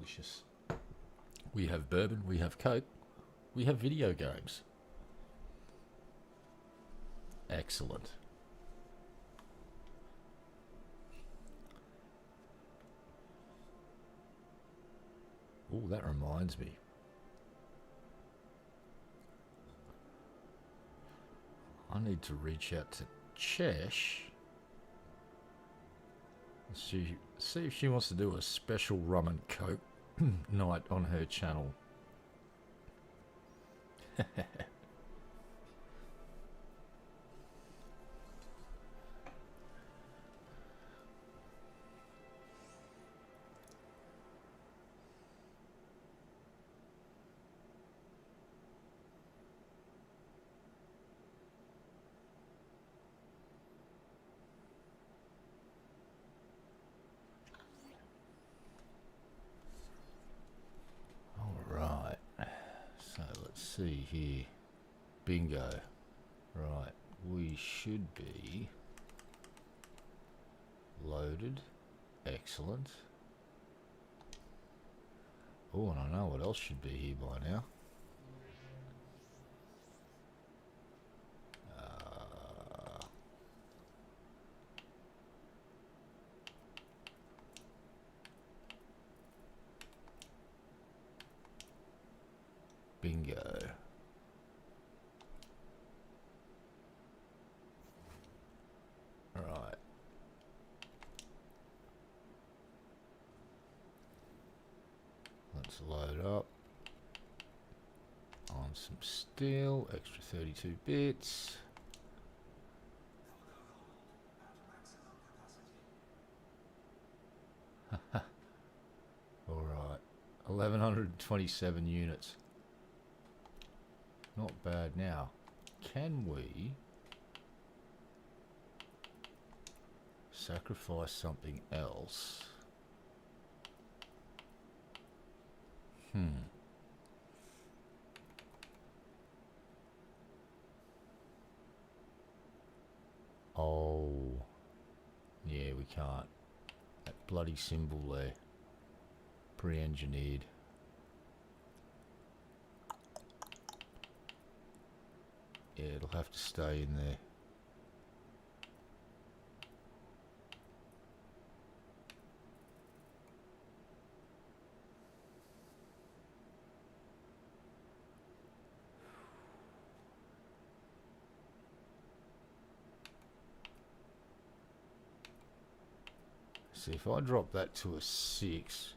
delicious. We have bourbon, we have Coke, we have video games. Excellent. Oh, that reminds me. I need to reach out to Chesh. See if she wants to do a special rum and Coke night on her channel. Alright, so let's see here. Bingo. Right, we should be loaded. Excellent. Oh, and I know what else should be here by now. Bingo. Right. Let's load up on some steel, extra 32 bits. Alright, 1127 units. Not bad. Now, can we sacrifice something else? Oh, yeah, we can't. That bloody symbol there. Pre-engineered. Yeah, it'll have to stay in there. See, if I drop that to a 6,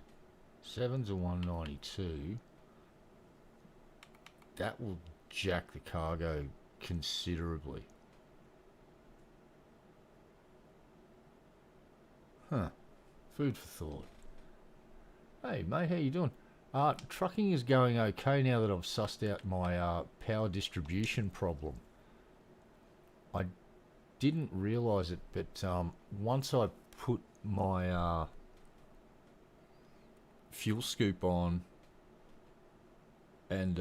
7's a 192, that will jack the cargo considerably. Huh. Food for thought. Hey mate, how you doing? Trucking is going okay now that I've sussed out my power distribution problem. I didn't realise it, but once I put my fuel scoop on and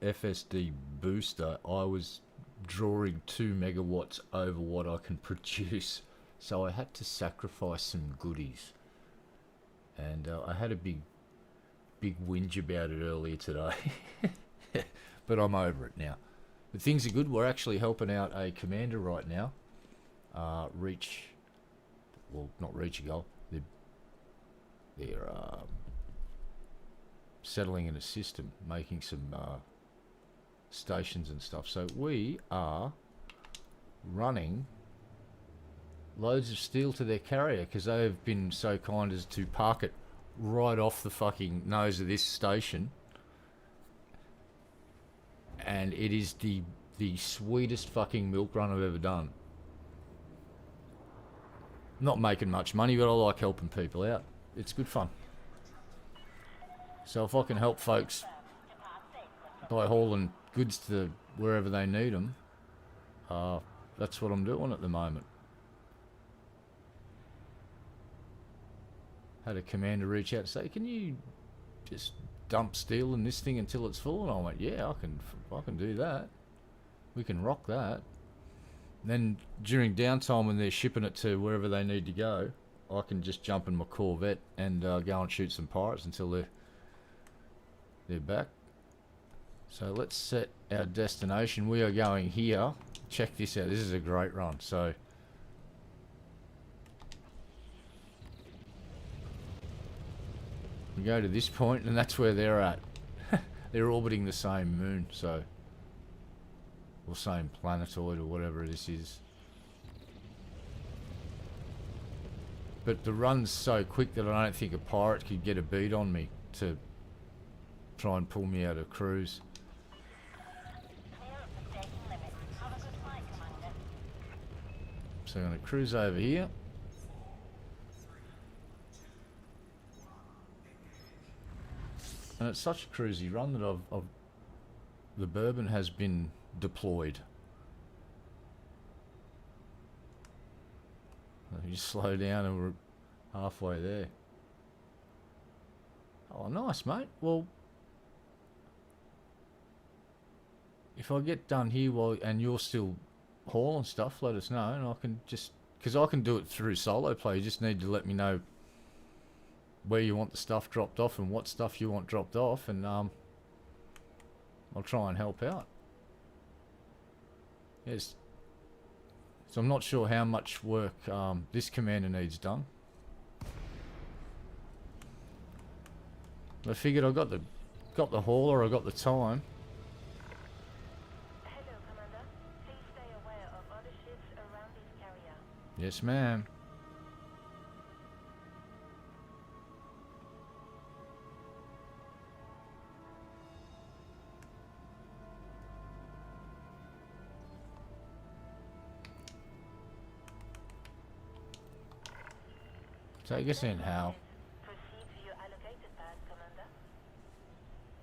FSD booster, I was drawing 2 megawatts over what I can produce, so I had to sacrifice some goodies, and I had a big whinge about it earlier today. But I'm over it now. But things are good. We're actually helping out a commander right now not reach a goal. They're settling in a system, making some stations and stuff. So we are running loads of steel to their carrier because they have been so kind as to park it right off the fucking nose of this station, and it is the sweetest fucking milk run I've ever done. Not making much money, but I like helping people out. It's good fun. So if I can help folks by hauling goods to wherever they need them, that's what I'm doing at the moment. Had a commander reach out and say, "Can you just dump steel in this thing until it's full?" And I went, "Yeah, I can do that. We can rock that." And then during downtime when they're shipping it to wherever they need to go, I can just jump in my Corvette and go and shoot some pirates until they're back. So let's set our destination. We are going here. Check this out. This is a great run. So we go to this point, and that's where they're at. They're orbiting the same moon, so, or same planetoid, or whatever this is. But the run's so quick that I don't think a pirate could get a beat on me to try and pull me out of cruise. So I'm going to cruise over here. And it's such a cruisy run that the Bourbon has been deployed. You slow down and we're halfway there. Oh, nice, mate. Well, if I get done here and you're still hauling stuff, let us know, and I can just, because I can do it through solo play. You just need to let me know where you want the stuff dropped off and what stuff you want dropped off, and I'll try and help out. Yes. So I'm not sure how much work this commander needs done. I figured I got the hauler, I got the time. Hello, Commander. Please stay aware of other ships around this carrier. Yes, ma'am. Take us in, Hal. Proceed to your allocated path, Commander.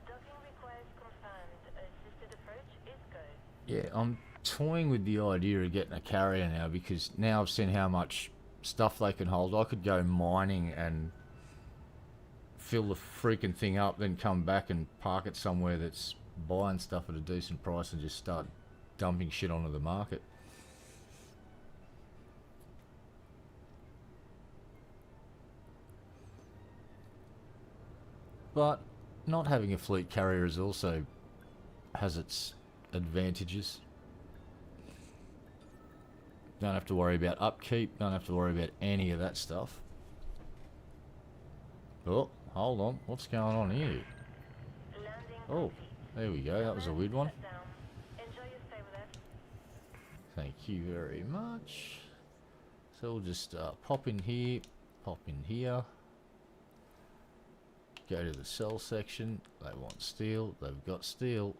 Docking request confirmed. Assisted approach is go. Yeah, I'm toying with the idea of getting a carrier now, because now I've seen how much stuff they can hold. I could go mining and fill the freaking thing up, then come back and park it somewhere that's buying stuff at a decent price and just start dumping shit onto the market. But not having a fleet carrier is also has its advantages. Don't have to worry about upkeep, don't have to worry about any of that stuff. Oh, hold on, what's going on here? Oh, there we go, that was a weird one. Enjoy your stay with us. Thank you very much. So we'll just pop in here, pop in here. Go to the sell section. They want steel. They've got steel.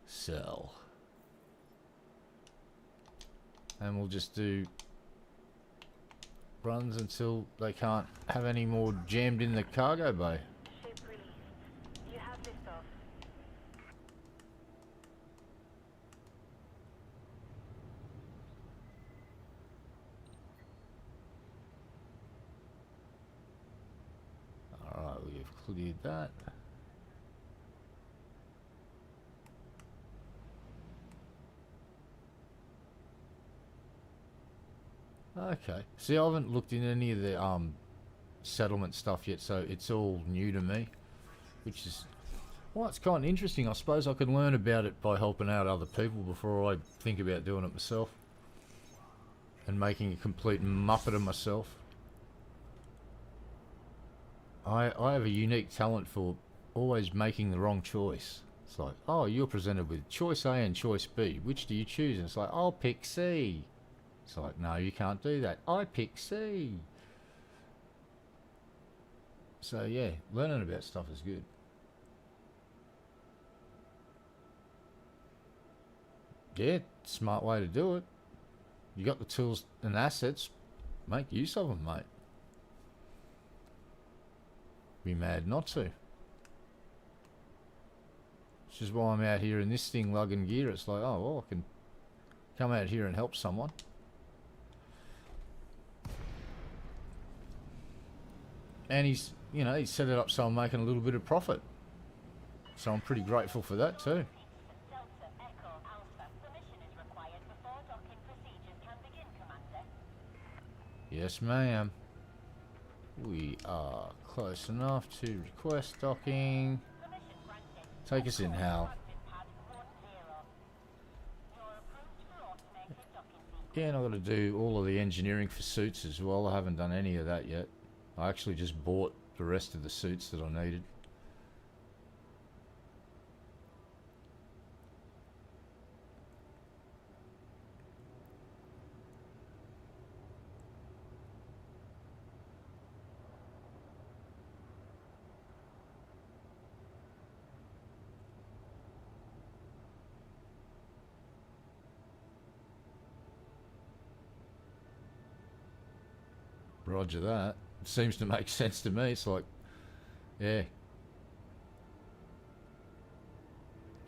Sell. And we'll just do runs until they can't have any more jammed in the cargo bay. Ship released. You have lift off. Alright, we've cleared that. Okay. See, I haven't looked in any of the settlement stuff yet, so it's all new to me. Which is, well, it's kind of interesting. I suppose I can learn about it by helping out other people before I think about doing it myself. And making a complete muppet of myself. I have a unique talent for always making the wrong choice. It's like, oh, you're presented with choice A and choice B. Which do you choose? And it's like, I'll pick C. It's like, no, you can't do that. I pick C. So yeah, learning about stuff is good. Yeah, smart way to do it. You got the tools and assets, make use of them, mate. Be mad not to. Which is why I'm out here in this thing lugging gear. It's like, oh, well, I can come out here and help someone. And he's, you know, he's set it up so I'm making a little bit of profit. So I'm pretty grateful for that too. Yes, ma'am. We are close enough to request docking. Permission granted. Take us in, Hal. Pad 10. You're approved for automated docking sequence. Yeah, and I've got to do all of the engineering for suits as well. I haven't done any of that yet. I actually just bought the rest of the suits that I needed. Roger that. Seems to make sense to me. It's like, yeah.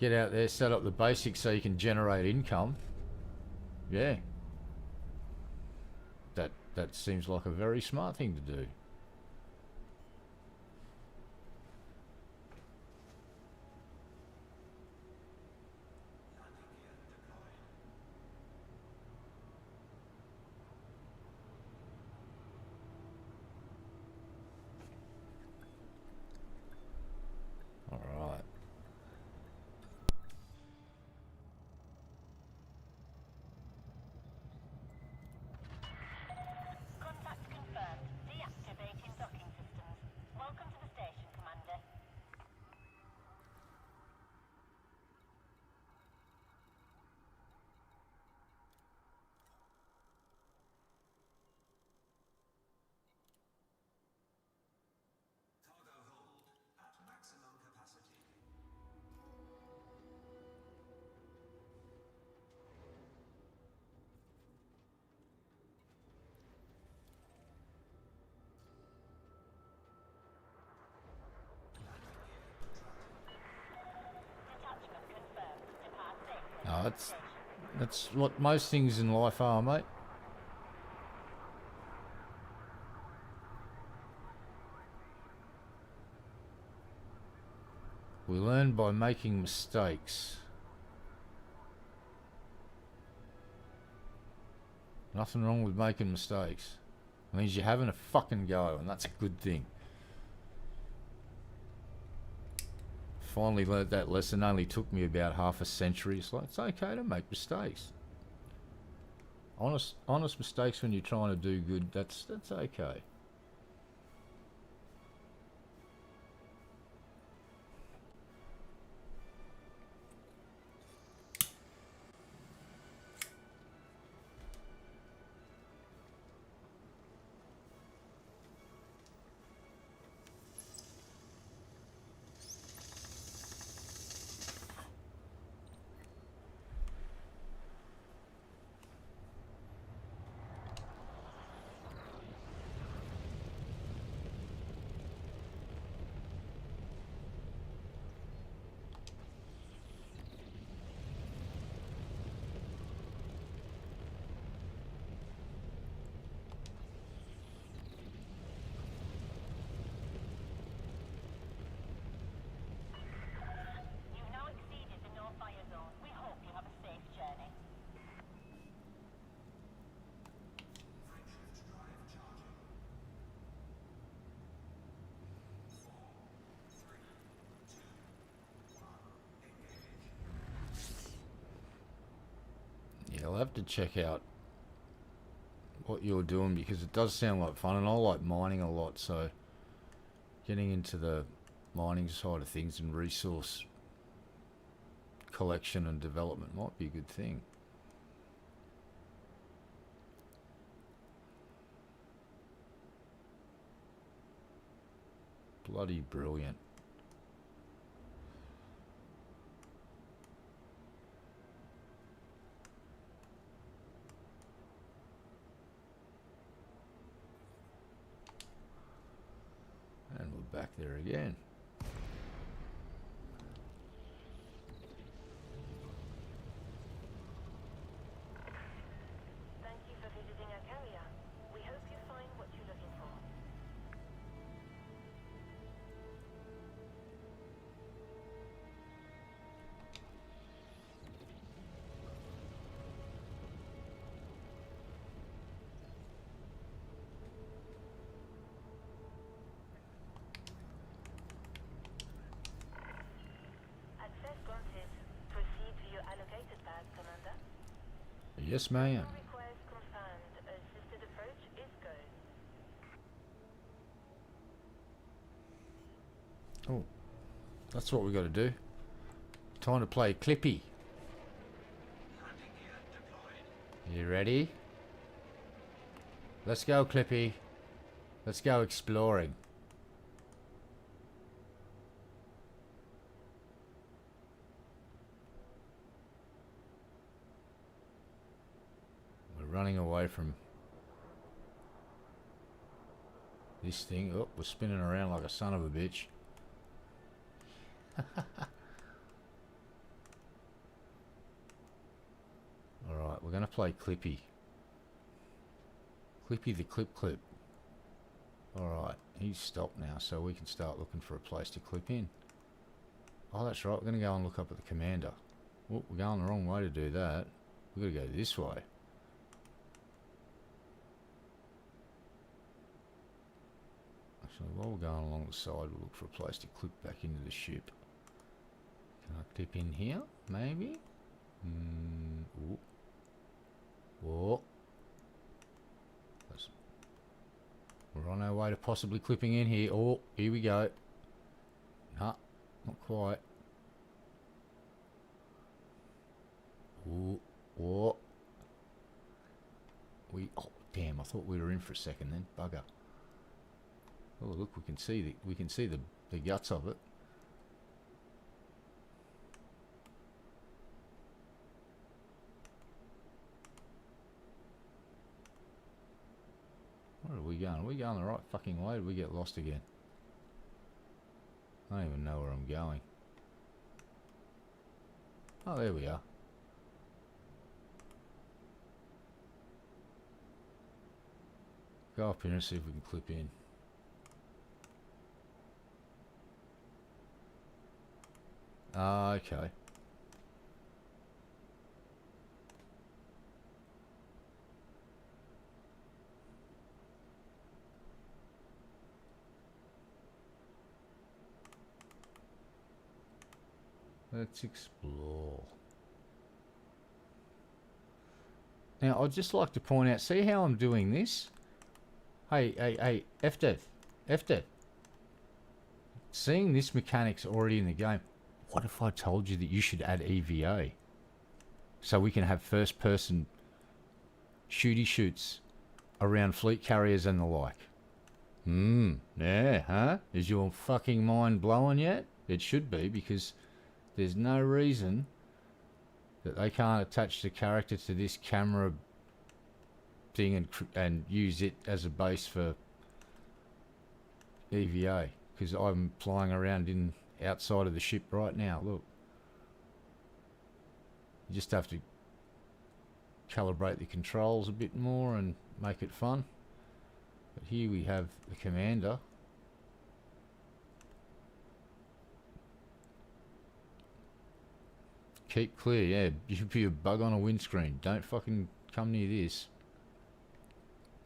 Get out there, set up the basics so you can generate income. Yeah. That seems like a very smart thing to do. All right. Contact confirmed. Deactivating docking systems. Welcome to the station, Commander. Detachment confirmed. Depart safely. No, that's what most things in life are, mate. We learn by making mistakes. Nothing wrong with making mistakes. It means you're having a fucking go, and that's a good thing. Finally learnt that lesson. Only took me about half a century. It's like, it's okay to make mistakes. Honest mistakes when you're trying to do good, that's okay. You've now exceeded the no-fire zone. We hope you have a safe journey. Yeah, I'll have to check out what you're doing because it does sound like fun, and I like mining a lot, so getting into the mining side of things and resource collection and development might be a good thing. Bloody brilliant. And we're back there again. Thank you for visiting our carrier. We hope you find what you're looking for. Yes, ma'am. Docking request confirmed. Assisted approach is go. Oh, that's what we got to do. Time to play Clippy. You ready? Let's go, Clippy. Let's go exploring. We're running away from this thing. Oh, we're spinning around like a son of a bitch. Alright, we're going to play Clippy. Clippy the Clip Clip. Alright, he's stopped now, so we can start looking for a place to clip in. Oh, that's right, we're going to go and look up at the commander. Oh, we're going the wrong way to do that. We've got to go this way. Actually, while we're going along the side, we'll look for a place to clip back into the ship. Can I clip in here? Maybe? Ooh. Whoa. We're on our way to possibly clipping in here. Oh, here we go. Nah, not quite. Ooh, whoa. Oh, damn, I thought we were in for a second then. Bugger. Oh, look, we can see the guts of it. Where are we going? Are we going the right fucking way? Or did we get lost again? I don't even know where I'm going. Oh, there we are. Go up here and see if we can clip in. Ah, okay. Let's explore. Now, I'd just like to point out, see how I'm doing this? Hey, FDev. Seeing this mechanic's already in the game, what if I told you that you should add EVA? So we can have first-person shooty shoots around fleet carriers and the like. Yeah, huh? Is your fucking mind blowing yet? It should be, because there's no reason that they can't attach the character to this camera thing and use it as a base for EVA. Because I'm flying around outside of the ship right now. Look, you just have to calibrate the controls a bit more and make it fun. But here we have the commander. Keep clear, yeah. You should be a bug on a windscreen. Don't fucking come near this.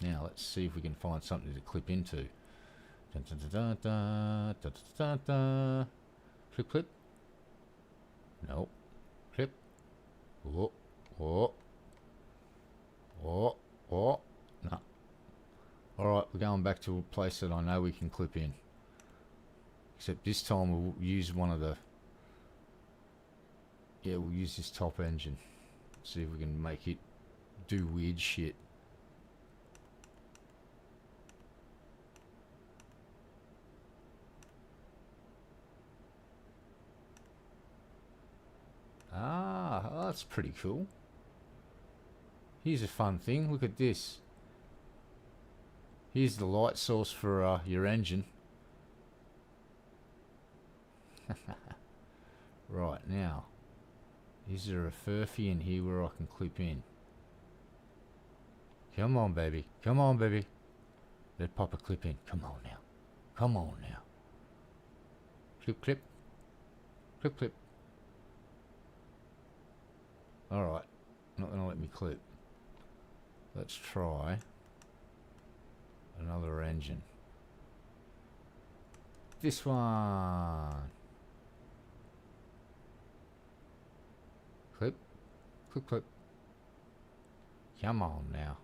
Now let's see if we can find something to clip into. Dun, dun, dun, dun, dun, dun, dun, dun. Clip, clip. Nope. Clip. Oh, oh. Oh, oh. No. Alright, we're going back to a place that I know we can clip in. Except this time we'll use one of the... Yeah, we'll use this top engine. See if we can make it do weird shit. Ah, that's pretty cool. Here's a fun thing. Look at this. Here's the light source for your engine. Right, now. Is there a furphy in here where I can clip in? Come on, baby. Come on, baby. Let Papa clip in. Come on now. Come on now. Clip, clip. Clip, clip. Alright. Not going to let me clip. Let's try another engine. This one. Clip. Clip, clip. Come on now.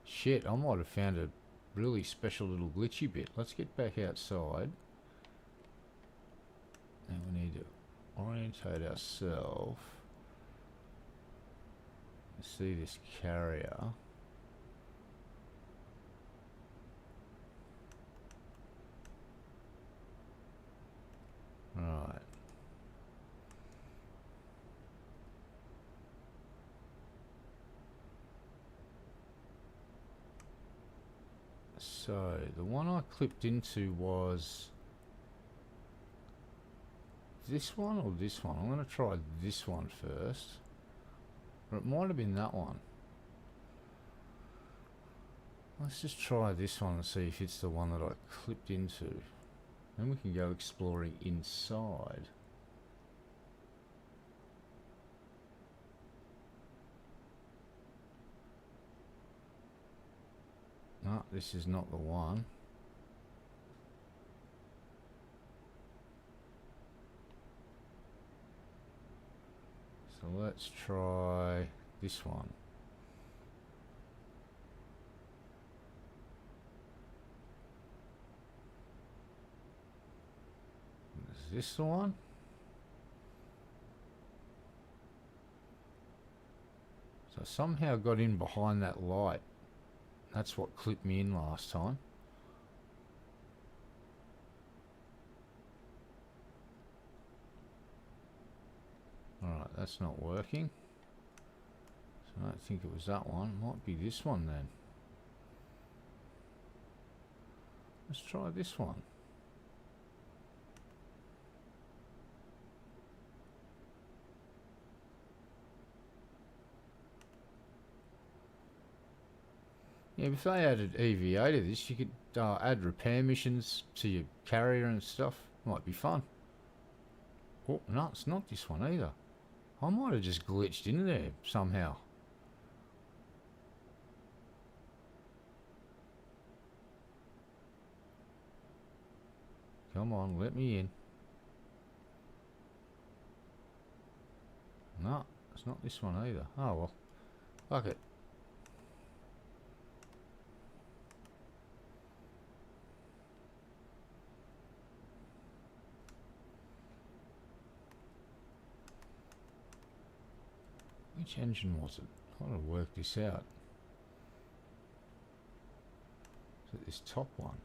Shit, I might have found a really special little glitchy bit. Let's get back outside. And we need to orientate ourselves. See this carrier. Right. So, the one I clipped into was this one or this one? I'm going to try this one first. Or it might have been that one. Let's just try this one and see if it's the one that I clipped into. Then we can go exploring inside. No, this is not the one. So let's try this one. Is this the one? So I somehow got in behind that light. That's what clipped me in last time. Alright, that's not working. So I don't think it was that one. Might be this one then. Let's try this one. Yeah, if they added EVA to this, you could add repair missions to your carrier and stuff. Might be fun. Oh, no, it's not this one either. I might have just glitched in there somehow. Come on, let me in. No, it's not this one either. Oh well. Fuck it. Which engine was it? I want to work this out. Is it this top one?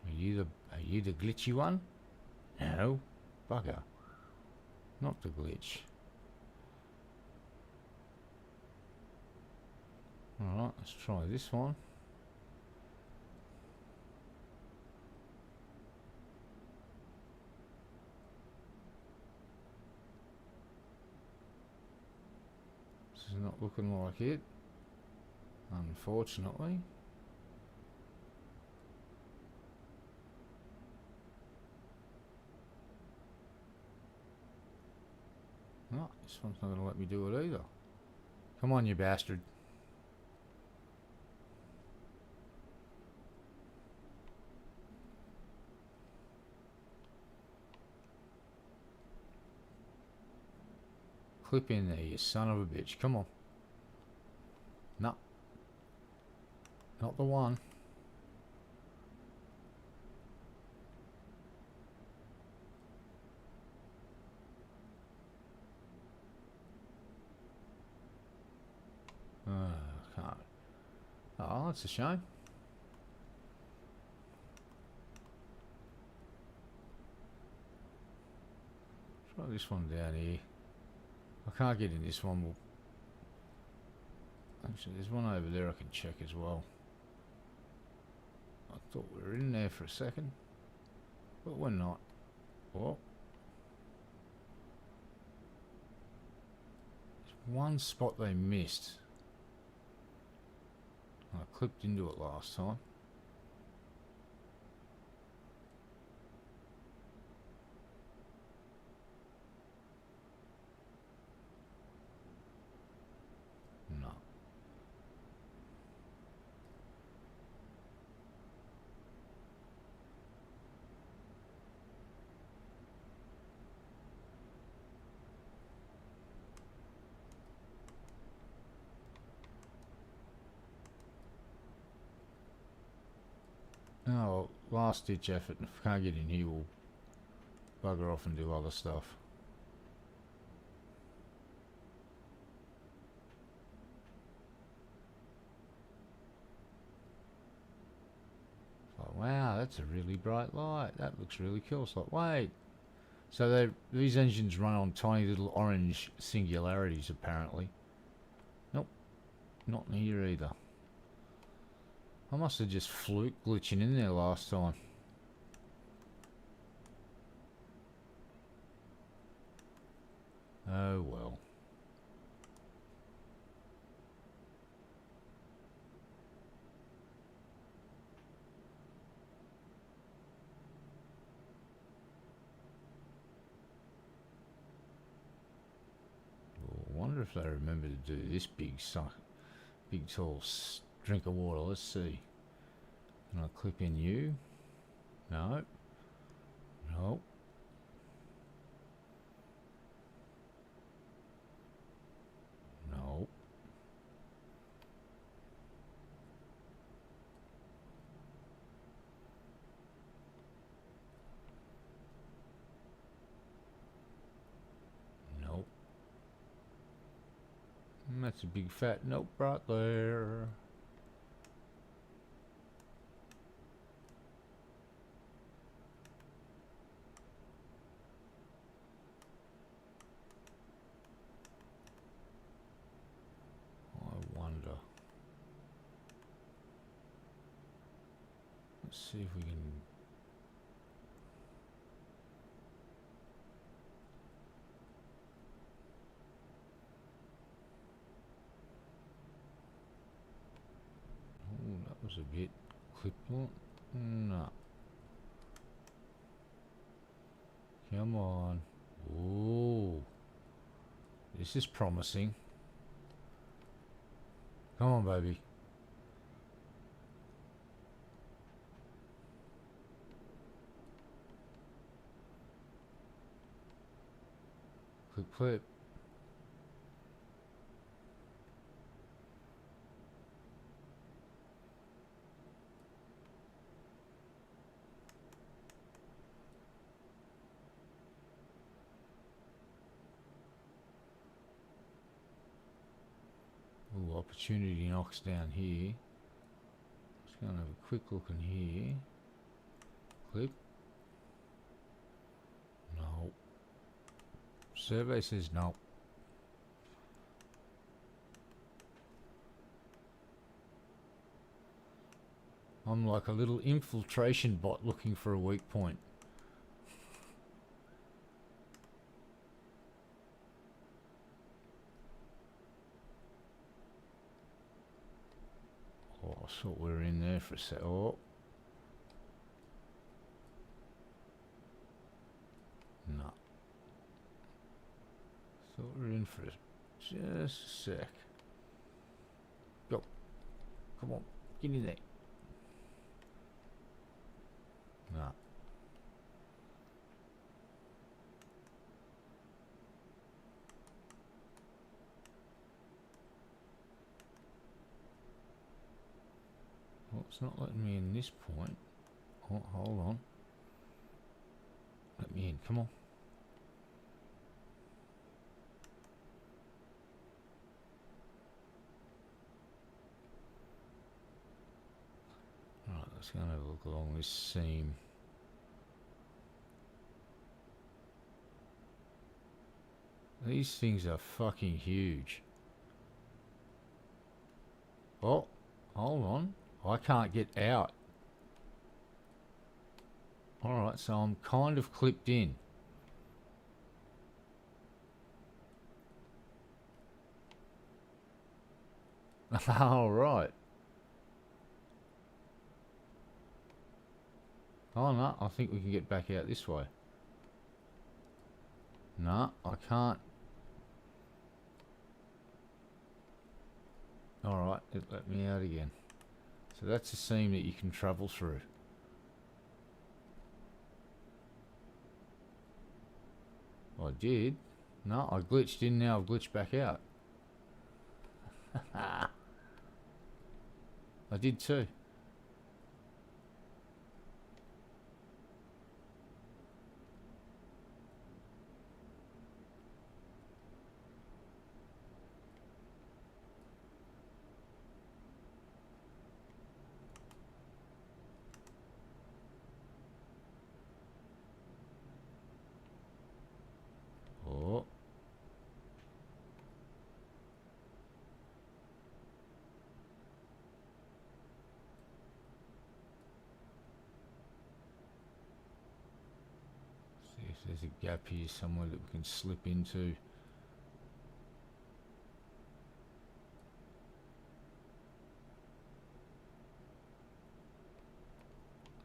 Are you the glitchy one? No, bugger. Not the glitch. Alright, let's try this one. This is not looking like it, unfortunately. No, this one's not going to let me do it either. Come on, you bastard. Clip in there, you son of a bitch. Come on. No. Not the one. Can't. Oh, that's a shame. Try this one down here. I can't get in this one. Actually, there's one over there I can check as well. I thought we were in there for a second, but we're not. Well, there's one spot they missed. I clipped into it last time. No. last ditch effort. If we can't get in here, we'll bugger off and do other stuff. Like, wow, that's a really bright light. That looks really cool. It's like, wait. So these engines run on tiny little orange singularities, apparently. Nope, not in here either. I must have just fluke glitching in there last time. Oh well. I wonder if they remember to do this big tall drink of water. Let's see. Can I clip in you? No. No. No. Nope. That's a big fat nope right there. I wonder. Let's see if we can. Oh, that was a bit clip. No. Come on. Ooh. This is promising. Come on, baby. Clip. Ooh, opportunity knocks down here. Just gonna have a quick look in here. Clip. No. Survey says no. I'm like a little infiltration bot looking for a weak point. Oh, I thought we were in there for a sec. Oh. No. Thought we were in for just a sec. Go. Come on. Get in there. No. Well, it's not letting me in this point. Oh, hold on. Let me in. Come on. Alright, let's go and have a look along this seam. These things are fucking huge. Oh, hold on. I can't get out. Alright, so I'm kind of clipped in. Alright. Oh no, I think we can get back out this way. No, I can't. Alright, it let me out again. So that's a seam that you can travel through. I did. No, I glitched in, now I've glitched back out. I did too. there's a gap here somewhere that we can slip into.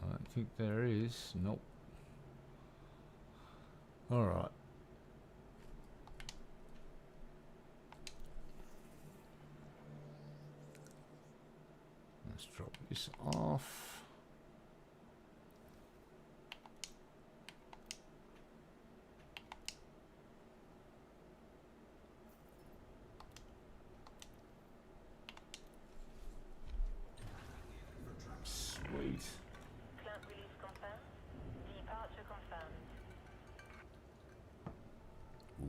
I don't think there is. Nope. Alright. Let's drop this off. Sweet. Clamp release confirmed. Departure confirmed. Ooh.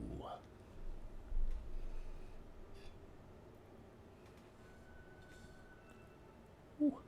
Ooh.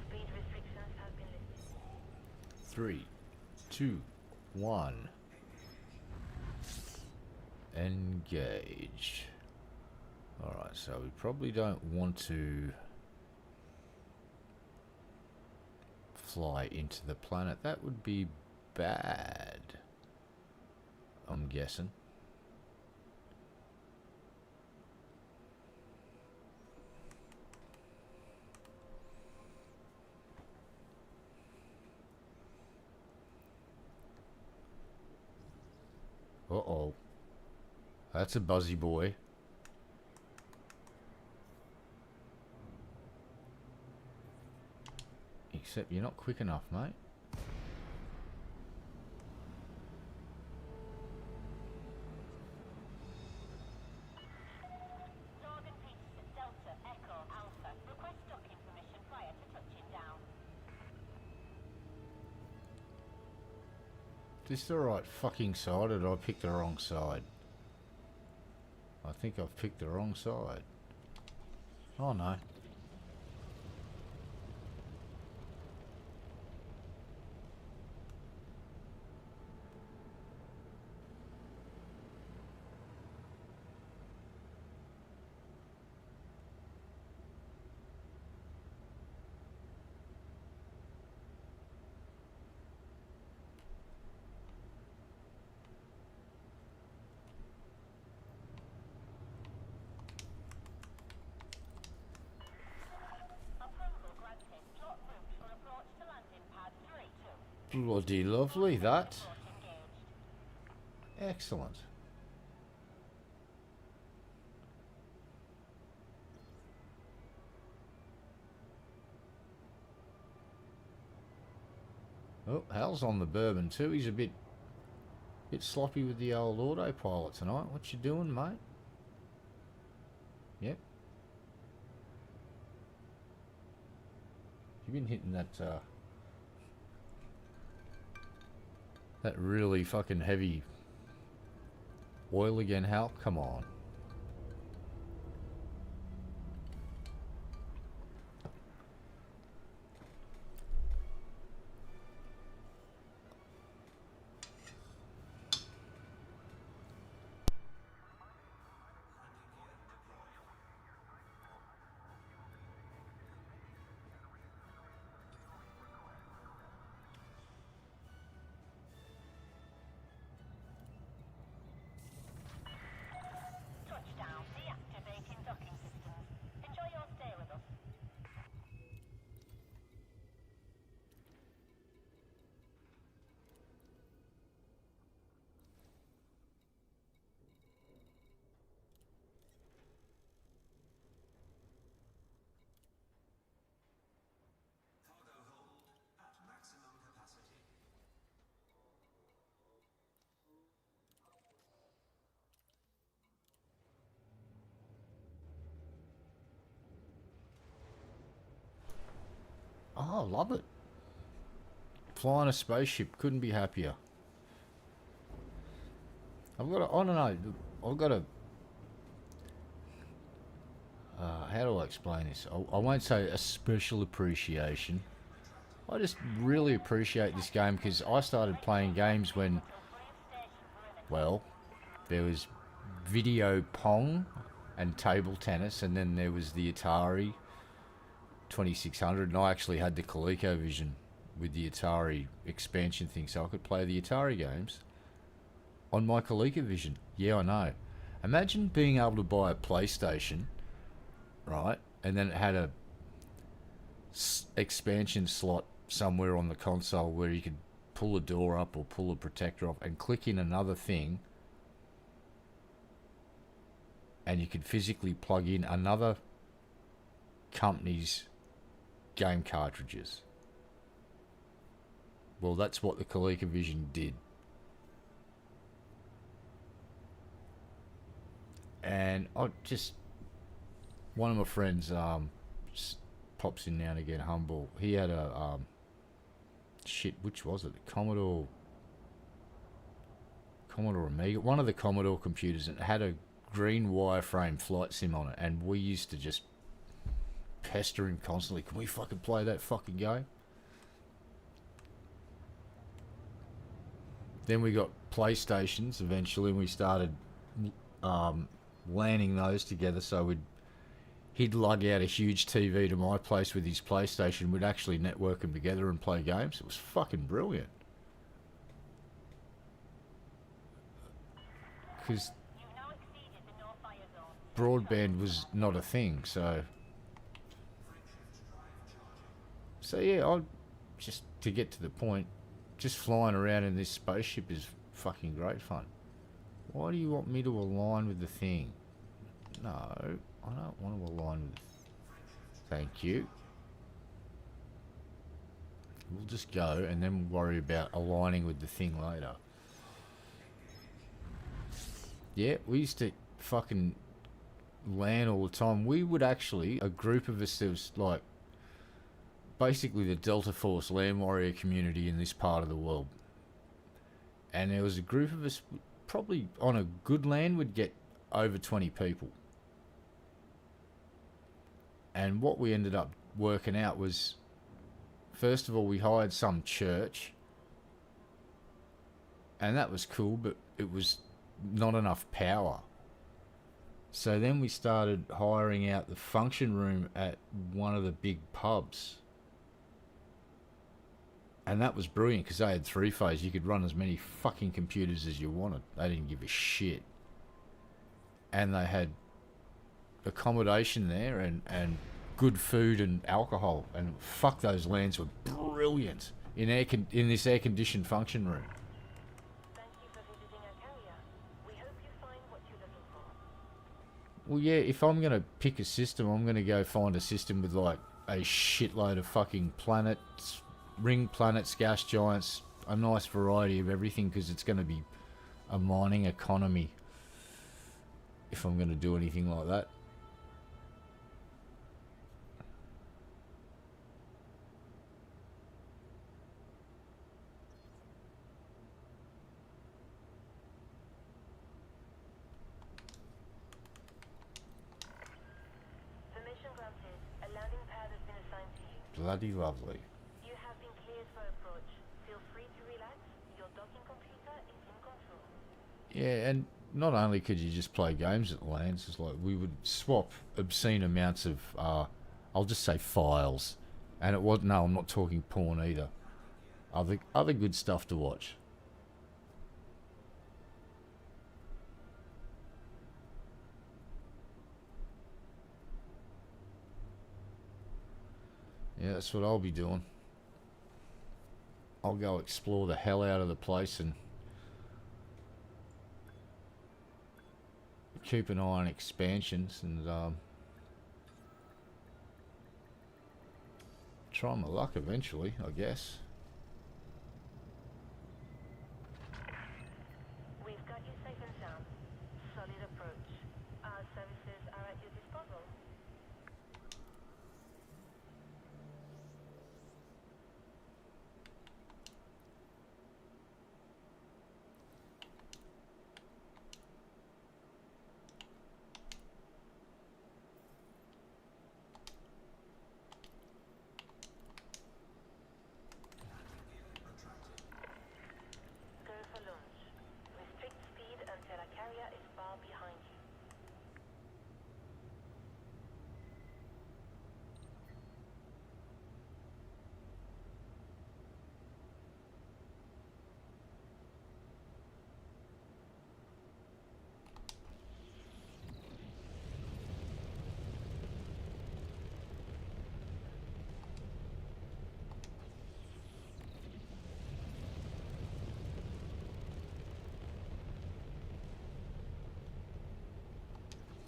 Speed restrictions have been lifted. 3, 2, 1. Engage. Alright, so we probably don't want to fly into the planet. That would be bad, I'm guessing. Uh-oh. That's a buzzy boy. Except you're not quick enough, mate. Northern Peterson, Delta, Echo, Alpha. Request docking permission prior to touching down. Is this the right fucking side, or did I pick the wrong side? I think I've picked the wrong side. Oh no. Approval granted. Plot route for approach to landing pad 3-2. Bloody lovely, that. Approach engaged. Excellent. Oh, Hal's on the bourbon too. He's a bit sloppy with the old autopilot tonight. What you doing, mate? Yep. You've been hitting that that really fucking heavy oil again, Hal? Come on. Oh, I love it. Flying a spaceship, couldn't be happier. I don't know, I've got a, how do I explain this? I won't say a special appreciation. I just really appreciate this game because I started playing games when, well, there was video pong and table tennis, and then there was the Atari 2600, and I actually had the ColecoVision with the Atari expansion thing, so I could play the Atari games on my ColecoVision. Yeah, I know. Imagine being able to buy a PlayStation, right, and then it had a expansion slot somewhere on the console where you could pull a door up or pull a protector off and click in another thing, and you could physically plug in another company's game cartridges. Well, that's what the ColecoVision did. And I just, one of my friends just pops in now and again, humble. He had a shit, which was it? The Commodore Amiga, one of the Commodore computers, and it had a green wireframe flight sim on it, and we used to just pester him constantly. Can we fucking play that fucking game? Then we got PlayStations eventually, and we started landing those together. So he'd lug out a huge TV to my place with his PlayStation. We'd actually network them together and play games. It was fucking brilliant. Because broadband was not a thing, so yeah, I just, to get to the point, just flying around in this spaceship is fucking great fun. Why do you want me to align with the thing? No, I don't want to align with. Thank you. We'll just go and then worry about aligning with the thing later. Yeah, we used to fucking land all the time. We would actually, a group of us, there was like basically the Delta Force land warrior community in this part of the world. And there was a group of us, probably on a good land would get over 20 people. And what we ended up working out was, first of all, we hired some church. And that was cool, but it was not enough power. So then we started hiring out the function room at one of the big pubs. And that was brilliant because they had three-phase. You could run as many fucking computers as you wanted. They didn't give a shit. And they had accommodation there and good food and alcohol. And fuck, those lands were brilliant in this air-conditioned function room. Thank you for visiting our carrier. We hope you find what you're looking for. Well, yeah, if I'm going to pick a system, I'm going to go find a system with like a shitload of fucking planets, ring planets, gas giants, a nice variety of everything, because it's going to be a mining economy if I'm going to do anything like that. Permission granted. A landing pad has been assigned to you. Bloody lovely. You have been cleared for approach. Feel free to relax. Your docking computer is in control. Yeah, and not only could you just play games at the lands, it's like we would swap obscene amounts of, I'll just say files. And it was, no, I'm not talking porn either. Other good stuff to watch. Yeah, that's what I'll be doing. I'll go explore the hell out of the place and keep an eye on expansions and try my luck eventually, I guess. We've got you safe and sound. Solid approach. Our services are at your disposal.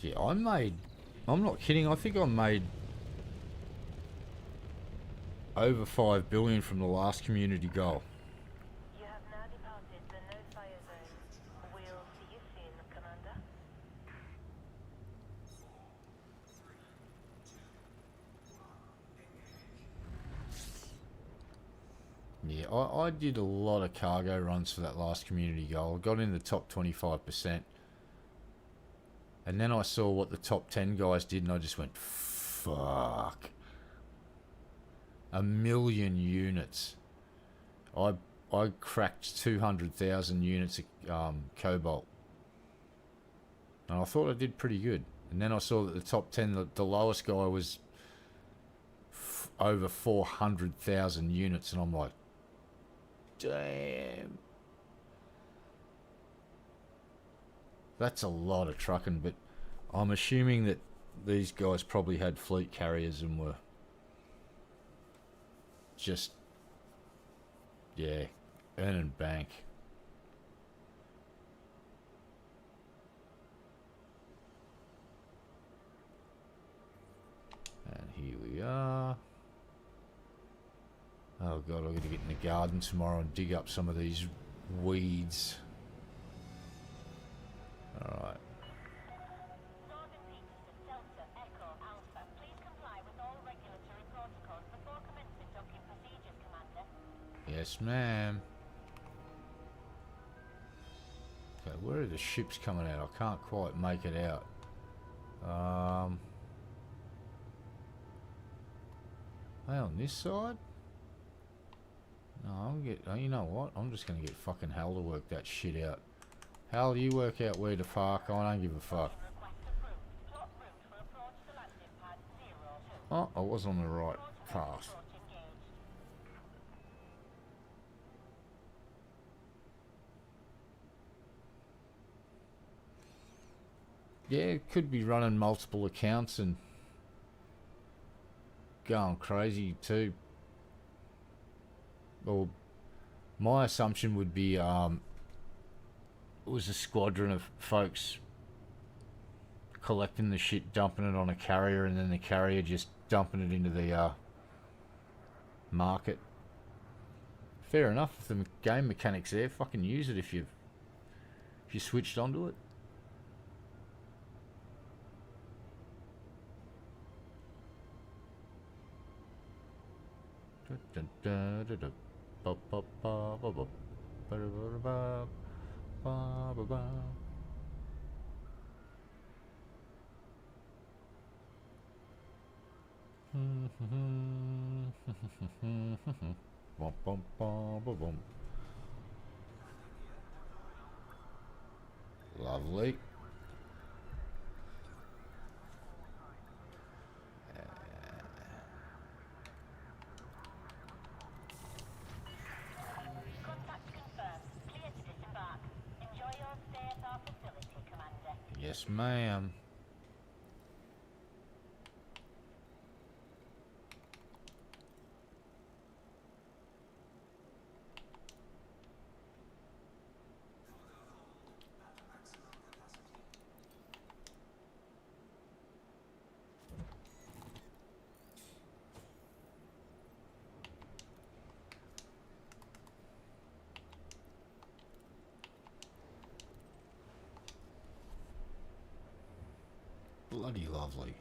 Yeah, I'm not kidding, I think I made over 5 billion from the last community goal. You have now departed the no-fire zone. We'll see you soon, Commander. Yeah, I did a lot of cargo runs for that last community goal. I got in the top 25%. And then I saw what the top 10 guys did and I just went, fuck. 1,000,000 units. I cracked 200,000 units of cobalt. And I thought I did pretty good. And then I saw that the top 10, the lowest guy was over 400,000 units. And I'm like, damn. That's a lot of trucking, but I'm assuming that these guys probably had fleet carriers and were just, yeah, earning bank. And here we are. Oh god, I've got to get in the garden tomorrow and dig up some of these weeds. Alright. Northern Peterson, Delta, Echo, Alpha. Please comply with all regulatory protocols before commencing docking procedures, Commander. Yes, ma'am. Okay, where are the ships coming out? I can't quite make it out. Hey, on this side? No, I'll get. Oh, you know what? I'm just gonna get fucking Hal to work that shit out. Hal, you work out where to fuck. I don't give a fuck. Oh, I was on the right path. Yeah, it could be running multiple accounts and going crazy too. Well, my assumption would be it was a squadron of folks collecting the shit, dumping it on a carrier, and then the carrier just dumping it into the market. Fair enough. If the game mechanics there, fucking use it if you switched onto it. Lovely. Contact confirmed. Clear to disembark. Enjoy your stay at our facility, Commander. Yes, ma'am. Bloody lovely.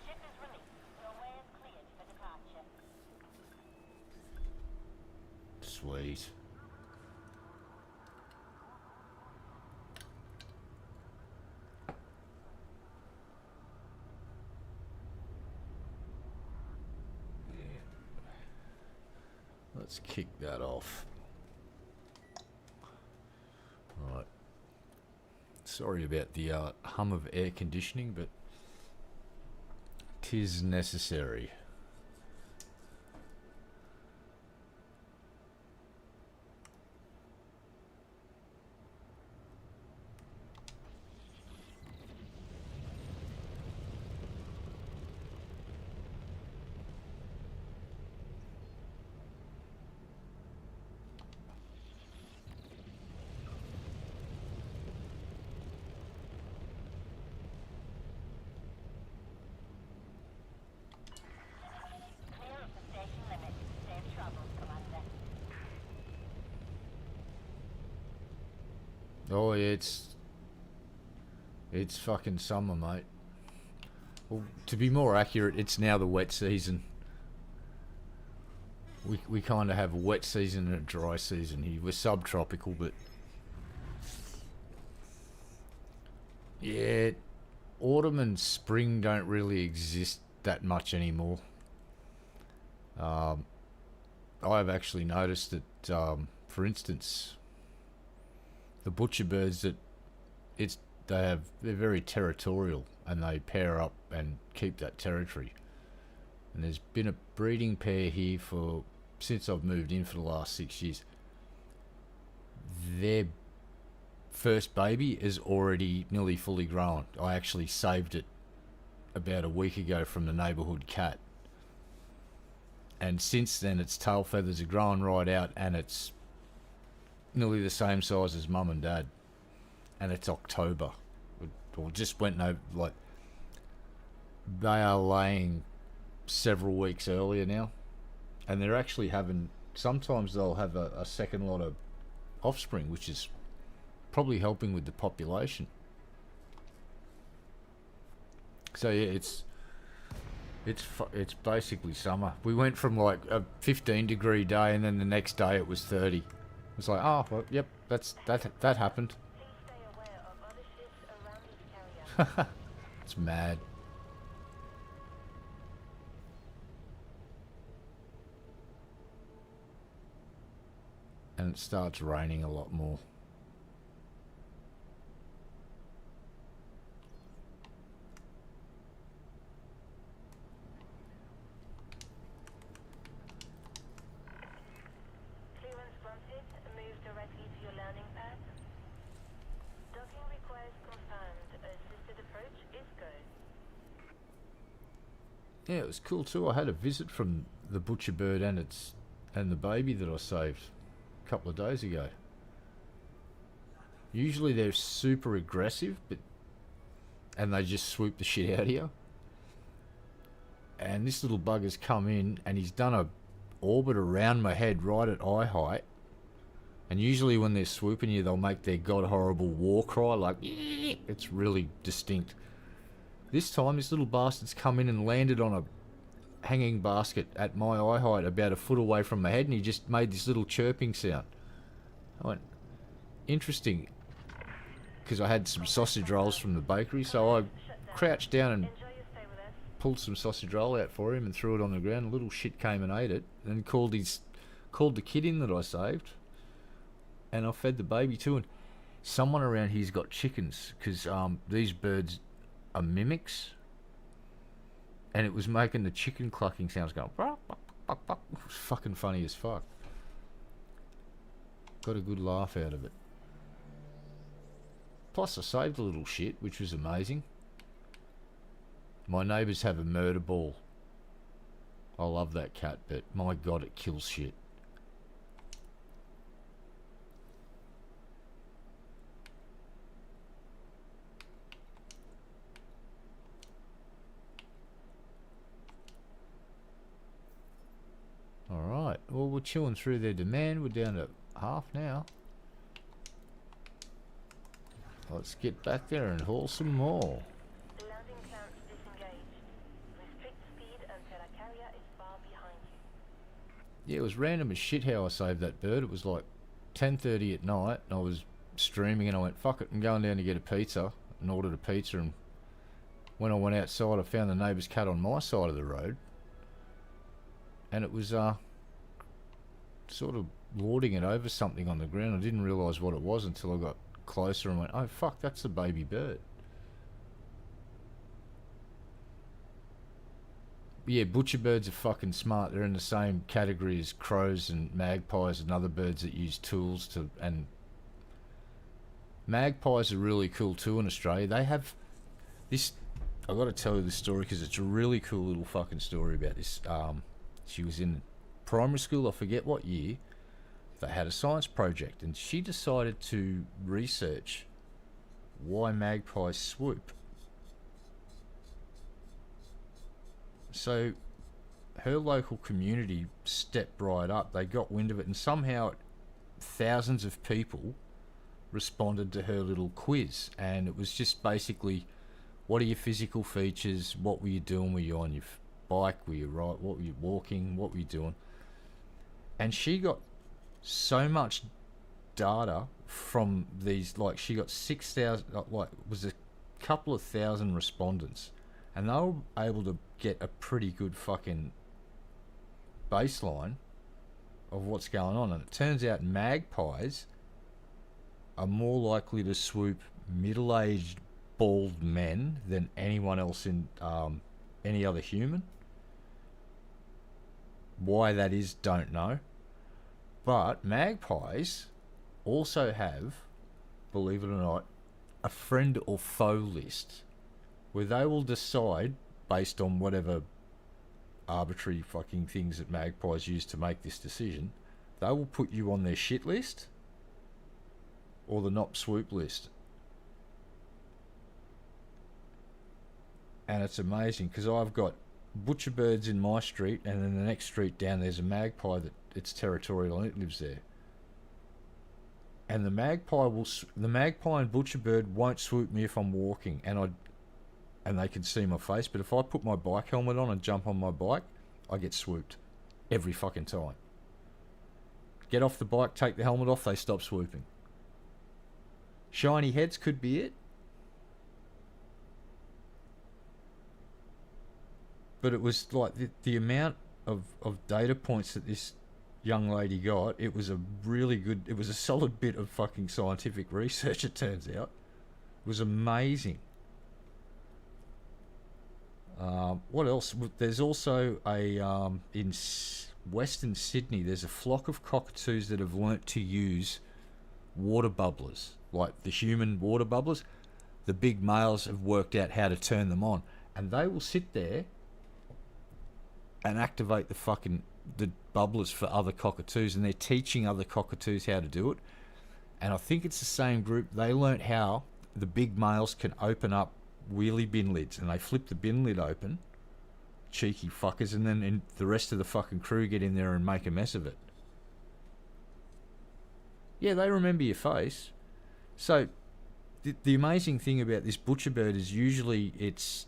Ship is released. Runway is cleared for departure. Sweet. Let's kick that off. Right. Sorry about the hum of air conditioning, but 'tis necessary. Oh yeah, it's fucking summer, mate. Well, to be more accurate, it's now the wet season. We kind of have a wet season and a dry season here. We're subtropical, but yeah, autumn and spring don't really exist that much anymore. Um, I've actually noticed that, for instance, the butcher birds that they're very territorial and they pair up and keep that territory. And there's been a breeding pair here for since I've moved in for the last 6 years. Their first baby is already nearly fully grown. I actually saved it about a week ago from the neighbourhood cat. And since then, its tail feathers are growing right out, and it's nearly the same size as mum and dad. And it's October. Or just went no, like, they are laying several weeks earlier now. And they're actually having, sometimes they'll have a second lot of offspring, which is probably helping with the population. So yeah, it's basically summer. We went from like a 15-degree day, and then the next day it was 30. It's like, oh, well, yep, that happened. Please stay aware of other ships around this carrier. It's mad. And it starts raining a lot more. Clearance granted. Move directly to your landing pad. Docking request confirmed. Assisted approach is go. Yeah, it was cool too. I had a visit from the butcher bird and the baby that I saved a couple of days ago. Usually they're super aggressive, and they just swoop the shit out of you. And this little bugger's come in and he's done a orbit around my head right at eye height. And usually when they're swooping you, they'll make their god horrible war cry, like, it's really distinct. This time, this little bastard's come in and landed on a hanging basket at my eye height, about a foot away from my head, and he just made this little chirping sound. I went, interesting, because I had some sausage rolls from the bakery, so I crouched down and Enjoy your stay with us. pulled some sausage roll out for him and threw it on the ground. A little shit came and ate it, and called the kid in that I saved, and I fed the baby too. And someone around here's got chickens, because these birds are mimics, and it was making the chicken clucking sounds, going buck, buck, buck, buck. It was fucking funny as fuck. Got a good laugh out of it. Plus I saved a little shit, which was amazing. My neighbours have a murder ball. I love that cat, but my god, it kills shit. Alright, well, we're chewing through their demand. We're down to half now. Let's get back there and haul some more. Landing clamps disengaged. Restrict speed until a carrier is far behind you. Yeah, it was random as shit how I saved that bird. It was like 10:30 at night, and I was streaming, and I went, fuck it, I'm going down to get a pizza, and ordered a pizza. And when I went outside, I found the neighbour's cat on my side of the road, and it was sort of lording it over something on the ground. I didn't realise what it was until I got closer and went, oh fuck, that's a baby bird. But yeah, butcher birds are fucking smart. They're in the same category as crows and magpies and other birds that use tools to. And magpies are really cool too in Australia. They have this. I got to tell you this story because it's a really cool little fucking story about this. She was in primary school, I forget what year. They had a science project, and she decided to research why magpies swoop. So her local community stepped right up. They got wind of it, and somehow thousands of people responded to her little quiz, and it was just basically, what are your physical features? What were you doing? Were you on your bike? Were you right? What were you walking? What were you doing? And she got so much data from these, like she got 6,000, like it was a couple of thousand respondents, and they were able to get a pretty good fucking baseline of what's going on. And it turns out magpies are more likely to swoop middle-aged bald men than anyone else in any other human. Why that is, don't know. But magpies also have, believe it or not, a friend or foe list where they will decide, based on whatever arbitrary fucking things that magpies use to make this decision, they will put you on their shit list or the not swoop list. And it's amazing because I've got butcher birds in my street, and then the next street down there's a magpie that it's territorial and it lives there. And the magpie and butcher bird won't swoop me if I'm walking, and they can see my face. But if I put my bike helmet on and jump on my bike, I get swooped every fucking time. Get off the bike, take the helmet off, they stop swooping. Shiny heads could be it. But it was like the amount of data points that this young lady got, it was a solid bit of fucking scientific research, it turns out. It was amazing. What else? There's also in Western Sydney, there's a flock of cockatoos that have learnt to use water bubblers, like the human water bubblers. The big males have worked out how to turn them on, and they will sit there and activate the bubblers for other cockatoos, and they're teaching other cockatoos how to do it. And I think it's the same group. They learnt how the big males can open up wheelie bin lids, and they flip the bin lid open, cheeky fuckers, and then the rest of the fucking crew get in there and make a mess of it. Yeah, they remember your face. So the amazing thing about this butcher bird is usually it's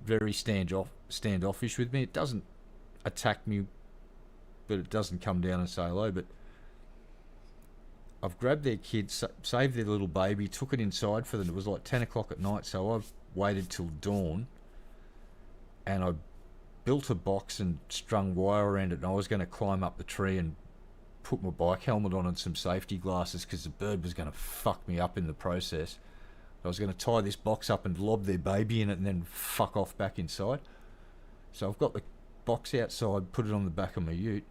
very standoffish with me. It doesn't attack me, but it doesn't come down and say hello. But I've grabbed their kid, saved their little baby, took it inside for them. It was like 10 o'clock at night, so I've waited till dawn, and I built a box and strung wire around it, and I was going to climb up the tree and put my bike helmet on and some safety glasses because the bird was going to fuck me up in the process. I was going to tie this box up and lob their baby in it and then fuck off back inside. So I've got the box outside, put it on the back of my ute,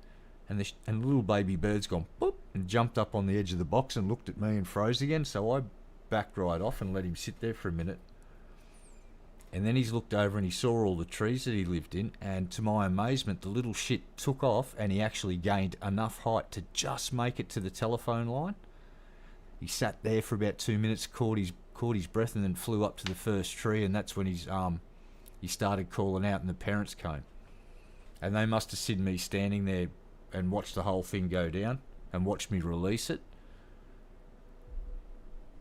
and the little baby bird's gone boop and jumped up on the edge of the box and looked at me and froze again. So I backed right off and let him sit there for a minute. And then he's looked over and he saw all the trees that he lived in, and to my amazement, the little shit took off and he actually gained enough height to just make it to the telephone line. He sat there for about 2 minutes, caught his breath, and then flew up to the first tree, and that's when he started calling out, and the parents came. And they must have seen me standing there and watched the whole thing go down and watched me release it.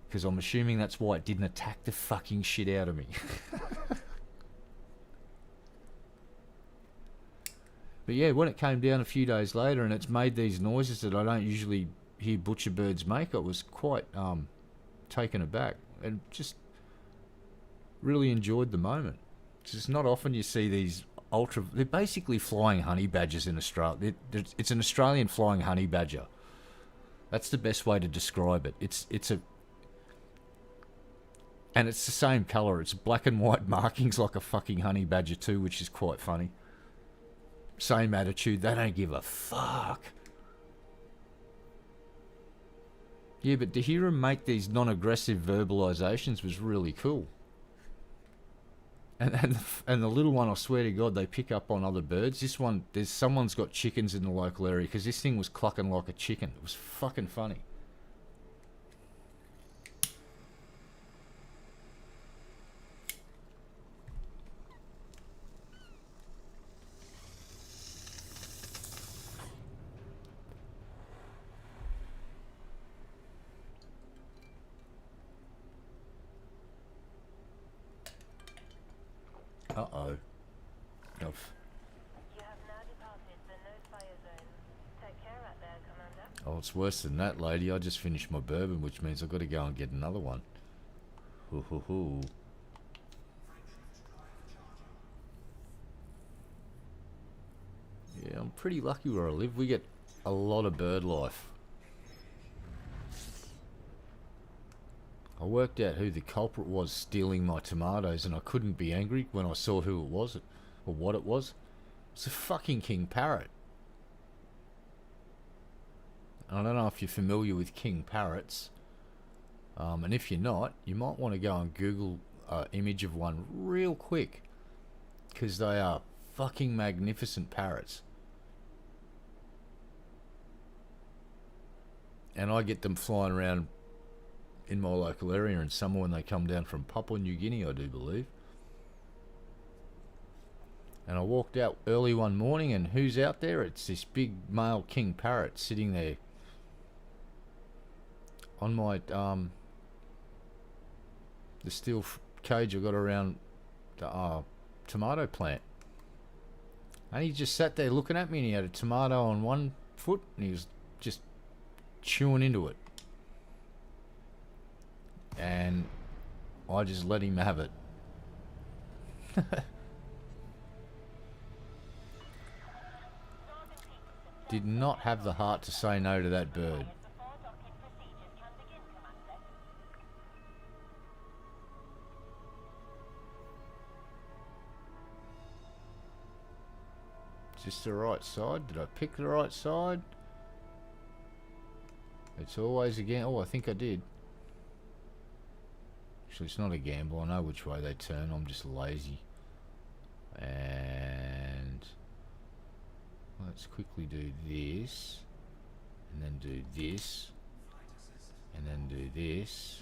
Because I'm assuming that's why it didn't attack the fucking shit out of me. But yeah, when it came down a few days later and it's made these noises that I don't usually hear butcher birds make, I was quite taken aback and just really enjoyed the moment. It's just not often you see these they're basically flying honey badgers in Australia. It's an Australian flying honey badger. That's the best way to describe it. And it's the same colour. It's black and white markings like a fucking honey badger too, which is quite funny. Same attitude. They don't give a fuck. Yeah, but to hear him make these non-aggressive verbalisations was really cool. And the little one, I swear to God, they pick up on other birds. This one, someone's got chickens in the local area because this thing was clucking like a chicken. It was fucking funny. Oh, it's worse than that, lady. I just finished my bourbon, which means I've got to go and get another one. Hoo hoo hoo. Yeah, I'm pretty lucky where I live. We get a lot of bird life. I worked out who the culprit was stealing my tomatoes, and I couldn't be angry when I saw who it was, or what it was. It's a fucking king parrot. I don't know if you're familiar with king parrots, and if you're not, you might want to go and Google an image of one real quick, because they are fucking magnificent parrots. And I get them flying around in my local area in summer when they come down from Papua New Guinea, I do believe. And I walked out early one morning, and who's out there? It's this big male king parrot sitting there on my the steel cage I got around the tomato plant. And he just sat there looking at me, and he had a tomato on one foot, and he was just chewing into it. And I just let him have it. Did not have the heart to say no to that bird. Is this the right side? Did I pick the right side? It's always again. Oh, I think I did. Actually, it's not a gamble. I know which way they turn. I'm just lazy. And let's quickly do this, and then do this, and then do this,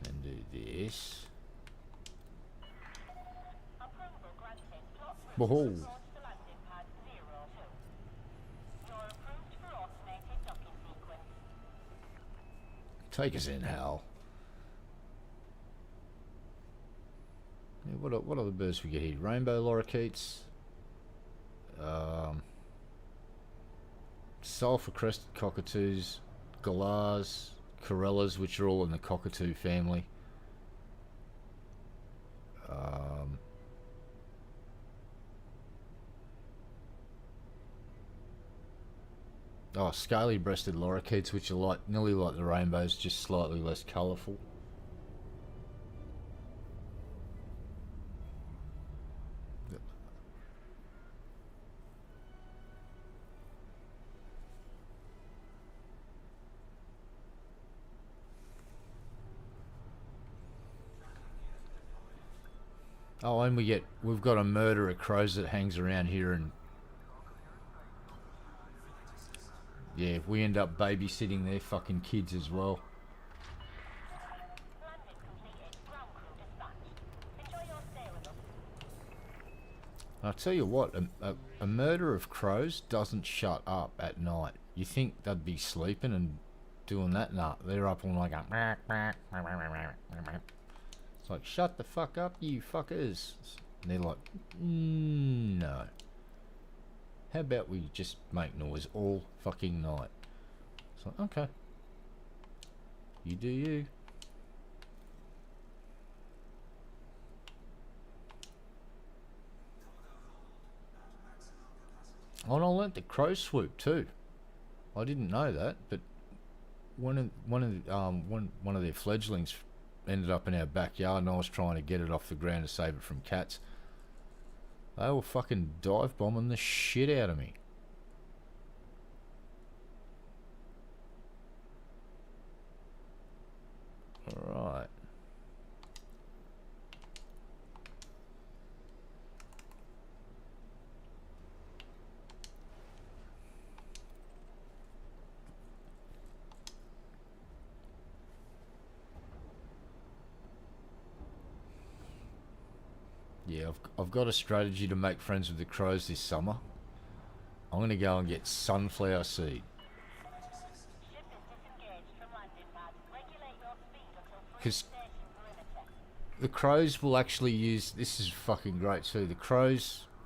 and do this. Whoa. Take us in, Hal. Yeah, what other birds we get here? Rainbow lorikeets, sulphur-crested cockatoos, galahs, corellas, which are all in the cockatoo family. Scaly-breasted lorikeets, which are nearly like the rainbows, just slightly less colourful. Oh, and we've got a murder of crows that hangs around here, and yeah, we end up babysitting their fucking kids as well. I'll tell you what, a murder of crows doesn't shut up at night. You think they'd be sleeping and doing that? Nah, they're up all night going. It's like, shut the fuck up, you fuckers. And they're like, no. How about we just make noise all fucking night? It's like, okay. You do you. Oh, and I learnt the crow swoop too. I didn't know that, but one of their fledglings ended up in our backyard, and I was trying to get it off the ground to save it from cats. They were fucking dive bombing the shit out of me. Alright. Yeah, I've got a strategy to make friends with the crows this summer. I'm going to go and get sunflower seed. Because the crows will actually use... This is fucking great too. The crows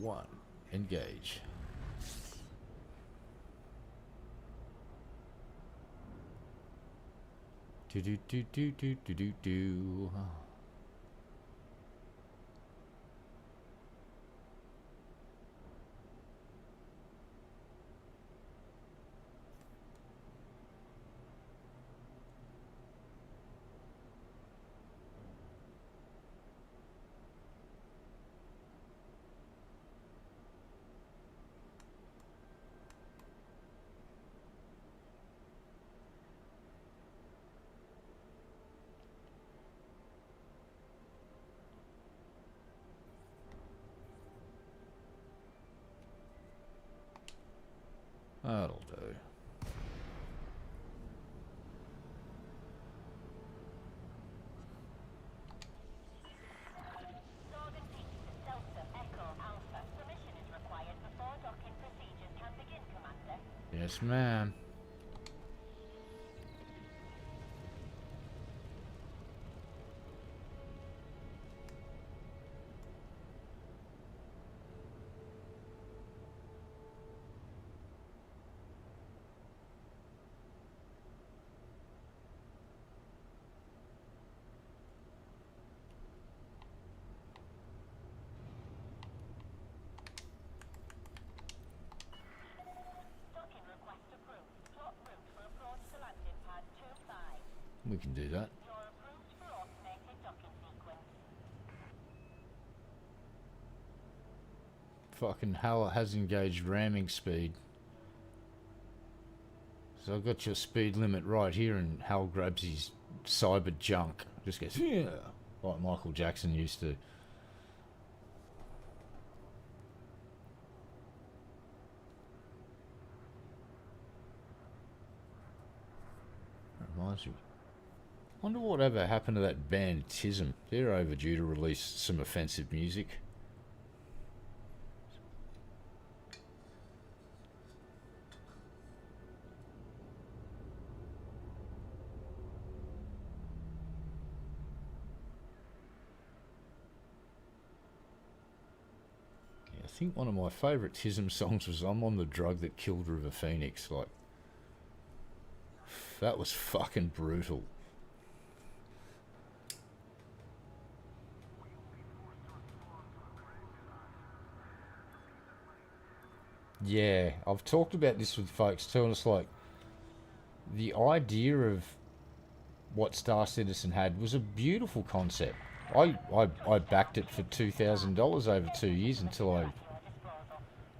1. Engage. Do do do do do do do do. That'll do. Northern Peterson, Delta, Echo, Alpha. Permission is required before docking procedures can begin, Commander. Yes, ma'am. Docking request approved. Plot route for approach to landing pad 25. We can do that. You're approved for automated docking sequence. Fucking hell, it has engaged ramming speed. So I've got your speed limit right here, and Hal grabs his cyber junk. Just goes, yeah, like Michael Jackson used to. Reminds me. Wonder whatever happened to that band Tism. They're overdue to release some offensive music. I think one of my favourite Tism songs was I'm on the Drug That Killed River Phoenix. Like, that was fucking brutal. Yeah, I've talked about this with folks too, and it's like, the idea of what Star Citizen had was a beautiful concept. I backed it for $2,000 over 2 years until I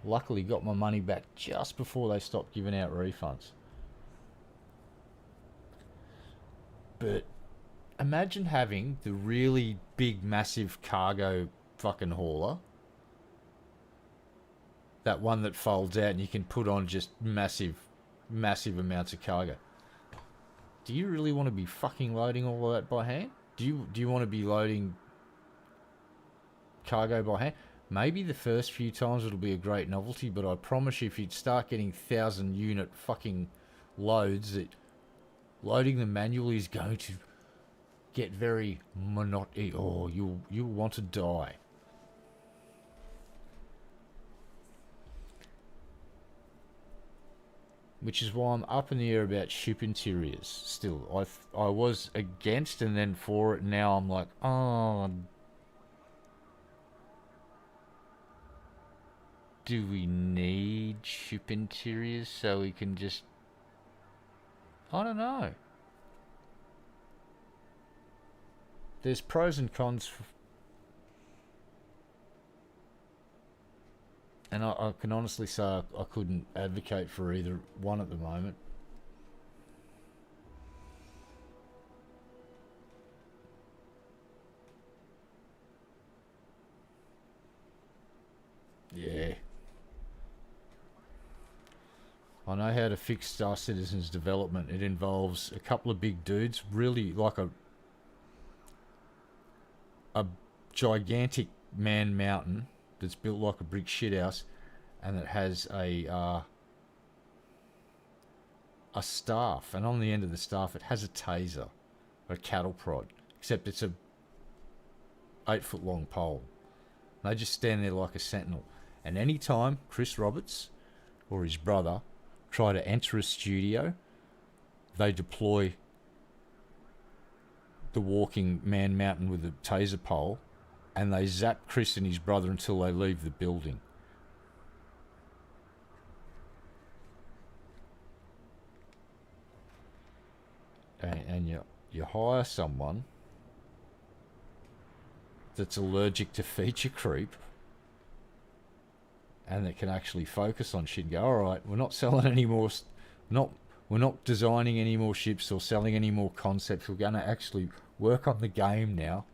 luckily got my money back just before they stopped giving out refunds. But imagine having the really big, massive cargo fucking hauler. That one that folds out and you can put on just massive, massive amounts of cargo. Do you really want to be fucking loading all of that by hand? Do you want to be loading cargo by hand? Maybe the first few times it'll be a great novelty, but I promise you, if you'd start getting 1,000 unit fucking loads, that loading them manually is going to get very monotonous. Oh, you'll want to die. Which is why I'm up in the air about ship interiors still. I was against and then for it. Now I'm like, oh, do we need ship interiors so we can just... I don't know. There's pros and cons. And I can honestly say I couldn't advocate for either one at the moment. Yeah. I know how to fix Star Citizen's development. It involves a couple of big dudes, really like a gigantic man mountain that's built like a brick shithouse, and it has a staff, and on the end of the staff it has a taser, a cattle prod, except it's a 8-foot long pole. They just stand there like a sentinel, And any time Chris Roberts or his brother try to enter a studio, they deploy the walking man mountain with a taser pole, and they zap Chris and his brother until they leave the building. And you hire someone that's allergic to feature creep and that can actually focus on shit and go, all right, we're not selling any more, we're not designing any more ships or selling any more concepts. We're going to actually work on the game now.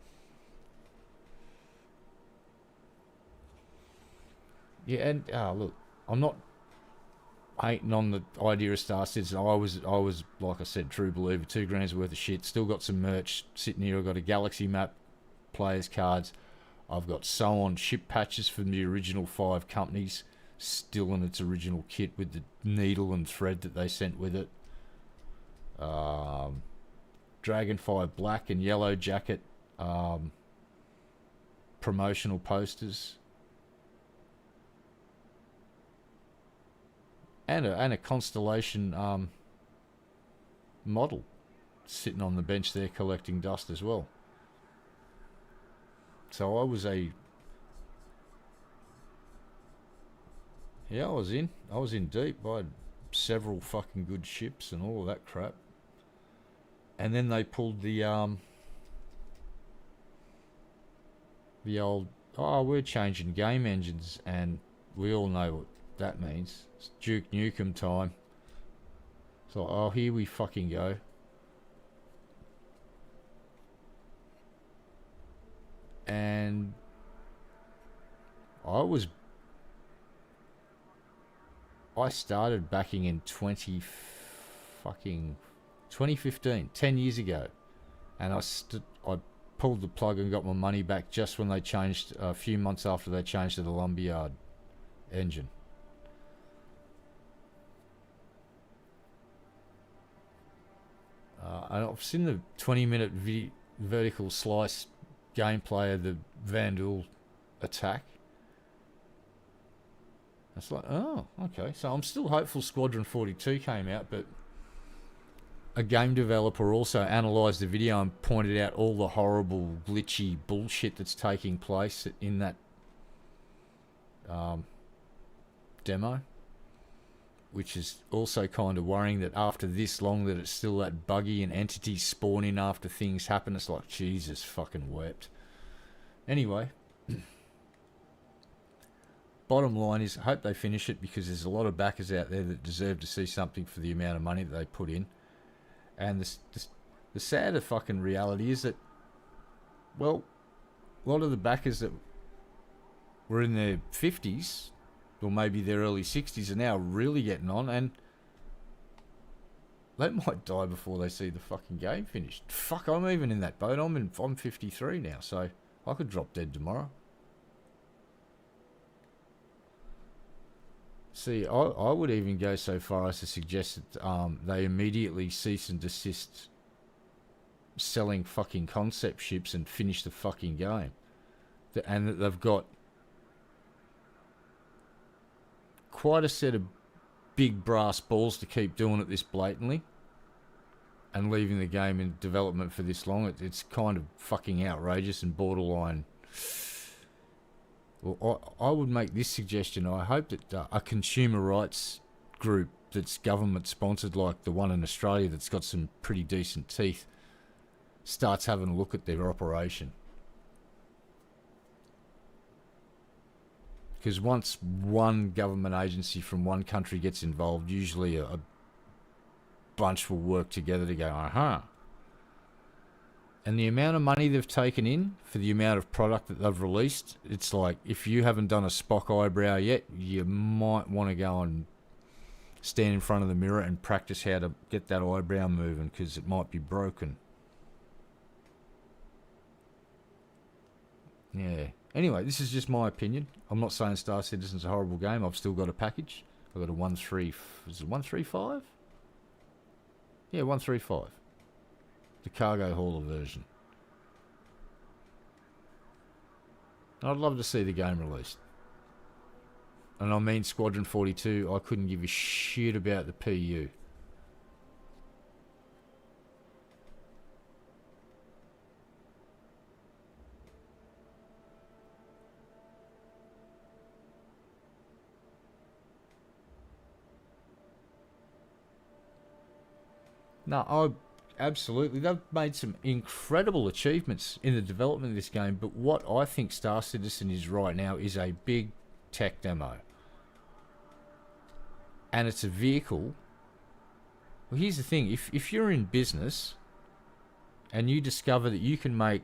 Yeah, and look, I'm not hating on the idea of Star Citizen. I was like I said, true believer. $2,000 worth of shit. Still got some merch sitting here. I've got a galaxy map, players cards. I've got sew-on ship patches from the original 5 companies, still in its original kit with the needle and thread that they sent with it. Dragonfire black and yellow jacket promotional posters. And a Constellation model sitting on the bench there collecting dust as well. So I was I was in deep. I had several fucking good ships and all of that crap. And then they pulled the old, we're changing game engines, and we all know what that means. It's Duke Nukem time. So, here we fucking go. And I started backing in 2015, 10 years ago, and I pulled the plug and got my money back just when they changed, a few months after they changed to the Lumberyard engine. And I've seen the 20-minute vertical slice gameplay of the Vandal attack. It's like, oh, okay. So I'm still hopeful Squadron 42 came out, but a game developer also analysed the video and pointed out all the horrible, glitchy bullshit that's taking place in that demo, which is also kind of worrying that after this long that it's still that buggy and entities spawn in after things happen. It's like, Jesus fucking wept. Anyway, bottom line is I hope they finish it, because there's a lot of backers out there that deserve to see something for the amount of money that they put in. And the sadder fucking reality is that, well, a lot of the backers that were in their 50s or maybe their early 60s are now really getting on, and they might die before they see the fucking game finished. Fuck, I'm even in that boat. I'm 53 now, so I could drop dead tomorrow. See, I would even go so far as to suggest that they immediately cease and desist selling fucking concept ships and finish the fucking game. And that they've got quite a set of big brass balls to keep doing it this blatantly and leaving the game in development for this long. It's kind of fucking outrageous and borderline. Well, I would make this suggestion. I hope that a consumer rights group that's government sponsored, like the one in Australia that's got some pretty decent teeth, starts having a look at their operation. Because once one government agency from one country gets involved, usually a bunch will work together to go, aha. And the amount of money they've taken in for the amount of product that they've released, it's like, if you haven't done a Spock eyebrow yet, you might want to go and stand in front of the mirror and practice how to get that eyebrow moving, because it might be broken. Yeah. Anyway, this is just my opinion. I'm not saying Star Citizen's a horrible game. I've still got a package. I've got a 1.3... Is it 135? Yeah, 135. The cargo hauler version. I'd love to see the game released. and I mean Squadron 42, I couldn't give a shit about the PU. No, absolutely. They've made some incredible achievements in the development of this game, but what I think Star Citizen is right now is a big tech demo. And it's a vehicle. Well, here's the thing. If you're in business and you discover that you can make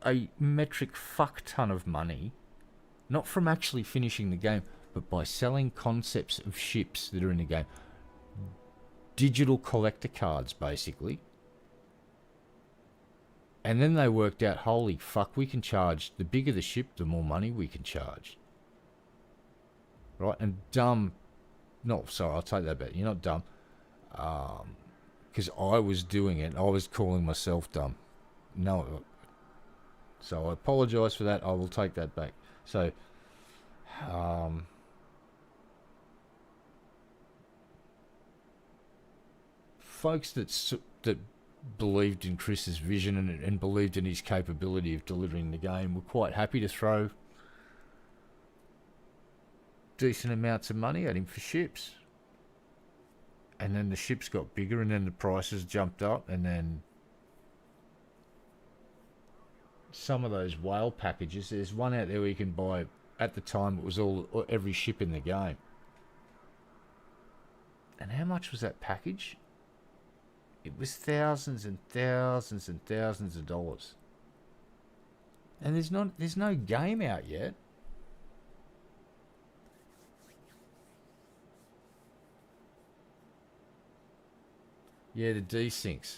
a metric fuck ton of money, not from actually finishing the game, but by selling concepts of ships that are in the game. Digital collector cards, basically. And then they worked out, holy fuck, we can charge, the bigger the ship, the more money we can charge. Right? And dumb, no, sorry, I'll take that back. You're not dumb. Because I was doing it. I was calling myself dumb. No. So I apologise for that. I will take that back. So, folks that believed in Chris's vision and believed in his capability of delivering the game were quite happy to throw decent amounts of money at him for ships. And then the ships got bigger, and then the prices jumped up, and then some of those whale packages, there's one out there where you can buy, at the time it was every ship in the game. And how much was that package? It was thousands and thousands and thousands of dollars. And there's no game out yet. Yeah, the desyncs.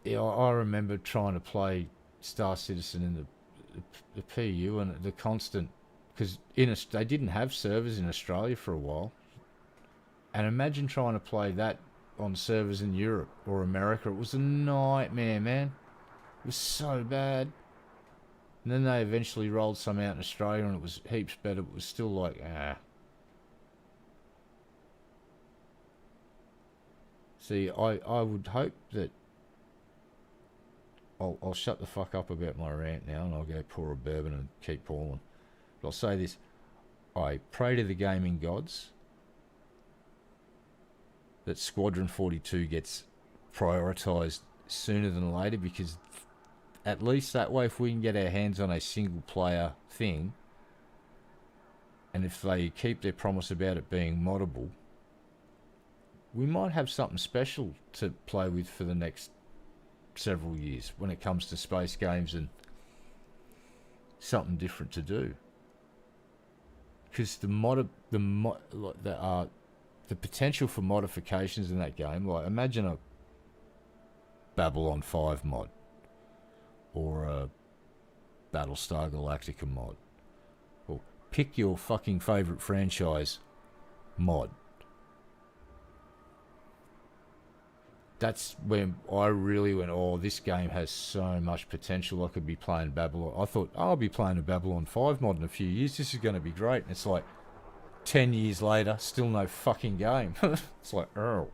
Yeah, I remember trying to play Star Citizen in the PU, and the constant, because they didn't have servers in Australia for a while. And imagine trying to play that on servers in Europe or America. It was a nightmare, man. It was so bad. And then they eventually rolled some out in Australia, and it was heaps better, but it was still like, See, I would hope that I'll shut the fuck up about my rant now, and I'll go pour a bourbon and keep pouring. But I'll say this. I pray to the gaming gods that Squadron 42 gets prioritised sooner than later, because at least that way, if we can get our hands on a single player thing, and if they keep their promise about it being moddable, we might have something special to play with for the next several years when it comes to space games, and something different to do. Because the potential for modifications in that game, like imagine a Babylon 5 mod or a Battlestar Galactica mod, or pick your fucking favourite franchise mod. That's when I really went, oh, this game has so much potential. I could be playing Babylon. I thought, I'll be playing a Babylon 5 mod in a few years. This is going to be great. And it's like 10 years later, still no fucking game. It's like, Earl.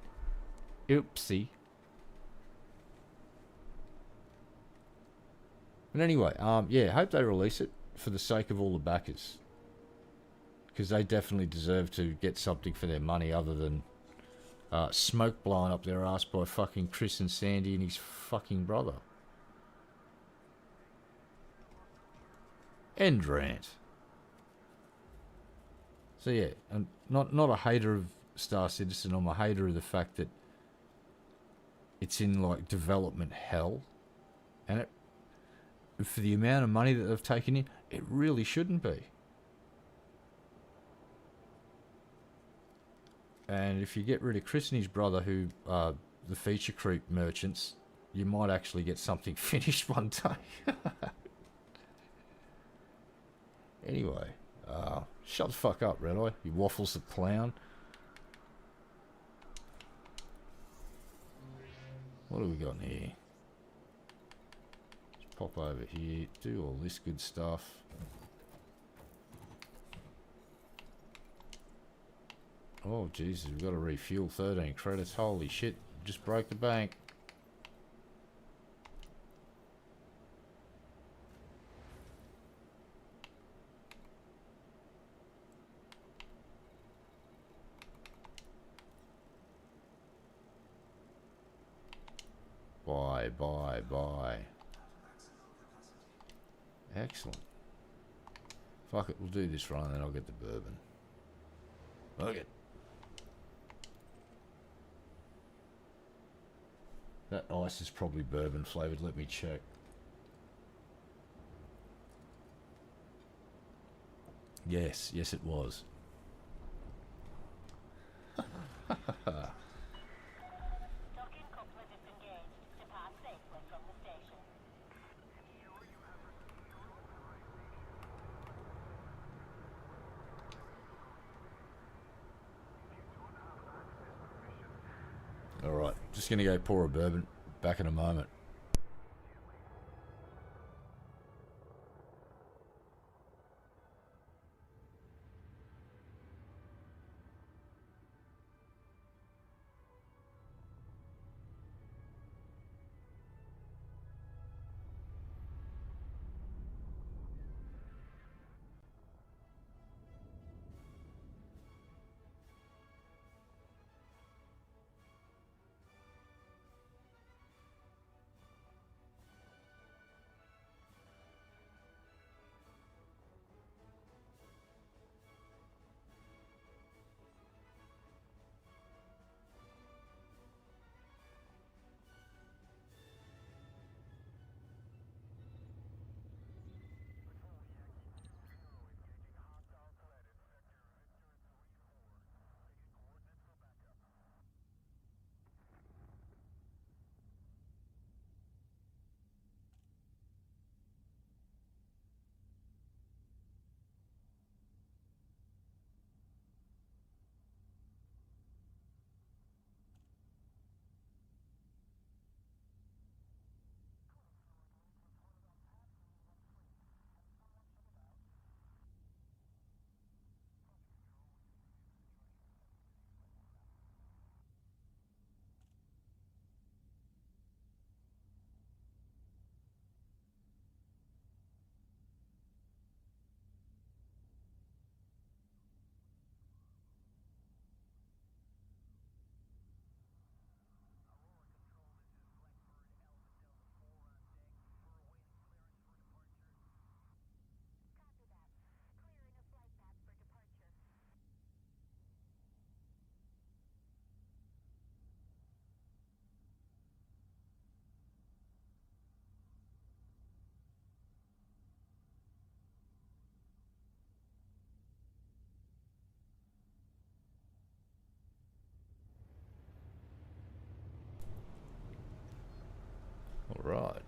Oopsie. But anyway, yeah, hope they release it for the sake of all the backers. Because they definitely deserve to get something for their money other than smoke blowing up their ass by fucking Chris and Sandy and his fucking brother. End rant. So yeah, I'm not a hater of Star Citizen. I'm a hater of the fact that it's in like development hell, and it, for the amount of money that they've taken in, it really shouldn't be. And if you get rid of Chris and his brother, who are the feature creep merchants, you might actually get something finished one day. Anyway, shut the fuck up, Red Eye. You waffles the clown. What have we got in here? pop over here, do all this good stuff. Oh Jesus, we've got to refuel 13 credits. Holy shit, just broke the bank. Buy. Excellent. Fuck it, we'll do this run and then I'll get the bourbon. Okay. That ice is probably bourbon flavoured, let me check. Yes, it was. Docking coupler disengaged. Depart safely from the station. Alright, just gonna go pour a bourbon. Back in a moment. Copy that. Clearing a flight path for departure. Alright.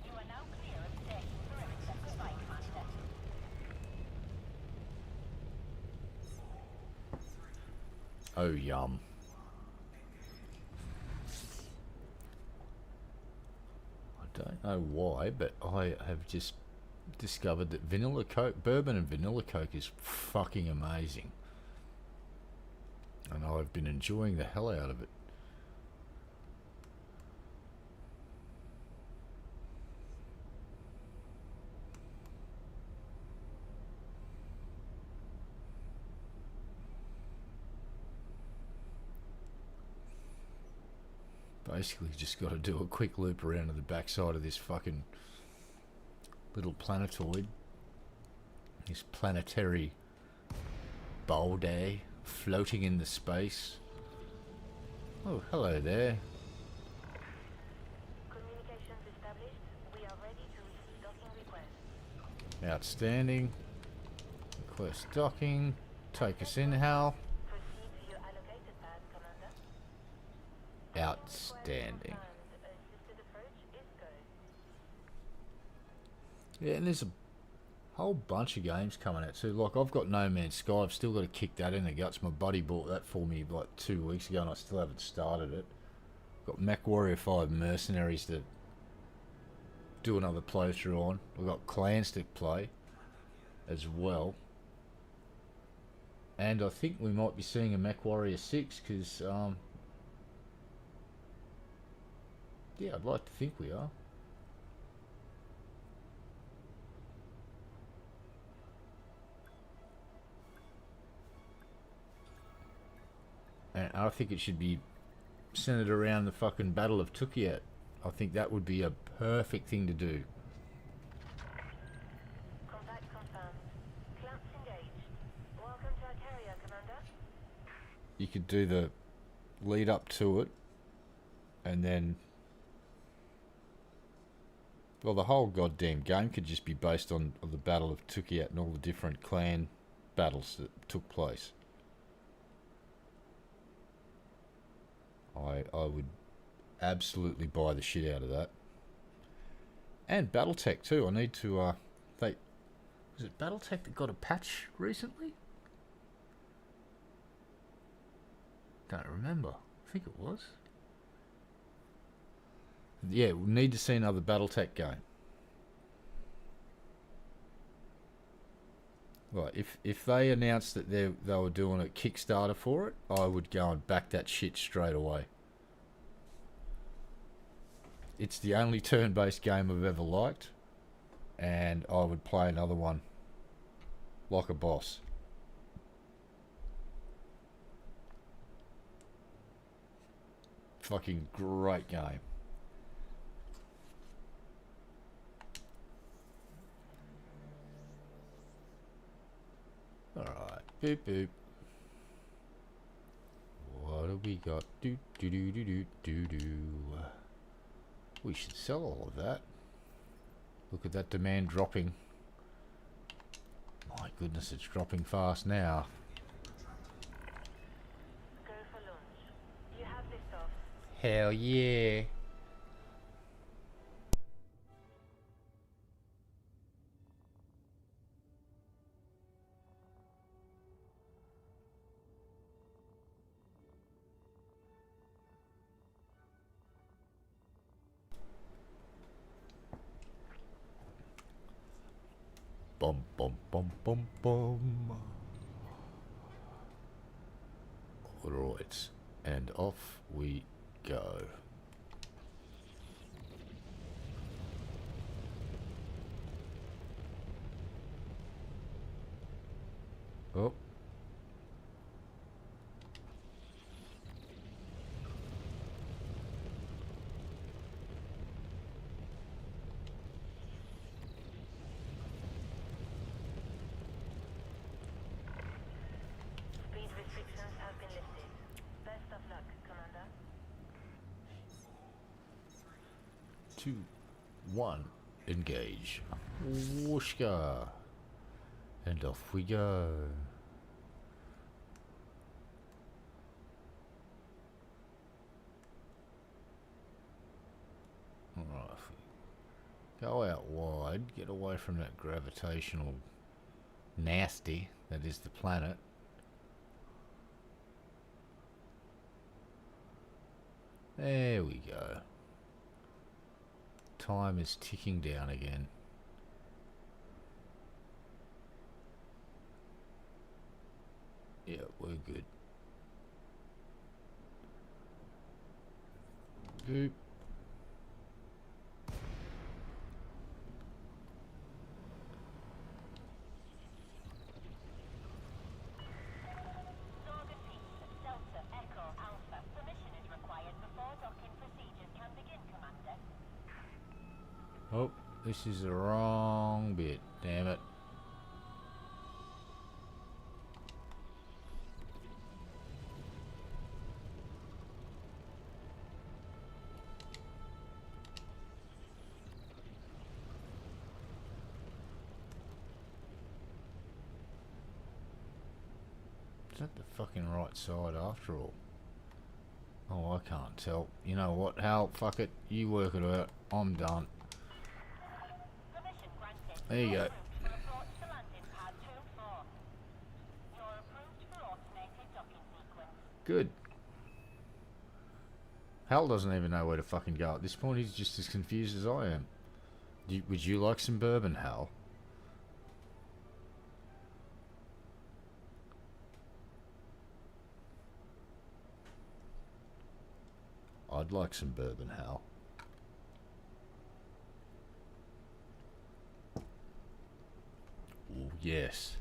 You are now clear of station perimeter. Goodbye, Commander. Oh yum. I don't know why, but I have just discovered that vanilla Coke, bourbon and vanilla Coke is fucking amazing. And I've been enjoying the hell out of it. Basically just got to do a quick loop around to the backside of this fucking little planetoid. This planetary bowl day floating in the space. Oh, hello there. Communications established. We are ready to receive docking request. Outstanding. Request docking. Take us in, Hal. Proceed to your allocated path, Commander. Outstanding. And assisted approach is go. Yeah, and there's Whole bunch of games coming out too. Like, I've got No Man's Sky. I've still got to kick that in the guts. My buddy bought that for me like 2 weeks ago, and I still haven't started it. Got Mech Warrior 5 Mercenaries to do another playthrough on. We've got Clans to play as well. And I think we might be seeing a Mech Warrior 6 because, yeah, I'd like to think we are. And I think it should be centered around the fucking Battle of Tukiat. I think that would be a perfect thing to do. Contact confirmed. Clamps engaged. Welcome to our carrier, Commander. You could do the lead up to it, and then, well, the whole goddamn game could just be based on the Battle of Tukiat and all the different clan battles that took place. I would absolutely buy the shit out of that. And Battletech too. I need to was it Battletech that got a patch recently? Don't remember. I think it was. Yeah, we need to see another Battletech game. Right, if they announced that they were doing a Kickstarter for it, I would go and back that shit straight away. It's the only turn-based game I've ever liked, and I would play another one like a boss. Fucking great game. Alright, boop boop. What have we got? Do do do do do do do. We should sell all of that. Look at that demand dropping. My goodness, it's dropping fast now. Go for launch. You have liftoff. Hell yeah. Bum bum bum bum bum. Alright, and off we go. Oh. Speed restrictions have been lifted. Best of luck, Commander. 2, 1, engage. Whooshka. And off we go. Alright, go out wide, get away from that gravitational nasty that is the planet. There we go. Time is ticking down again. Yeah, we're good. Boop. Northern Peaks, Delta, Echo, Alpha. Permission is required before docking procedures can begin, Commander. Oh, this is the wrong bit. Damn it. Is that the fucking right side after all? Oh, I can't tell. You know what, Hal? Fuck it. You work it out. I'm done. Permission granted. There you go. Route for approach Good. Hal doesn't even know where to fucking go at this point. He's just as confused as I am. Would you like some bourbon, Hal? I'd like some bourbon, Hal. Ooh, yes.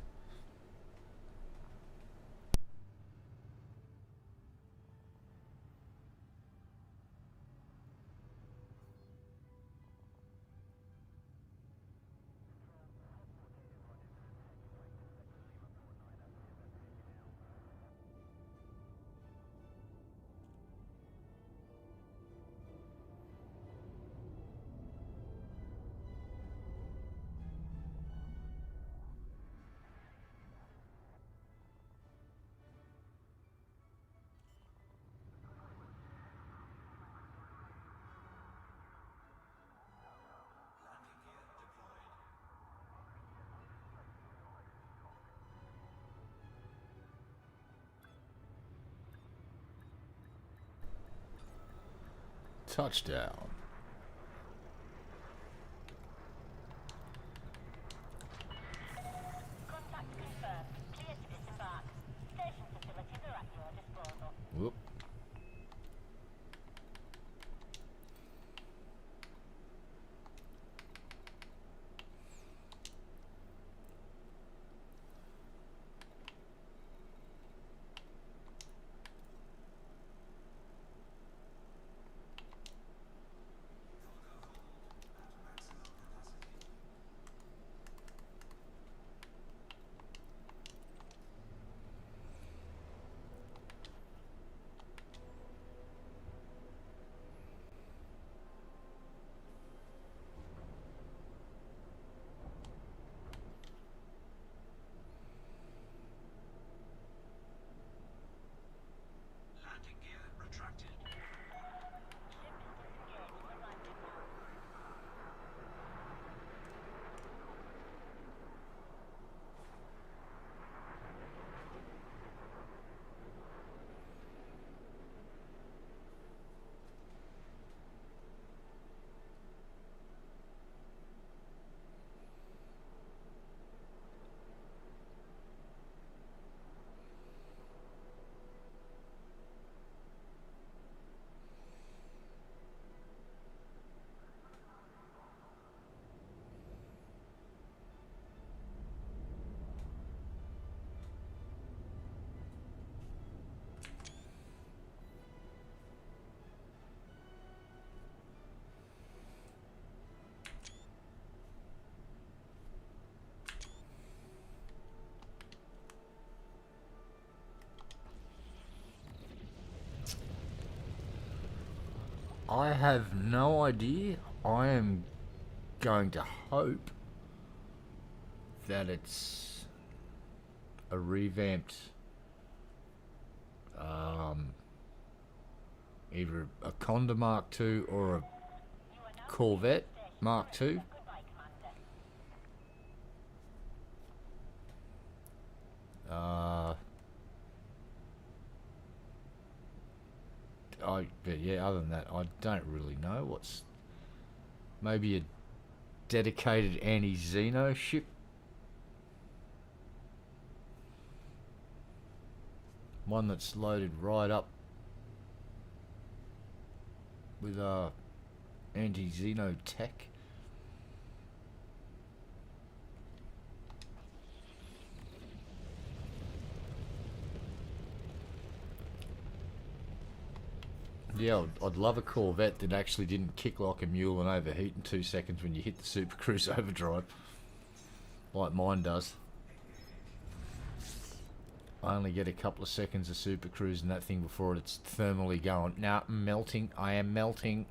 Touchdown. Contact confirmed. Clear to disembark. Station facilities are at your disposal. Whoop. Landing gear retracted. Ship is disengaged. Arriving now. I have no idea. I am going to hope that it's a revamped, either a Conda Mark II or a You are now Corvette station Mark II. Goodbye, Commander. But yeah, other than that, I don't really know. What's maybe a dedicated anti-Xeno ship? One that's loaded right up with anti-Xeno tech. Yeah, I'd love a Corvette that actually didn't kick like a mule and overheat in 2 seconds when you hit the Super Cruise overdrive, like mine does. I only get a couple of seconds of Super Cruise in that thing before it's thermally going, nah, I'm melting, I am melting.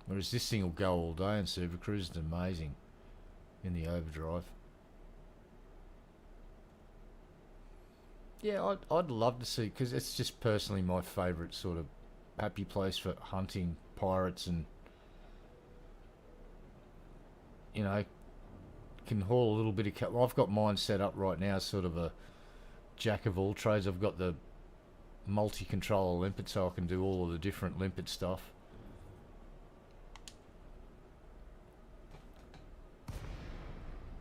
Whereas this thing will go all day in Super Cruise, it's amazing in the overdrive. Yeah, I'd love to see, because it's just personally my favourite sort of happy place for hunting pirates and, you know, can haul a little bit of... I've got mine set up right now, sort of a jack of all trades. I've got the multi-controller limpet, so I can do all of the different limpet stuff.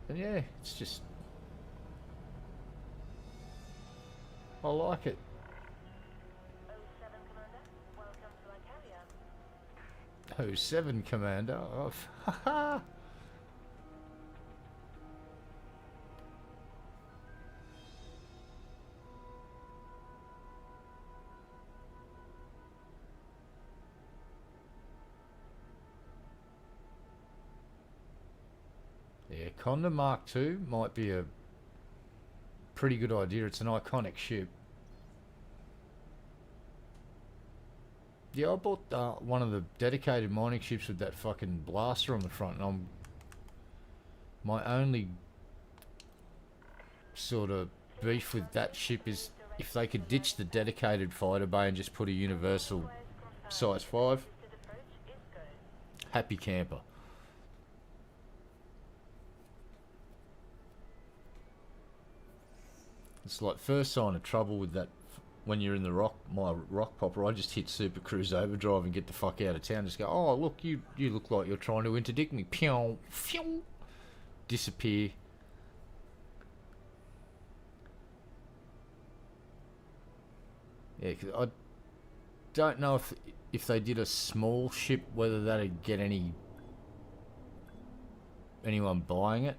And yeah, it's just... I like it. 07 Commander, welcome to our carrier. 07 Commander. Oh, haha. Yeah, Conda Mark II might be a pretty good idea. It's an iconic ship. Yeah, I bought one of the dedicated mining ships with that fucking blaster on the front, and my only sort of beef with that ship is if they could ditch the dedicated fighter bay and just put a universal size 5. Happy camper. It's like first sign of trouble with that when you're in the my rock popper. I just hit Super Cruise Overdrive and get the fuck out of town. Just go, oh look, you look like you're trying to interdict me. Pew, phew, disappear. Yeah, 'cause I don't know if they did a small ship, whether that'd get anyone buying it.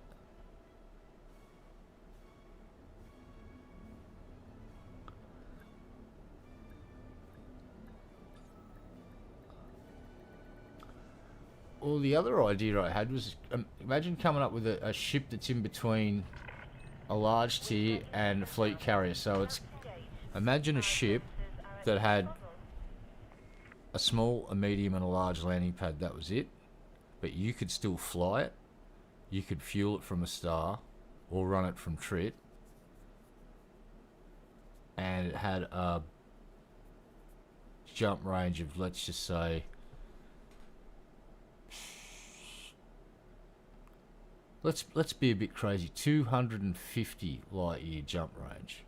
Well, the other idea I had was, imagine coming up with a ship that's in between a large tier and a fleet carrier. So it's, imagine a ship that had a small, a medium, and a large landing pad. That was it. But you could still fly it. You could fuel it from a star, or run it from Trit. And it had a jump range of, let's just say, let's be a bit crazy. 250 light year jump range.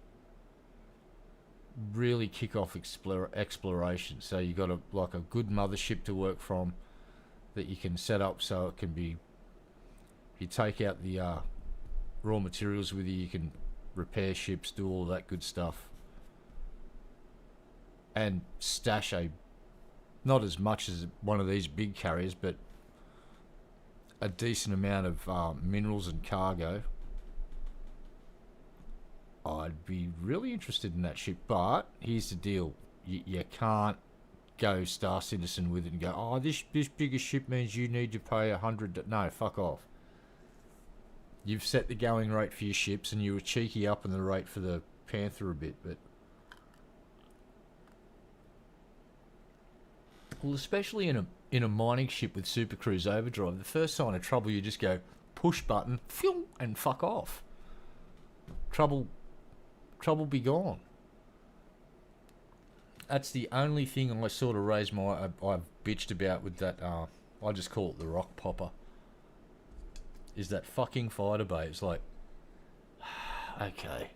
Really kick off exploration. So you got like a good mothership to work from that you can set up so it can be. You take out the raw materials with you. You can repair ships, do all that good stuff, and stash not as much as one of these big carriers, but a decent amount of minerals and cargo. I'd be really interested in that ship, but here's the deal: you can't go Star Citizen with it and go, oh, this bigger ship means you need to pay 100. No, fuck off. You've set the going rate for your ships, and you were cheeky up in the rate for the Panther a bit, but well, especially in a mining ship with Super Cruise Overdrive, the first sign of trouble, you just go push button, phew, and fuck off. Trouble be gone. That's the only thing I sort of raised I've bitched about with that. I just call it the rock popper. Is that fucking fighter bay? It's like, okay,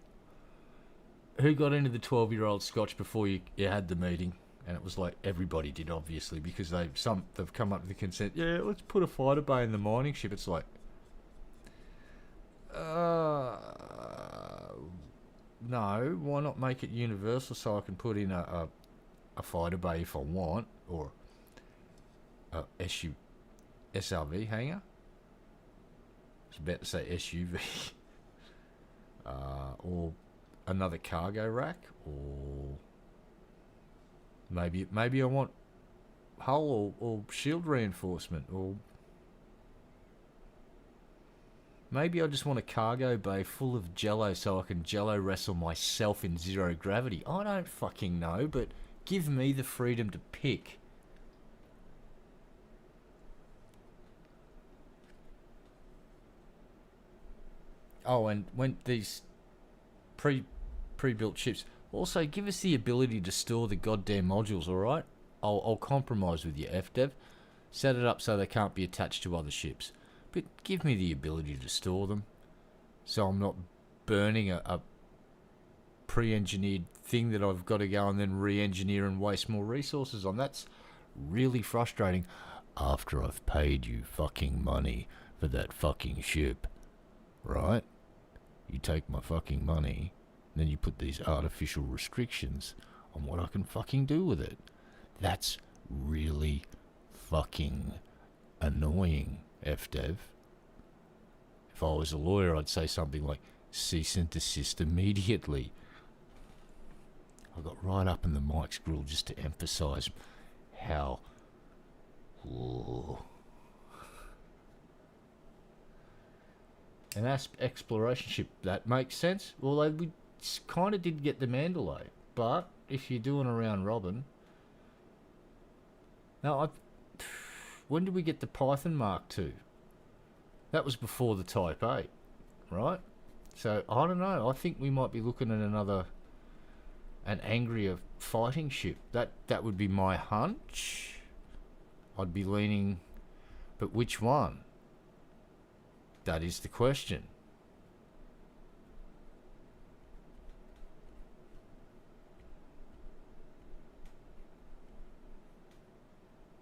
who got into the 12-year-old Scotch before you had the meeting? And it was like everybody did, obviously, because they've come up with the consent. Yeah, let's put a fighter bay in the mining ship. It's like, no, why not make it universal so I can put in a fighter bay if I want, or a SRV hangar. I was about to say SUV. Or another cargo rack, or maybe I want hull or shield reinforcement, or maybe I just want a cargo bay full of jello so I can jello wrestle myself in zero gravity. I don't fucking know, but give me the freedom to pick. Oh, and when these pre-built ships, also give us the ability to store the goddamn modules, alright? I'll compromise with you, FDev. Set it up so they can't be attached to other ships. But give me the ability to store them, so I'm not burning a pre-engineered thing that I've got to go and then re-engineer and waste more resources on. That's really frustrating after I've paid you fucking money for that fucking ship, right? You take my fucking money, then you put these artificial restrictions on what I can fucking do with it. That's really fucking annoying, FDev. If I was a lawyer, I'd say something like, cease and desist immediately. I got right up in the mic's grill just to emphasise how... Ooh. An exploration ship, that makes sense. Although we kind of did get the Mandalay. But if you're doing a round robin... Now, when did we get the Python Mark II? That was before the Type 8, right? So, I don't know. I think we might be looking at an angrier fighting ship. That would be my hunch. I'd be leaning... But which one? That is the question.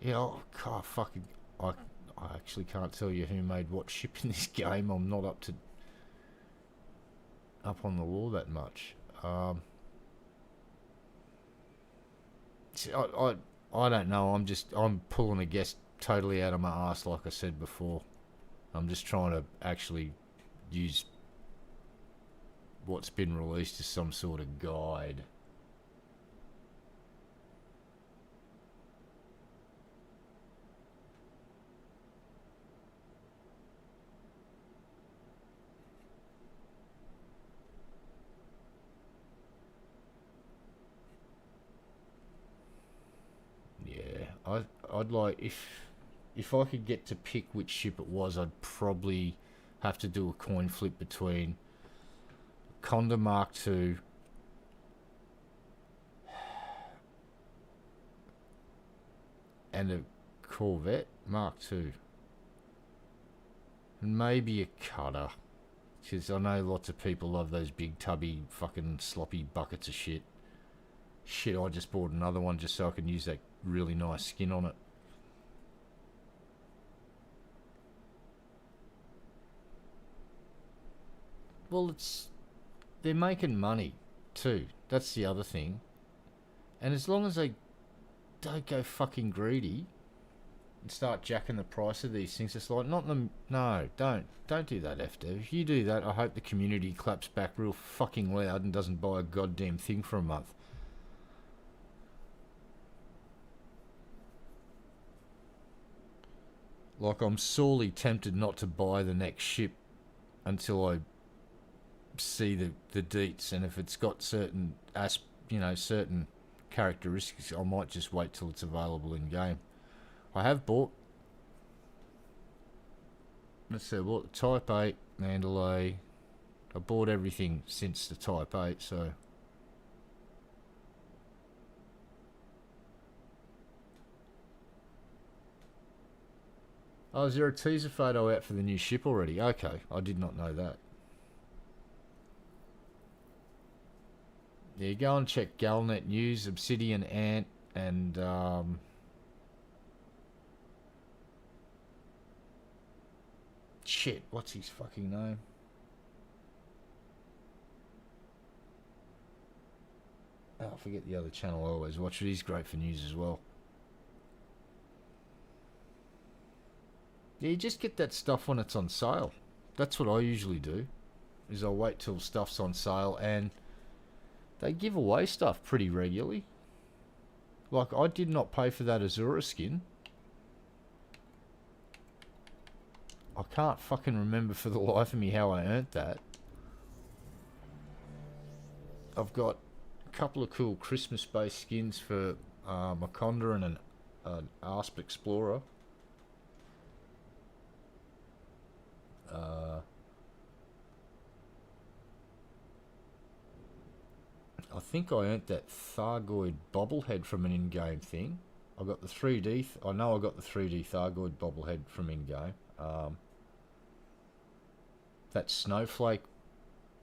Yeah, oh, God, fucking... I actually can't tell you who made what ship in this game. I'm not up on the law that much. See, I don't know. I'm pulling a guess totally out of my ass, like I said before. I'm just trying to actually use what's been released as some sort of guide. Yeah, I'd like, if I could get to pick which ship it was, I'd probably have to do a coin flip between Condor Mark II and a Corvette Mark II. And maybe a cutter. Because I know lots of people love those big tubby fucking sloppy buckets of shit. Shit, I just bought another one just so I can use that really nice skin on it. Well, they're making money too. That's the other thing. And as long as they don't go fucking greedy and start jacking the price of these things, it's like, no, don't do that, FD. If you do that, I hope the community claps back real fucking loud and doesn't buy a goddamn thing for a month. Like, I'm sorely tempted not to buy the next ship until I see the deets, and if it's got certain certain characteristics, I might just wait till it's available in game. I have bought, let's see, I bought the Type 8 Mandalay. I bought everything since the Type 8, so oh, is there a teaser photo out for the new ship already? Okay, I did not know that. Yeah, go and check Galnet News, Obsidian Ant, and shit, what's his fucking name? Oh, I forget the other channel I always watch. It is great for news as well. Yeah, you just get that stuff when it's on sale. That's what I usually do, is I'll wait till stuff's on sale, and they give away stuff pretty regularly. Like, I did not pay for that Azura skin. I can't fucking remember for the life of me how I earned that. I've got a couple of cool Christmas-based skins for my Condor and an Asp Explorer. I think I earned that Thargoid bobblehead from an in-game thing. I got the 3D... I know I got the 3D Thargoid bobblehead from in-game. that snowflake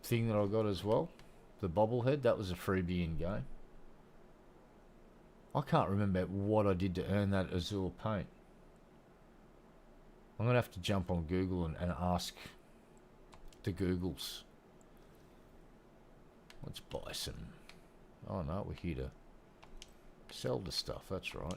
thing that I got as well, the bobblehead, that was a freebie in game. I can't remember what I did to earn that Azure paint. I'm gonna have to jump on Google and ask the Googles. Let's buy some. Oh no, we're here to sell the stuff, that's right.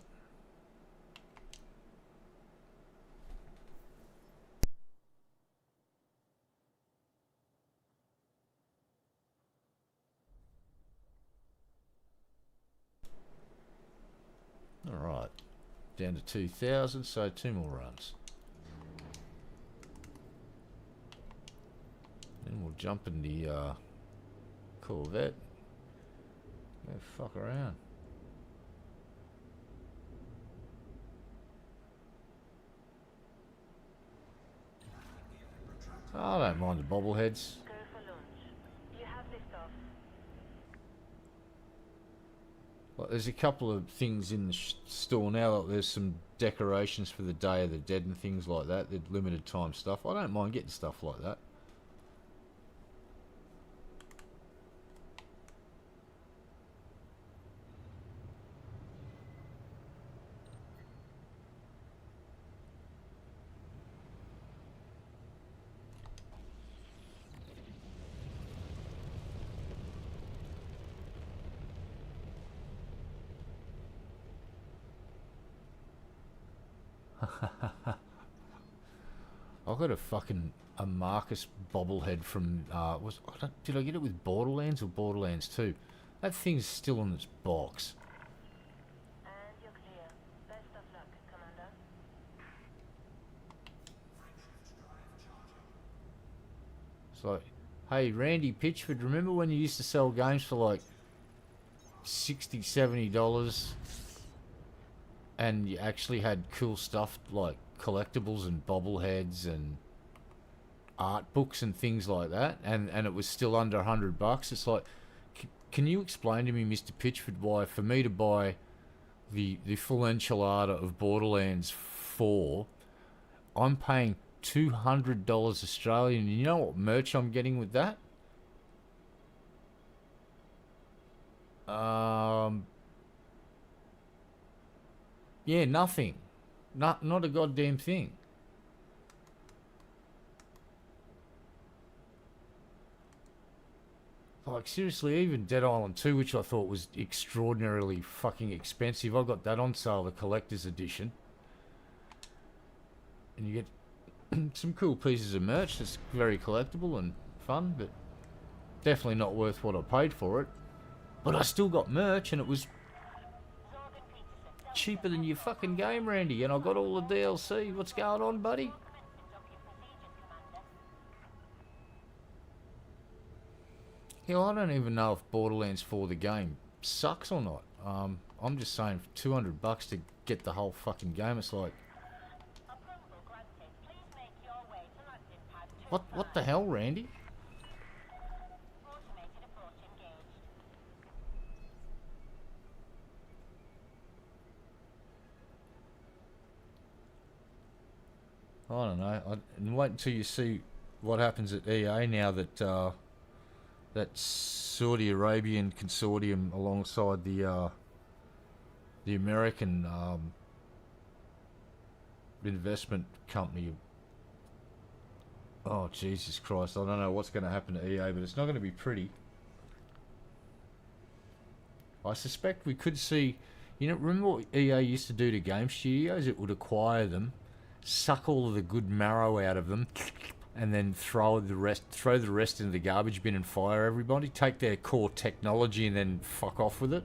Alright, down to 2,000, so 2 more runs. Then we'll jump in the Corvette. Go fuck around. I don't mind the bobbleheads. Go for launch. You have liftoff. Like, there's a couple of things in the store now. Like there's some decorations for the Day of the Dead and things like that. They're limited time stuff. I don't mind getting stuff like that. I got a fucking Marcus bobblehead from did I get it with Borderlands or Borderlands 2? That thing's still in its box. And you're clear. Best of luck, Commander. It's like, hey Randy Pitchford, remember when you used to sell games for like $60, $70 and you actually had cool stuff like collectibles and bobbleheads and art books and things like that, and it was still under $100? It's like, can you explain to me, Mr. Pitchford, why for me to buy the full enchilada of Borderlands 4, I'm paying $200 Australian, and you know what merch I'm getting with that? Yeah, nothing. Not a goddamn thing. Like, seriously, even Dead Island 2, which I thought was extraordinarily fucking expensive, I got that on sale, the collector's edition. And you get some cool pieces of merch that's very collectible and fun, but definitely not worth what I paid for it. But I still got merch, and it was cheaper than your fucking game, Randy, and I got all the DLC. What's going on, buddy? Yeah, I don't even know if Borderlands 4 the game sucks or not. I'm just saying, for $200 to get the whole fucking game, it's like, what the hell, Randy? I don't know. And wait until you see what happens at EA now that that Saudi Arabian consortium alongside the American investment company. Oh Jesus Christ! I don't know what's going to happen to EA, but it's not going to be pretty. I suspect we could see. You know, remember what EA used to do to game studios? It would acquire them, suck all of the good marrow out of them, and then throw the rest into the garbage bin and fire everybody. Take their core technology and then fuck off with it.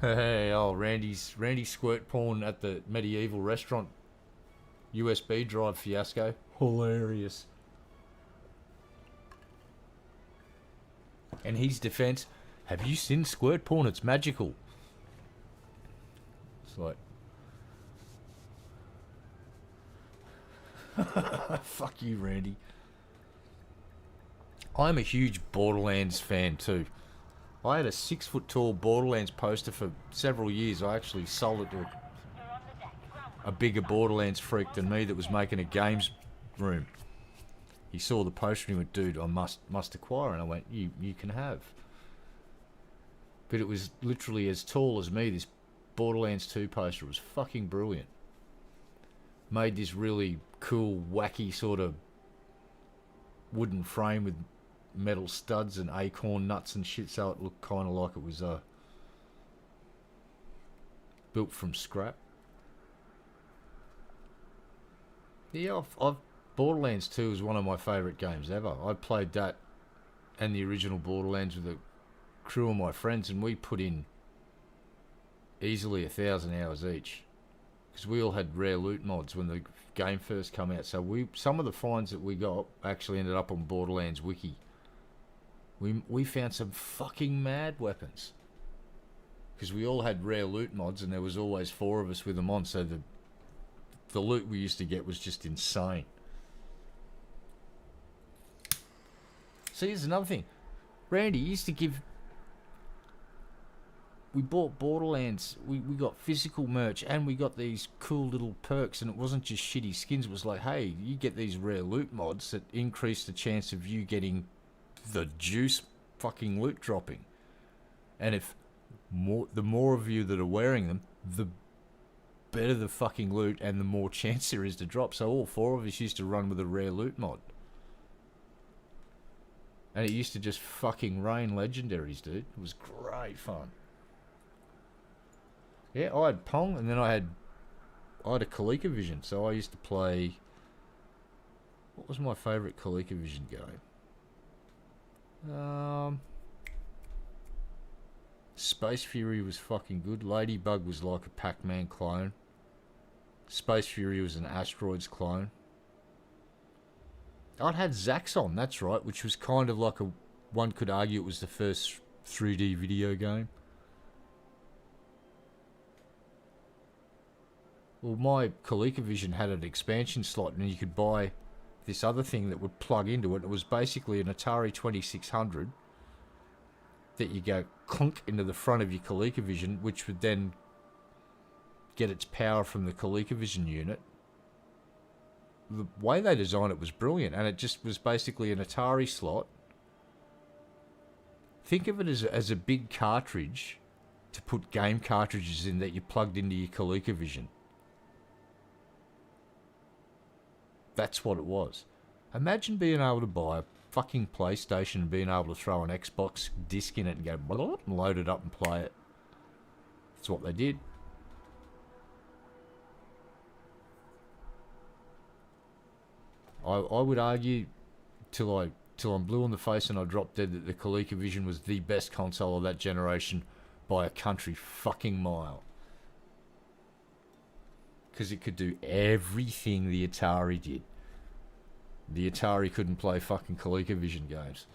Hey, oh, Randy squirt porn at the medieval restaurant USB drive fiasco. Hilarious. And his defense, have you seen squirt porn? It's magical. It's like, fuck you, Randy. I'm a huge Borderlands fan too. I had a 6-foot-tall Borderlands poster for several years. I actually sold it to a bigger Borderlands freak than me that was making a games room. He saw the poster and he went, dude, I must acquire. And I went, you can have. But it was literally as tall as me. This Borderlands 2 poster was fucking brilliant. Made this really cool, wacky sort of wooden frame with metal studs and acorn nuts and shit, so it looked kind of like it was built from scrap. Yeah, I've Borderlands 2 is one of my favourite games ever. I played that and the original Borderlands with a crew of my friends, and we put in easily 1,000 hours each, because we all had rare loot mods when the game first came out. So some of the finds that we got actually ended up on Borderlands Wiki. We found some fucking mad weapons, because we all had rare loot mods, and there was always 4 of us with them on. So the loot we used to get was just insane. See, here's another thing. Randy used to give... We bought Borderlands, we got physical merch, and we got these cool little perks, and it wasn't just shitty skins. It was like, hey, you get these rare loot mods that increase the chance of you getting the juice fucking loot dropping. And if the more of you that are wearing them, the better the fucking loot and the more chance there is to drop. So all 4 of us used to run with a rare loot mod. And it used to just fucking rain legendaries, dude. It was great fun. Yeah, I had Pong, and then I had a ColecoVision, so I used to play... What was my favourite ColecoVision game? Space Fury was fucking good. Ladybug was like a Pac-Man clone. Space Fury was an Asteroids clone. I'd had Zaxxon, that's right, which was kind of like one could argue it was the first 3D video game. Well, my ColecoVision had an expansion slot, and you could buy this other thing that would plug into it. It was basically an Atari 2600 that you go clunk into the front of your ColecoVision, which would then get its power from the ColecoVision unit. The way they designed it was brilliant, and it just was basically an Atari slot. Think of it as a big cartridge to put game cartridges in that you plugged into your ColecoVision. That's what it was. Imagine being able to buy a fucking PlayStation and being able to throw an Xbox disc in it and go blah, and load it up and play it. That's what they did. I would argue till I'm blue in the face and I drop dead that the ColecoVision was the best console of that generation by a country fucking mile. Because it could do everything the Atari did. The Atari couldn't play fucking ColecoVision games.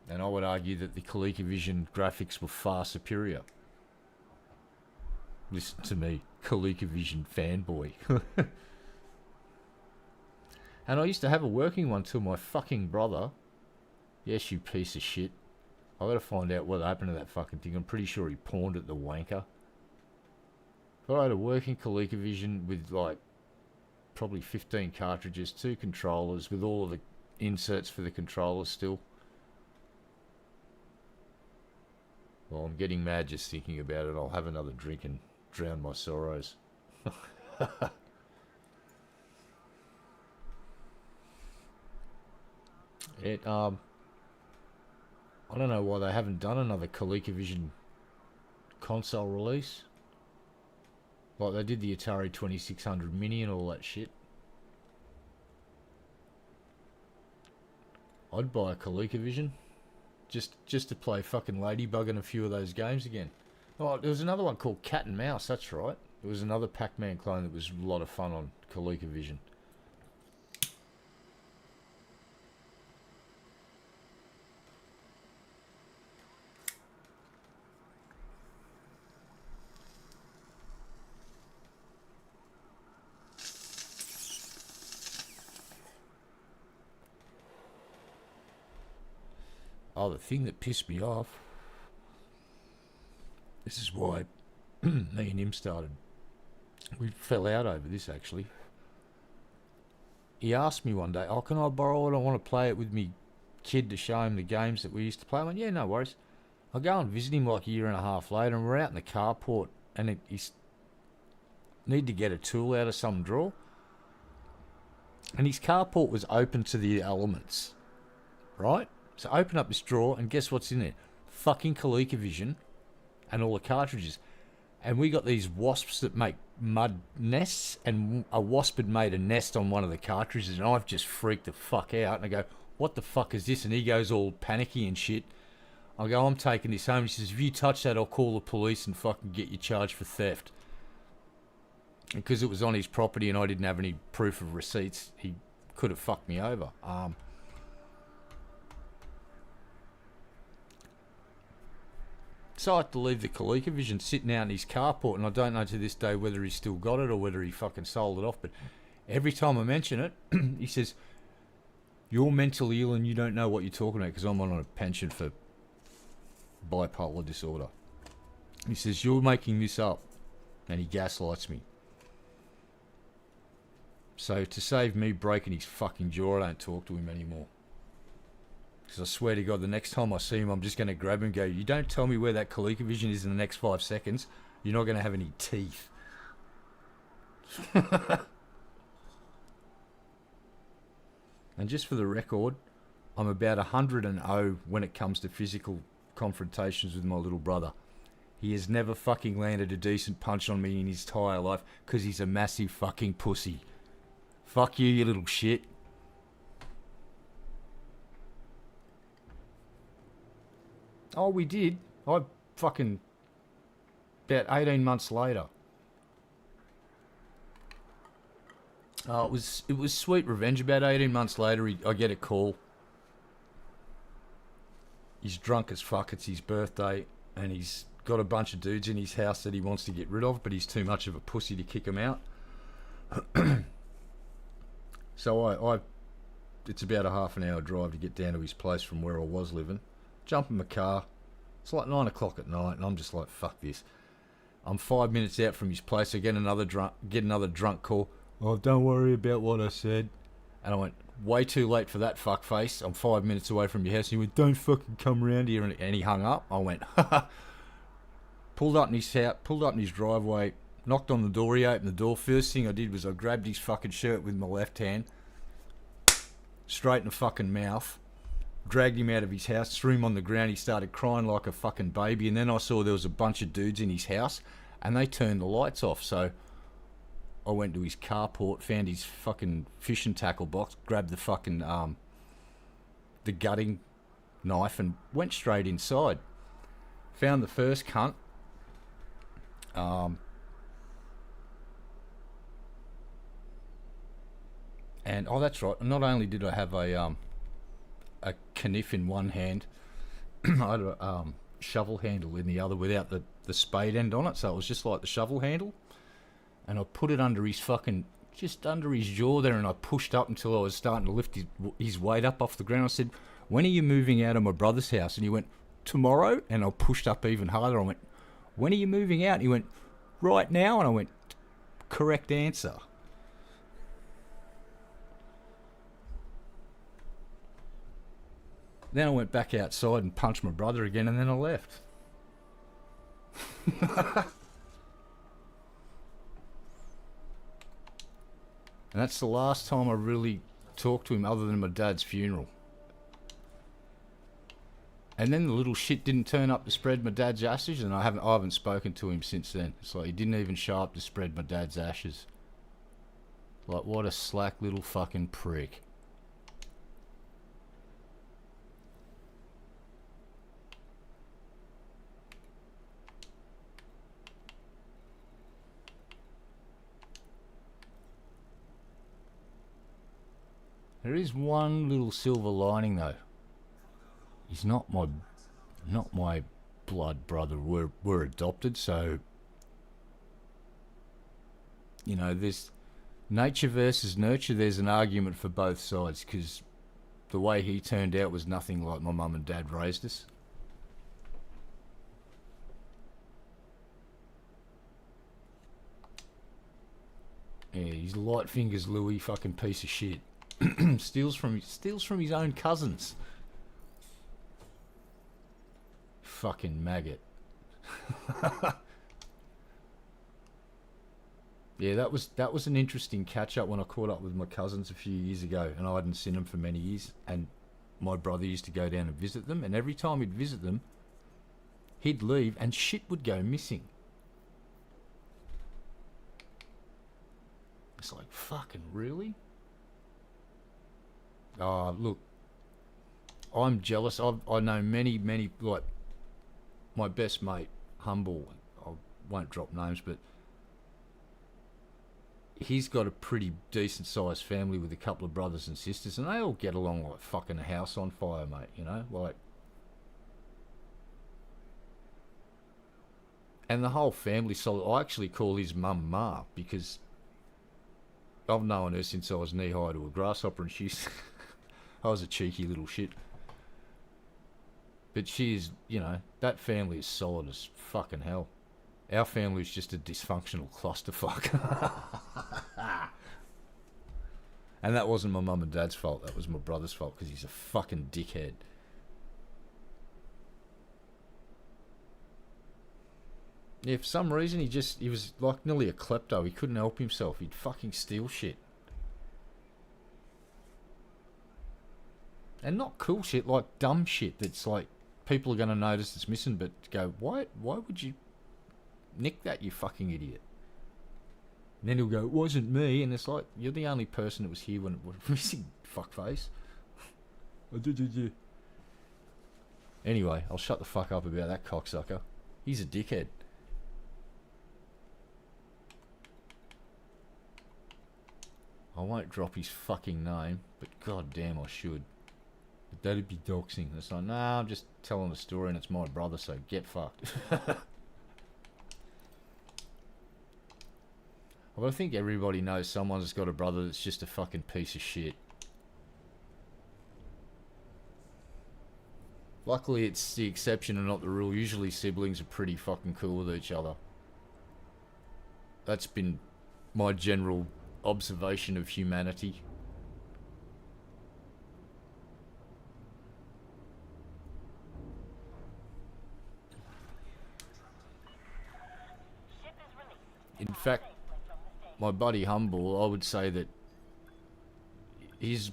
And I would argue that the ColecoVision graphics were far superior. Listen to me, ColecoVision fanboy. And I used to have a working one till my fucking brother... Yes, you piece of shit. I gotta find out what happened to that fucking thing. I'm pretty sure he pawned it, the wanker. But I had a working ColecoVision with like probably 15 cartridges, 2 controllers, with all of the inserts for the controllers still. Well, I'm getting mad just thinking about it. I'll have another drink and drown my sorrows. I don't know why they haven't done another ColecoVision console release. Like they did the Atari 2600 Mini and all that shit. I'd buy a ColecoVision just to play fucking Ladybug and a few of those games again. Oh, there was another one called Cat and Mouse, that's right. There was another Pac-Man clone that was a lot of fun on ColecoVision. Oh, the thing that pissed me off. This is why me and him started. We fell out over this, actually. he asked me one day, "Oh, can I borrow it? I want to play it with me kid to show him the games that we used to play." I went, "Yeah, no worries." I go and visit him like a year and a half later, and we're out in the carport, and he's need to get a tool out of some drawer, and his carport was open to the elements, right? So open up this drawer, and guess what's in there? Fucking ColecoVision and all the cartridges. And we got these wasps that make mud nests, and a wasp had made a nest on one of the cartridges, and I've just freaked the fuck out, and I go, "What the fuck is this?" And he goes all panicky and shit. I go, "I'm taking this home." He says, "If you touch that, I'll call the police and fucking get you charged for theft." Because it was on his property and I didn't have any proof of receipts, he could have fucked me over. So I had to leave the ColecoVision sitting out in his carport, and I don't know to this day whether he's still got it or whether he fucking sold it off. But every time I mention it, he says, "You're mentally ill and you don't know what you're talking about," because I'm on a pension for bipolar disorder. He says, "You're making this up," and he gaslights me. So to save me breaking his fucking jaw, I don't talk to him anymore. Because I swear to God, the next time I see him, I'm just going to grab him and go, "You don't tell me where that ColecoVision is in the next 5 seconds, you're not going to have any teeth." And just for the record, I'm about 100-0 when it comes to physical confrontations with my little brother. He has never fucking landed a decent punch on me in his entire life because he's a massive fucking pussy. Fuck you, you little shit. Oh, we did. I fucking... About 18 months later. It was sweet revenge. About 18 months later, I get a call. He's drunk as fuck. It's his birthday, and he's got a bunch of dudes in his house that he wants to get rid of, but he's too much of a pussy to kick them out. So it's about a half an hour drive to get down to his place from where I was living. Jump in my car. It's like 9 o'clock at night, and I'm just like, fuck this. I'm 5 minutes out from his place. I get another drunk call. "Oh, don't worry about what I said." And I went, "Way too late for that fuckface. I'm 5 minutes away from your house." And he went, "Don't fucking come around here." And he hung up. I went, haha. Pulled up in his house, pulled up in his driveway, knocked on the door. He opened the door. First thing I did was I grabbed his fucking shirt with my left hand, straight in the fucking mouth, dragged him out of his house, threw him on the ground. He started crying like a fucking baby. And then I saw there was a bunch of dudes in his house, and they turned the lights off. So I went to his carport, found his fucking fishing tackle box, grabbed the fucking the gutting knife, and went straight inside. Found the first cunt. And oh, that's right. Not only did I have a kniff in one hand, I had a shovel handle in the other without the spade end on it, so it was just like the shovel handle. And I put it under his fucking, just under his jaw there, and I pushed up until I was starting to lift his weight up off the ground. I said, "When are you moving out of my brother's house?" And he went, "Tomorrow." And I pushed up even harder. I went, "When are you moving out?" And he went, "Right now." And I went, "Correct answer." Then I went back outside and punched my brother again, and then I left. And that's the last time I really talked to him other than my dad's funeral. And then the little shit didn't turn up to spread my dad's ashes, and I haven't spoken to him since then. It's like he didn't even show up to spread my dad's ashes. Like, what a slack little fucking prick. There is one little silver lining though. He's not my blood brother. We're adopted, so you know, there's nature versus nurture. There's an argument for both sides, because the way he turned out was nothing like my mum and dad raised us. Yeah, he's light fingers Louis, fucking piece of shit. steals from his own cousins. Fucking maggot. Yeah, that was an interesting catch up when I caught up with my cousins a few years ago, and I hadn't seen them for many years. And my brother used to go down and visit them, and every time he'd visit them, he'd leave and shit would go missing. It's like, fucking really? Oh, look, I'm jealous. I know many, like, my best mate, Humble, I won't drop names, but he's got a pretty decent sized family with a couple of brothers and sisters, and they all get along like fucking a house on fire, mate, you know? Like, and the whole family solid. I actually call his mum Ma, because I've known her since I was knee high to a grasshopper, and she's I was a cheeky little shit. But she is, you know, that family is solid as fucking hell. Our family is just a dysfunctional clusterfuck. And that wasn't my mum and dad's fault, that was my brother's fault, because he's a fucking dickhead. Yeah, for some reason he was like nearly a klepto. He couldn't help himself. He'd fucking steal shit. And not cool shit, like dumb shit that's like people are going to notice it's missing, but go, why would you nick that, you fucking idiot? And then he'll go, it wasn't me, and it's like, you're the only person that was here when it was missing, fuckface. Anyway, I'll shut the fuck up about that cocksucker. He's a dickhead. I won't drop his fucking name, but god damn I should. But that'd be doxing. It's like, nah, I'm just telling a story and it's my brother, so get fucked. Well, I think everybody knows someone's got a brother that's just a fucking piece of shit. Luckily, it's the exception and not the rule. Usually siblings are pretty fucking cool with each other. That's been my general observation of humanity. Ship is released. In fact, Safely from the station. my buddy Humble, I would say that his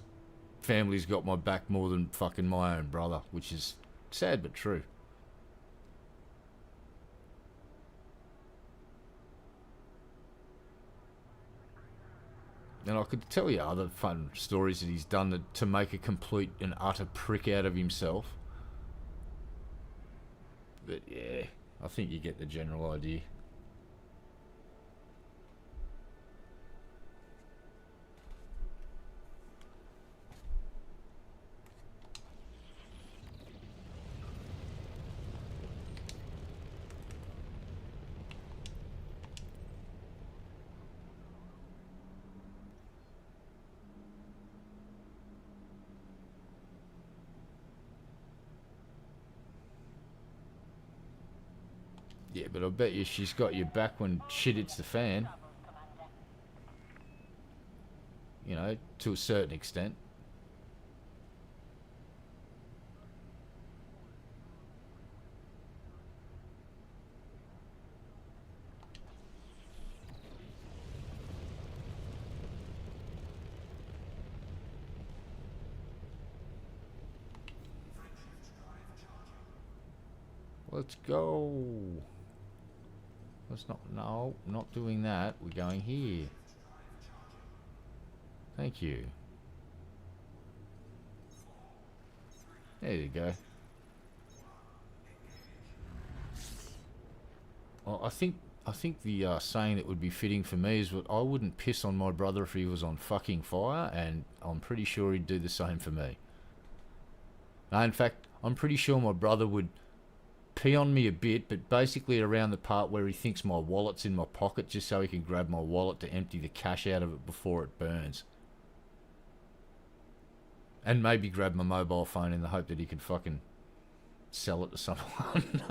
family's got my back more than fucking my own brother, which is sad but true. And I could tell you other fun stories that he's done to make a complete and utter prick out of himself. But yeah, I think you get the general idea. Yeah, but I bet you she's got your back when shit hits the fan. Troubles, Commander. You know, to a certain extent. Let's go. Let's not, no, not doing that. We're going here. Thank you. There you go. Well, I think the saying that would be fitting for me is that I wouldn't piss on my brother if he was on fucking fire, and I'm pretty sure he'd do the same for me. No, in fact, I'm pretty sure my brother would pee on me a bit, but basically around the part where he thinks my wallet's in my pocket, just so he can grab my wallet to empty the cash out of it before it burns. And maybe grab my mobile phone in the hope that he can fucking sell it to someone.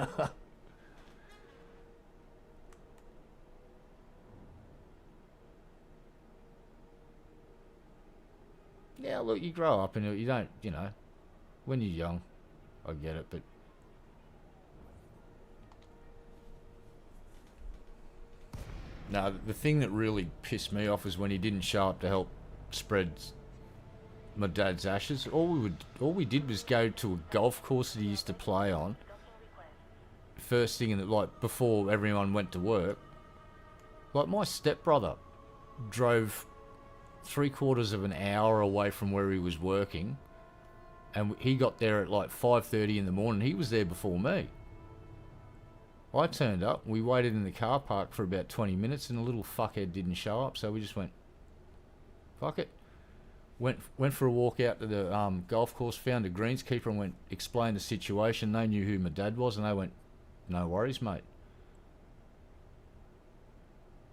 Yeah, look, you grow up and you don't, you know, when you're young, I get it, but no, the thing that really pissed me off was when he didn't show up to help spread my dad's ashes. All we did was go to a golf course that he used to play on. First thing in the, like before everyone went to work. Like my stepbrother drove 3/4 of an hour away from where he was working, and he got there at like 5:30 in the morning. He was there before me. I turned up, we waited in the car park for about 20 minutes and the little fuckhead didn't show up, so we just went, fuck it. Went for a walk out to the golf course, found a greenskeeper and went, explained the situation. They knew who my dad was and they went, no worries, mate.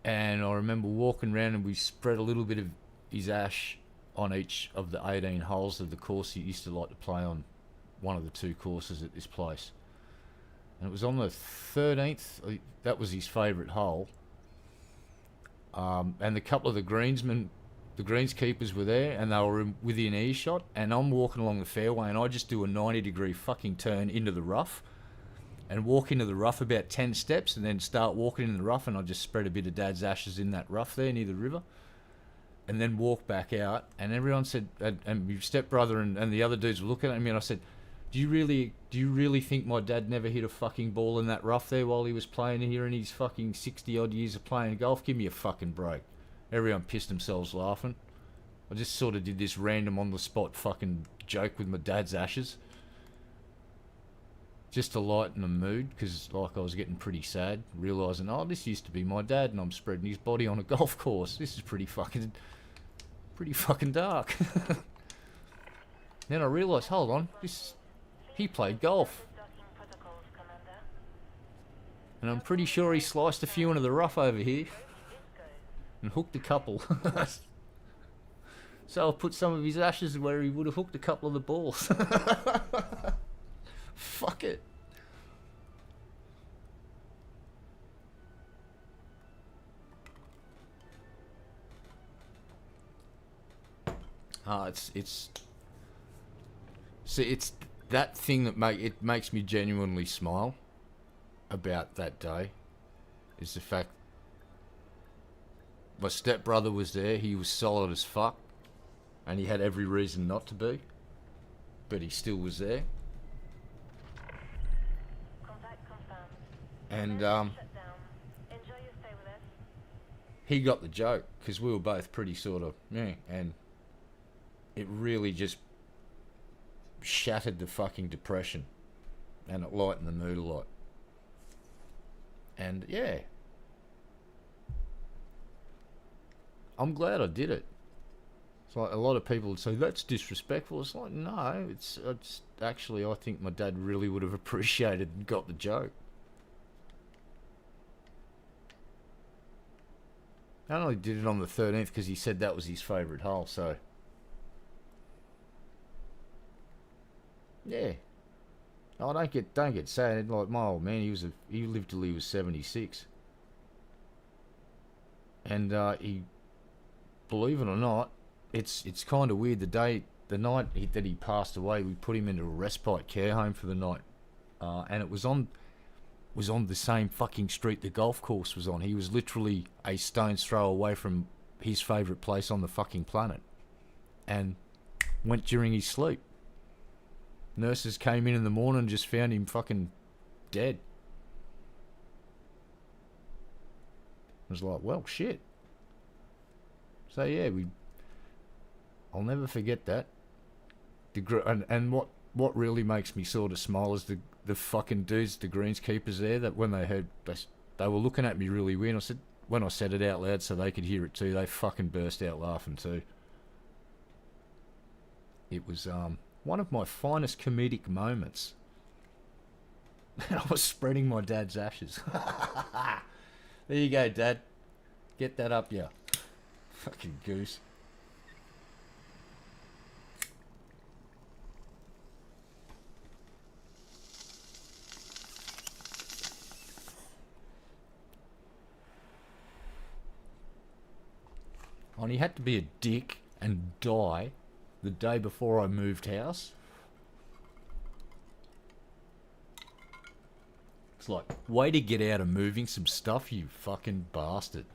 And I remember walking around and we spread a little bit of his ash on each of the 18 holes of the course he used to like to play on, one of the two courses at this place. And it was on the 13th, that was his favourite hole. And a couple of the greenskeepers were there and they were within earshot. And I'm walking along the fairway and I just do a 90-degree fucking turn into the rough. And walk into the rough about 10 steps and then start walking in the rough. And I just spread a bit of Dad's ashes in that rough there near the river. And then walk back out. And everyone said, and my stepbrother and the other dudes were looking at me and I said, do you really think my dad never hit a fucking ball in that rough there while he was playing here in his fucking 60 odd years of playing golf? Give me a fucking break. Everyone pissed themselves laughing. I just sort of did this random on the spot fucking joke with my dad's ashes. Just to lighten the mood, because like I was getting pretty sad, realising, oh, this used to be my dad and I'm spreading his body on a golf course. This is pretty fucking dark. Then I realised, hold on, he played golf. And I'm pretty sure he sliced a few into the rough over here. And hooked a couple. So I put some of his ashes where he would have hooked a couple of the balls. Fuck it. It's that thing that makes me genuinely smile about that day is the fact my stepbrother was there. He was solid as fuck and he had every reason not to be, but he still was there. And he got the joke because we were both pretty sort of and it really just shattered the fucking depression and it lightened the mood a lot. And yeah, I'm glad I did it. It's like a lot of people would say that's disrespectful. It's like, no, it's actually, I think my dad really would have appreciated and got the joke. I only did it on the 13th because he said that was his favourite hole, so yeah. Oh, don't get sad. Like my old man, he lived till he was 76, and he, believe it or not, it's kind of weird. The night that he passed away, we put him into a respite care home for the night, and it was on the same fucking street the golf course was on. He was literally a stone's throw away from his favourite place on the fucking planet, and went during his sleep. Nurses came in the morning and just found him fucking dead. I was like, well, shit. So yeah, I'll never forget that. And what really makes me sort of smile is the fucking dudes, the greenskeepers there, that when they heard, they were looking at me really weird. I said, when I said it out loud so they could hear it too, they fucking burst out laughing too. It was one of my finest comedic moments. I was spreading my dad's ashes. There you go, Dad. Get that up, yeah. Fucking goose. And he had to be a dick and die the day before I moved house. It's like, way to get out of moving some stuff, you fucking bastard.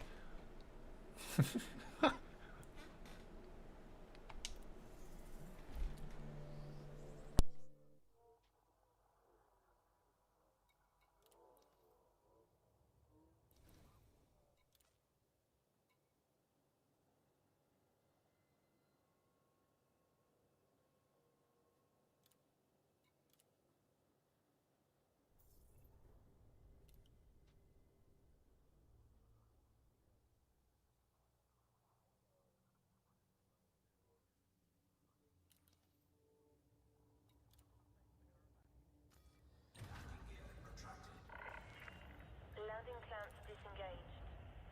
Landing clamps disengaged.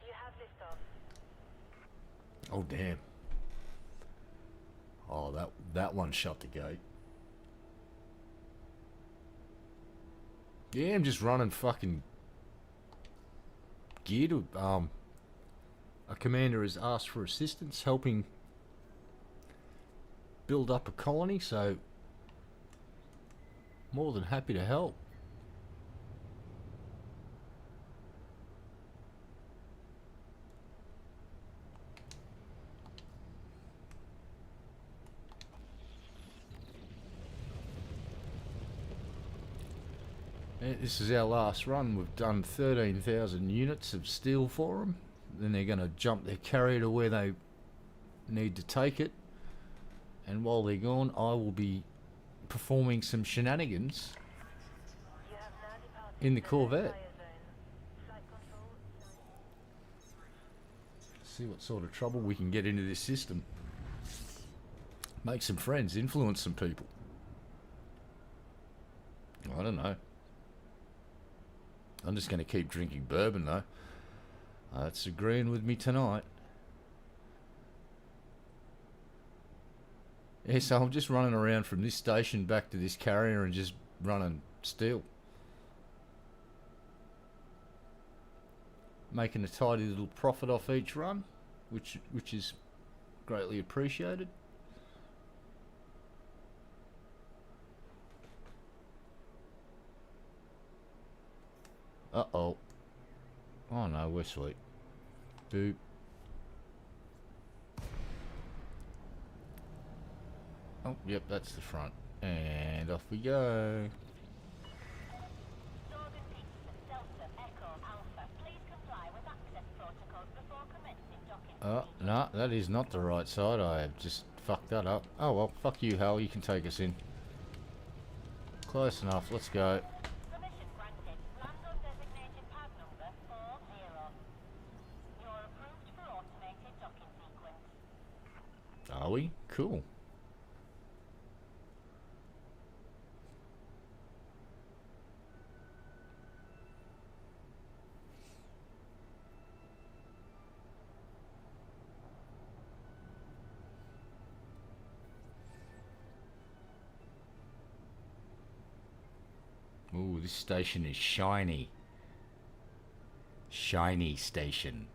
Do you have liftoff? Oh damn. Oh, that one shut the gate. Yeah, I'm just running fucking gear to a commander has asked for assistance helping build up a colony, so more than happy to help. This is our last run. We've done 13,000 units of steel for them. Then they're going to jump their carrier to where they need to take it. And while they're gone, I will be performing some shenanigans You have now departed in the Corvette. fire zone. Flight control. See what sort of trouble we can get into this system. Make some friends, influence some people. I don't know. I'm just going to keep drinking bourbon though. That's agreeing with me tonight. Yeah, so I'm just running around from this station back to this carrier and just running steel. Making a tidy little profit off each run, which is greatly appreciated. Uh-oh. Oh no, we're sweet. Boop. Oh, yep, that's the front. And off we go. Jordan Peterson, Delta, Echo, Alpha. Please comply with access protocols before commencing docking. Oh, no, that is not the right side. I have just fucked that up. Oh well, fuck you, Hal. You can take us in. Close enough. Let's go. Permission granted. Land on designated pad number 40. You're approved for automated docking sequence. Are we? Cool. Ooh, this station is shiny. Shiny station.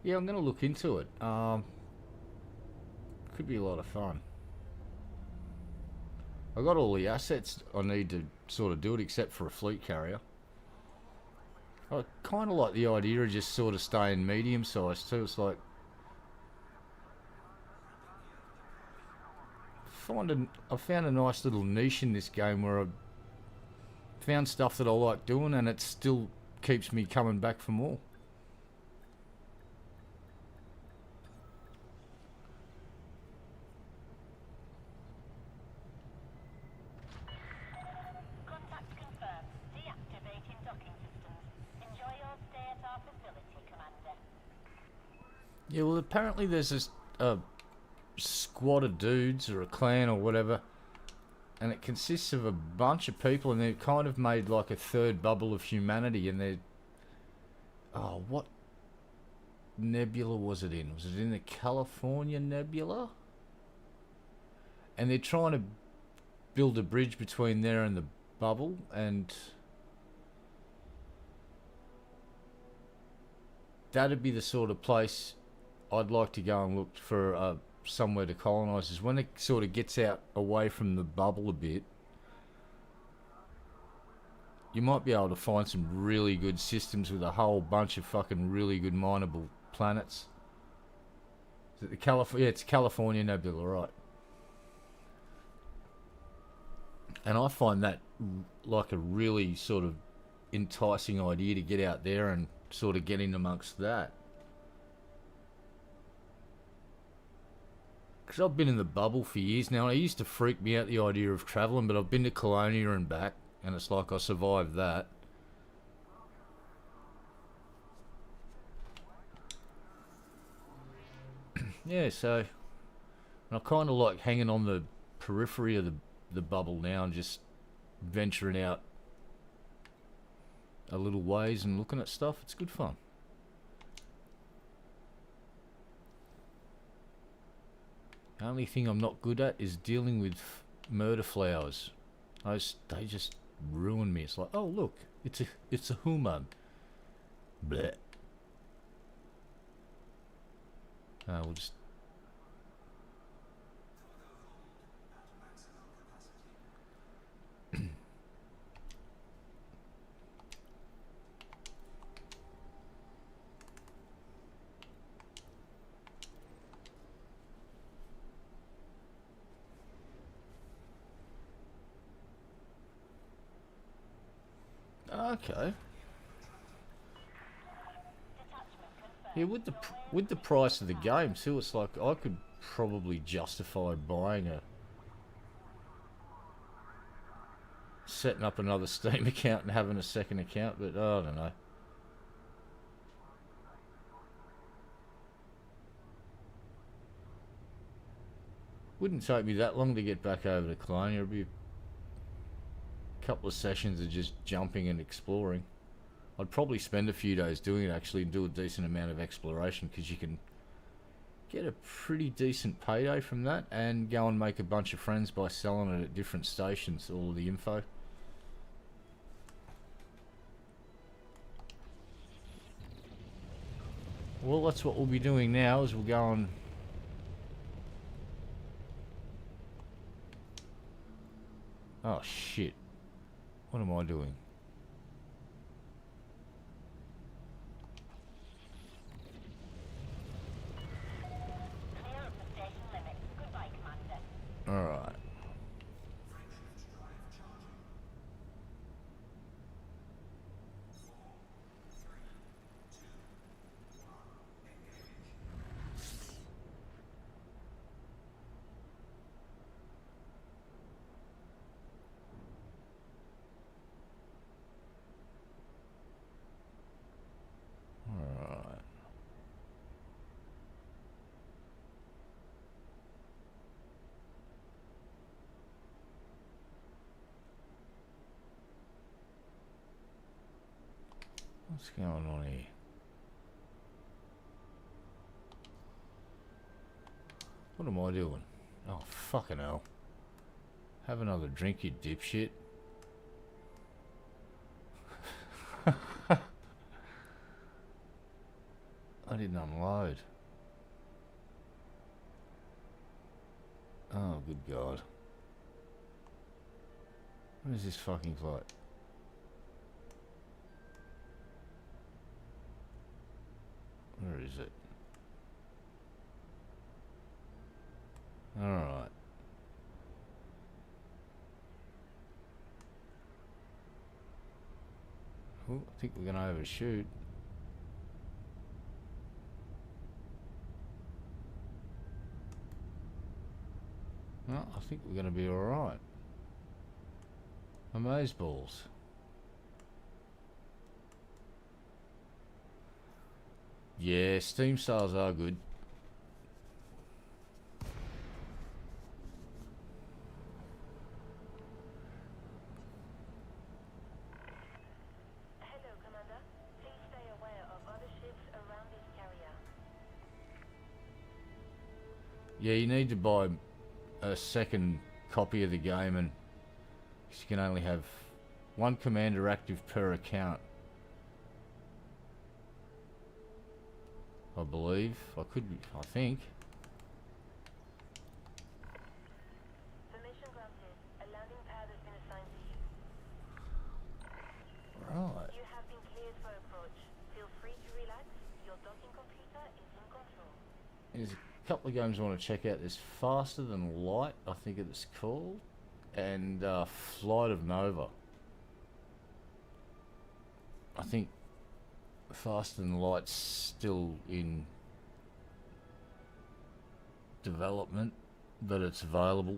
Yeah, I'm gonna look into it. Could be a lot of fun. I got all the assets I need to sort of do it, except for a fleet carrier. I kind of like the idea of just sort of staying medium sized too. It's like I found a nice little niche in this game where I found stuff that I like doing, and it still keeps me coming back for more. Contact confirmed. Deactivating docking systems. Enjoy your stay at our facility, Commander. Yeah, well, apparently there's this squad of dudes or a clan or whatever, and it consists of a bunch of people, and they've kind of made like a third bubble of humanity, and they're... Oh, what nebula was it in? Was it in the California Nebula? And they're trying to build a bridge between there and the bubble, and that'd be the sort of place I'd like to go and look for somewhere to colonise. Is when it sort of gets out away from the bubble a bit. You might be able to find some really good systems with a whole bunch of fucking really good mineable planets. Is it the California? Yeah, it's California Nebula, right? And I find that like a really sort of enticing idea to get out there and sort of get in amongst that. Because I've been in the bubble for years now, and it used to freak me out the idea of travelling, but I've been to Colonia and back, and it's like I survived that. Yeah, so I kind of like hanging on the periphery of the bubble now and just venturing out a little ways and looking at stuff. It's good fun. The only thing I'm not good at is dealing with murder flowers. They just ruin me. It's like, oh look, it's a human. Bleh. We'll just. Okay. Yeah, with the price of the game too, it's like I could probably justify buying setting up another Steam account and having a second account, but I don't know. Wouldn't take me that long to get back over to Colonia. It'd be a couple of sessions of just jumping and exploring. I'd probably spend a few days doing it actually and do a decent amount of exploration, because you can get a pretty decent payday from that and go and make a bunch of friends by selling it at different stations, all of the info. Well, that's what we'll be doing now, is we'll go on. Oh shit. What am I doing? Clear of the station limits. Goodbye, Commander. Alright. Frameshift drive charging. 4, 3, 2, 1, engage. Alright. What's going on here? What am I doing? Oh, fucking hell. Have another drink, you dipshit. I didn't unload. Oh, good God. What is this fucking flight? Where is it? Alright. Oh, I think we're gonna overshoot. No, I think we're gonna be alright. Amazeballs. Yeah, Steam sales are good. Hello, Commander. Please stay aware of other ships around this carrier. Yeah, you need to buy a second copy of the game, and you can only have one commander active per account. I believe. I could be, I think. Permission granted. A landing pad has been assigned to you. Right. You have been cleared for approach. Feel free to relax. Your docking computer is in control. There's a couple of games I want to check out. There's Faster Than Light, I think it's called, and Flight of Nova. I think Faster Than Light's still in development, but it's available.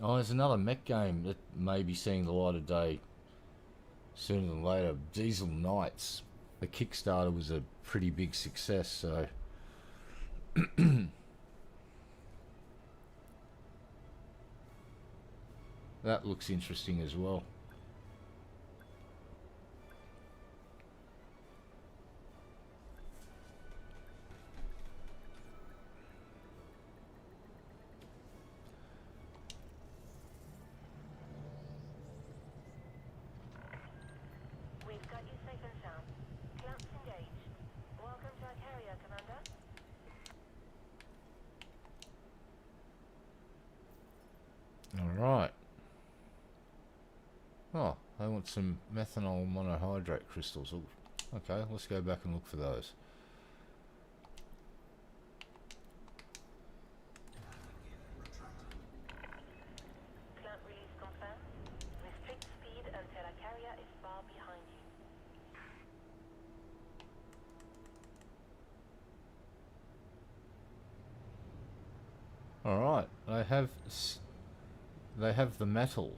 Oh, there's another mech game that may be seeing the light of day sooner than later. Diesel Knights. The Kickstarter was a pretty big success, so that looks interesting as well. We've got you safe and sound. Clamps engaged. Welcome to our carrier, Commander. Alright. Oh, they want some methanol monohydrate crystals. Oh, okay, let's go back and look for those. Clamp release confirmed. Restrict speed until our carrier is far behind you. Alright, they have the metal.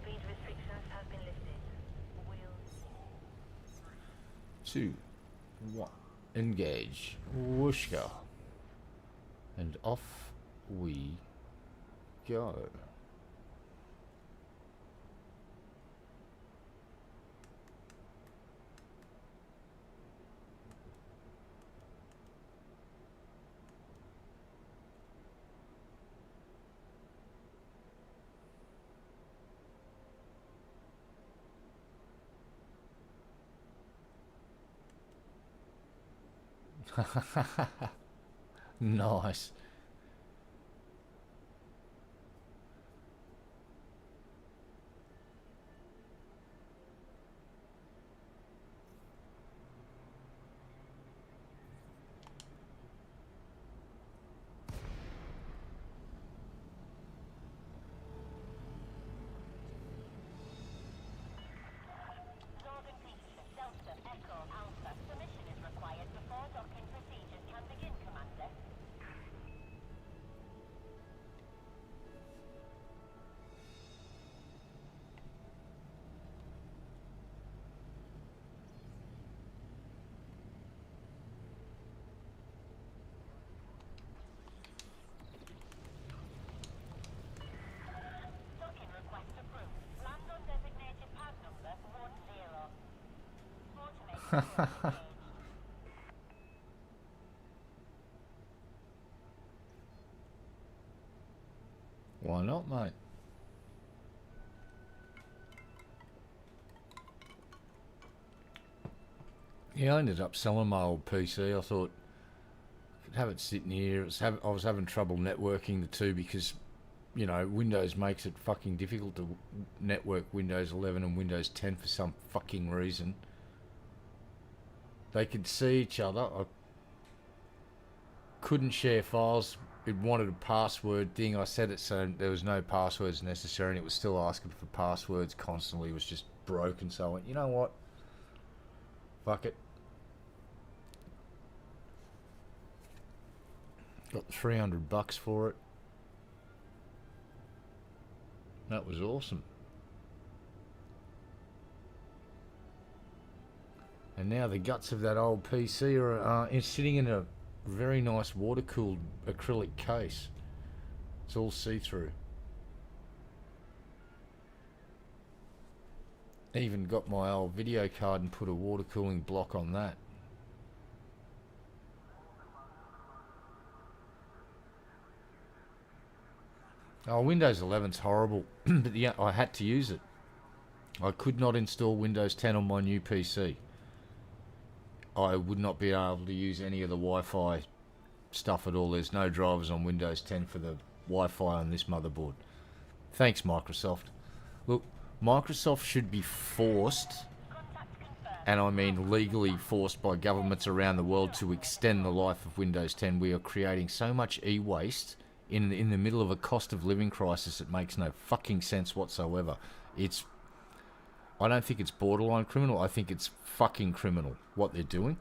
Speed restrictions have been lifted. We'll 2, 1, engage. Whooshka. And off we go. Nice. Northern Peak, Delta, Echo, Alpha. Permission is required before docking procedures can begin, Commander. Docking request approved. Land on designated pad number 10. Automated door engaged. Why not, mate? Yeah, I ended up selling my old PC. I thought I could have it sitting here. I was having trouble networking the two because, you know, Windows makes it fucking difficult to network Windows 11 and Windows 10 for some fucking reason. They could see each other. I couldn't share files. It wanted a password thing. I set it so there was no passwords necessary, and it was still asking for passwords constantly. It was just broken. So I went, you know what? Fuck it. Got $300 for it. That was awesome. And now the guts of that old PC are sitting in a very nice water cooled acrylic case. It's all see-through. Even got my old video card and put a water cooling block on that. Oh, Windows 11's horrible, but yeah, I had to use it. I could not install Windows 10 on my new PC. I would not be able to use any of the Wi-Fi stuff at all. There's no drivers on Windows 10 for the Wi-Fi on this motherboard. Thanks, Microsoft. Look, Microsoft should be forced, and I mean legally forced by governments around the world, to extend the life of Windows 10. We are creating so much e-waste in the middle of a cost of living crisis. It makes no fucking sense whatsoever. I don't think it's borderline criminal. I think it's fucking criminal. What they're doing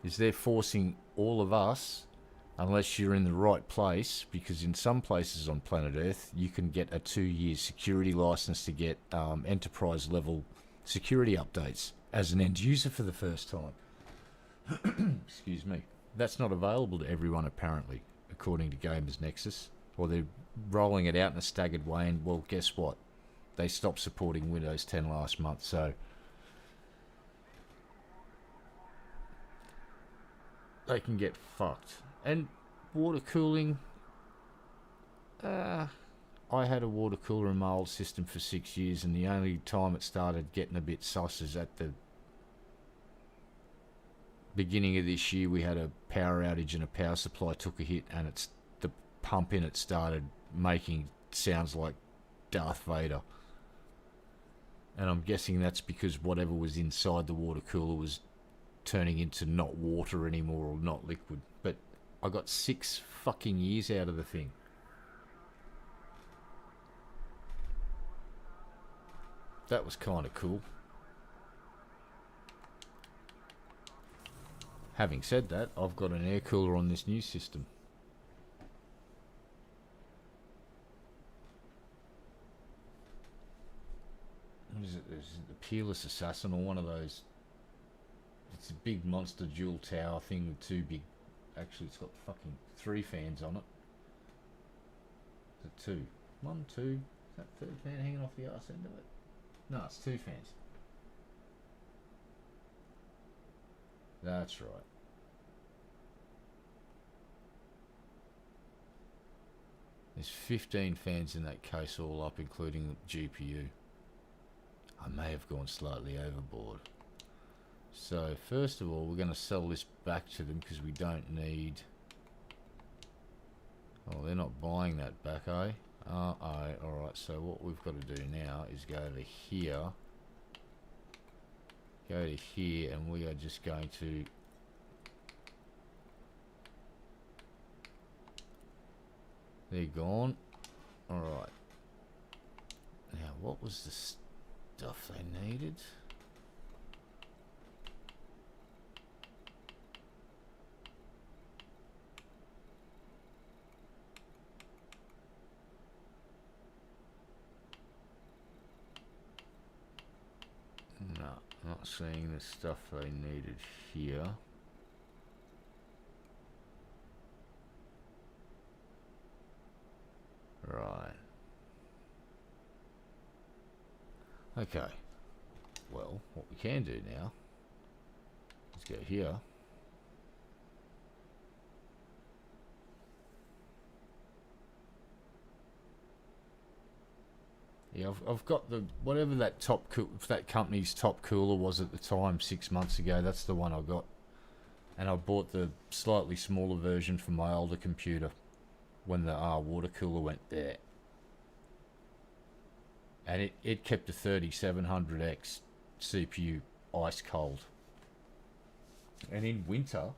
is they're forcing all of us, unless you're in the right place, because in some places on planet Earth you can get a 2-year security license to get enterprise level security updates as an end user for the first time. Excuse me. That's not available to everyone apparently, according to Gamers Nexus. Or they're rolling it out in a staggered way, and well, guess what? They stopped supporting Windows 10 last month, so they can get fucked. And water cooling, I had a water cooler in my old system for 6 years, and the only time it started getting a bit sus is at the beginning of this year. We had a power outage and a power supply took a hit, and the pump in it started making sounds like Darth Vader. And I'm guessing that's because whatever was inside the water cooler was turning into not water anymore, or not liquid. But I got 6 fucking years out of the thing. That was kind of cool. Having said that, I've got an air cooler on this new system. What is it? Is it the Peerless Assassin or one of those? It's a big monster dual tower thing with 2 big... Actually, it's got fucking 3 fans on it. Is it 2? 1, 2. Is that 3rd fan hanging off the arse end of it? No, it's 2 fans. That's right. There's 15 fans in that case all up, including the GPU. I may have gone slightly overboard. So first of all, we're going to sell this back to them because we don't need... Oh, they're not buying that back, eh? Alright, so what we've got to do now is go over here. Go to here, and we are just going to... They're gone. Alright. Now, what was the stuff they needed? No, not seeing the stuff they needed here. Right. Okay. Well, what we can do now is go here. Yeah, I've got the whatever that that company's top cooler was at the time 6 months ago. That's the one I got, and I bought the slightly smaller version from my older computer when the water cooler went there, and it kept a 3700X CPU ice cold. And in winter,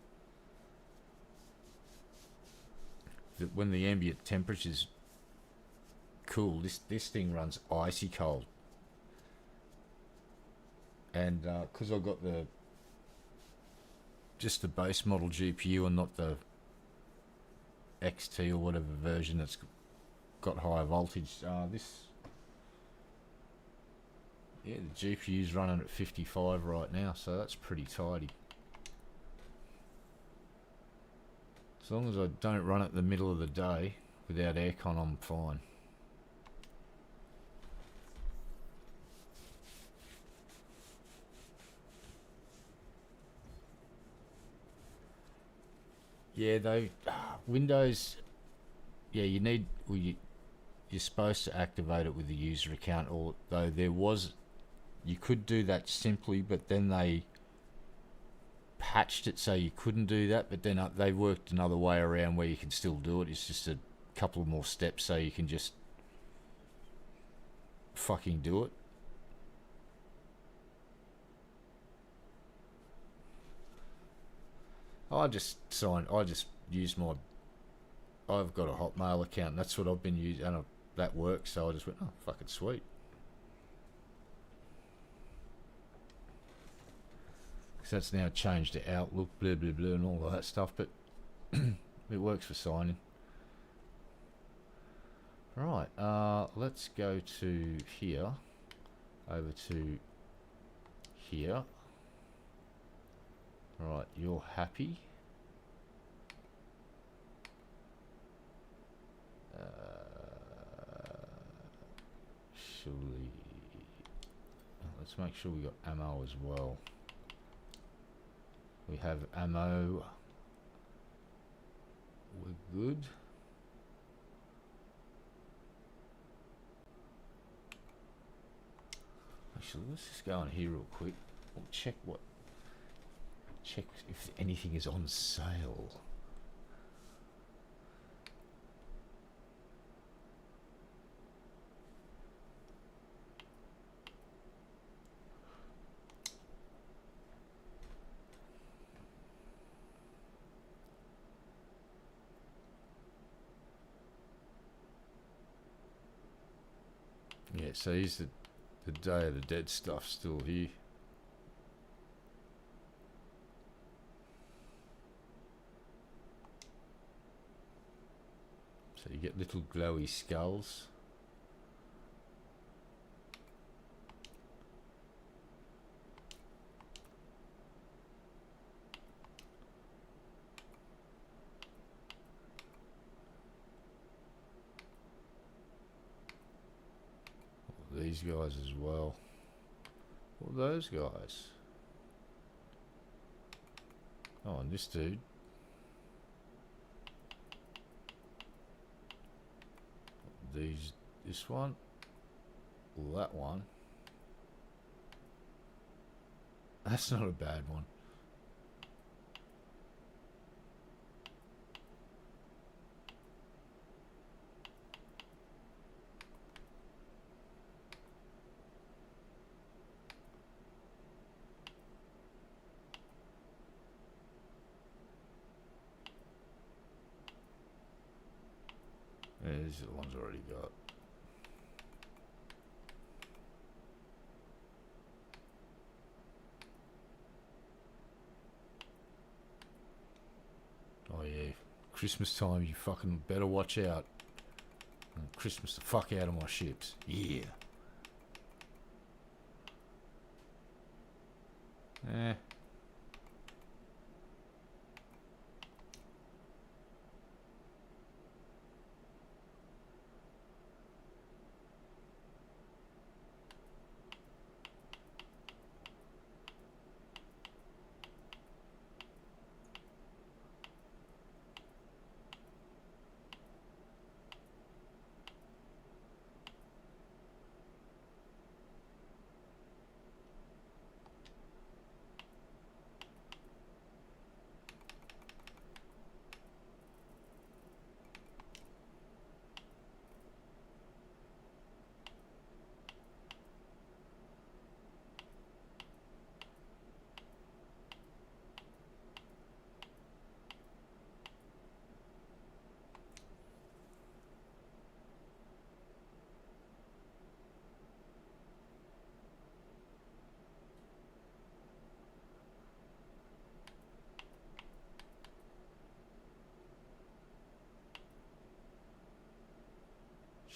when the ambient temperature's cool, this thing runs icy cold. And because I got just the base model GPU and not the XT or whatever version that's got higher voltage, the GPU's running at 55 right now, so that's pretty tidy. As long as I don't run it in the middle of the day without aircon, I'm fine. Yeah, they Windows. Yeah, you need. Well, you're supposed to activate it with the user account, although there was. You could do that simply, but then they patched it so you couldn't do that. But then they worked another way around where you can still do it. It's just a couple of more steps so you can just fucking do it. I just use my. I've got a Hotmail account. And that's what I've been using, and that works. So I just went, oh, fucking sweet. Because that's now changed to Outlook, blah blah blah, and all of that stuff. But it works for signing. Right. Let's go to here. Over to here. Right. You're happy. Surely. Let's make sure we got ammo as well. We have ammo. We're good. Actually, let's just go on here real quick. We'll check if anything is on sale. Yeah, so here's the Day of the Dead stuff still here. So you get little glowy skulls. These guys as well. What are those guys? Oh, and this dude. This one. Well, that one. That's not a bad one. Yeah, these are the ones I already got. Oh yeah, Christmas time, you fucking better watch out. Christmas the fuck out of my ships. Yeah. Eh.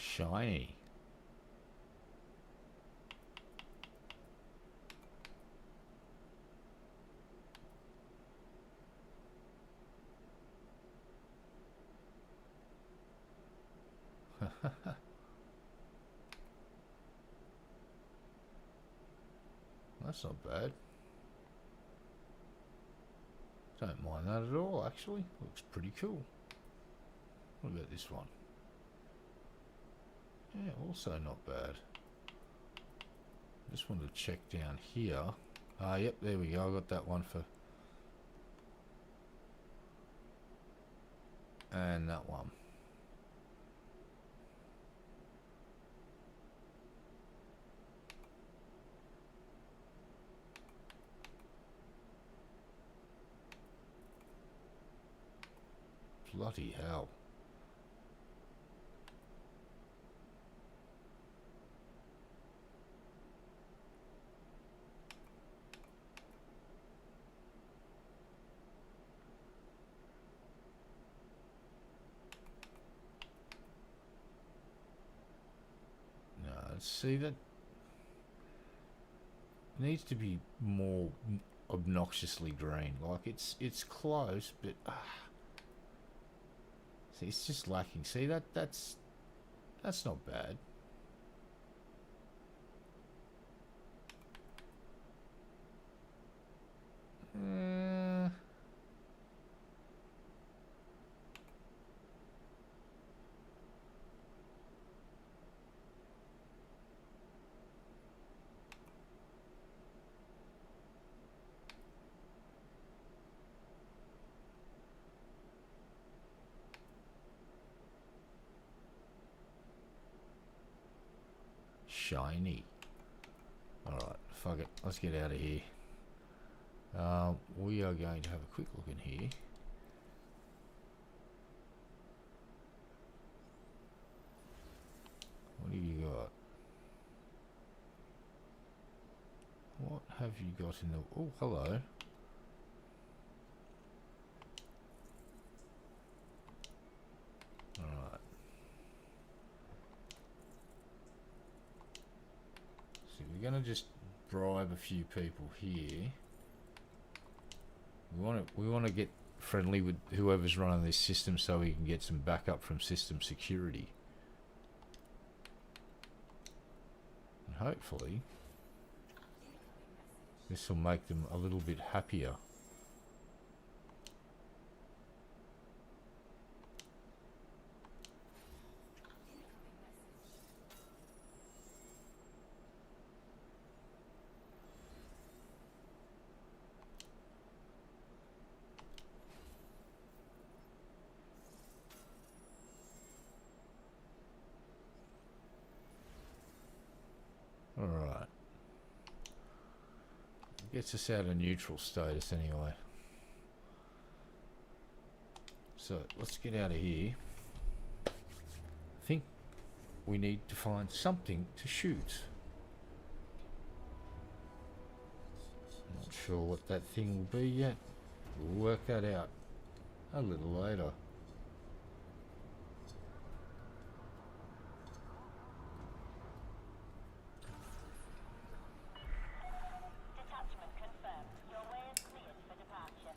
Shiny. That's not bad. Don't mind that at all, actually. Looks pretty cool. What about this one? Yeah, also not bad. Just wanted to check down here. Ah, yep, there we go. I got that one for... And that one. Bloody hell. No, see, that needs to be more obnoxiously green. Like, it's close, but see, it's just lacking. See, that's not bad. Uh, shiny. Alright, fuck it. Let's get out of here. We are going to have a quick look in here. What have you got? What have you got in the... Oh, hello. Alright. So we're going to just bribe a few people here. We want to get friendly with whoever's running this system so we can get some backup from system security. And hopefully this will make them a little bit happier. Alright. Gets us out of neutral status anyway. So let's get out of here. I think we need to find something to shoot. Not sure what that thing will be yet. We'll work that out a little later. Detachment confirmed. Your way is cleared for departure.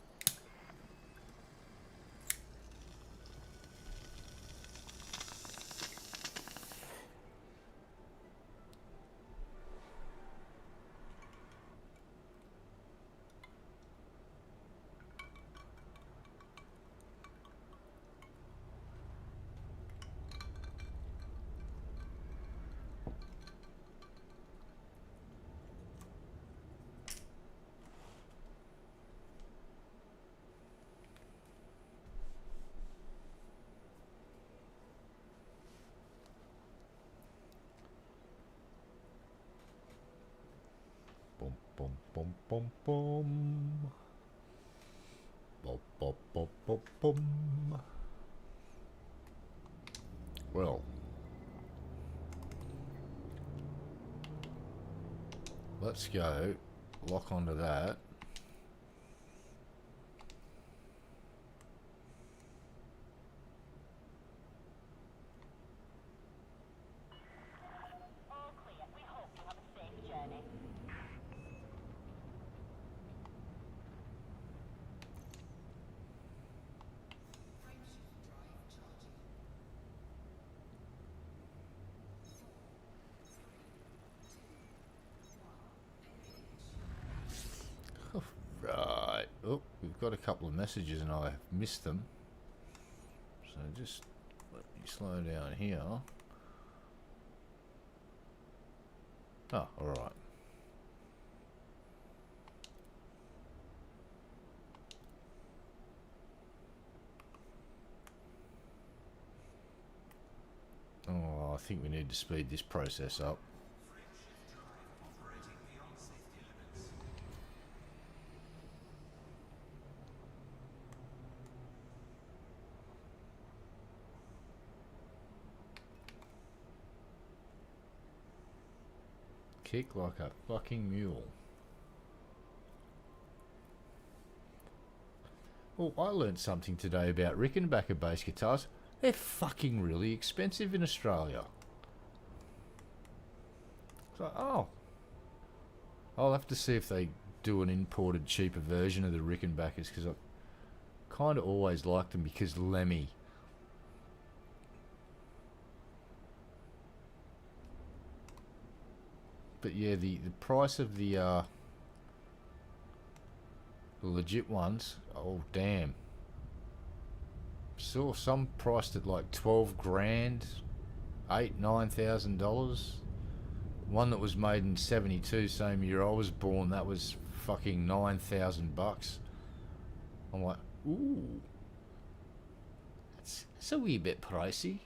Boom, boom, boom, boom, boom. Bop, bop, bop, bop, boom. Well, let's go lock onto that. All clear. We hope you have a safe journey. Frameshift drive charging. got a couple of messages and I missed them. So just let me slow down here. Oh, alright. Oh, I think we need to speed this process up. Frameshift drive operating beyond safety limits. Kick like a fucking mule. Well, I learned something today about Rickenbacker bass guitars. They're fucking really expensive in Australia. So, oh. I'll have to see if they do an imported cheaper version of the Rickenbackers, because I kind of always liked them because Lemmy. But yeah, the price of the legit ones, oh damn. Saw some priced at like 12 grand, $9,000. One that was made in 72, same year I was born, that was fucking $9,000. I'm like, ooh, that's a wee bit pricey.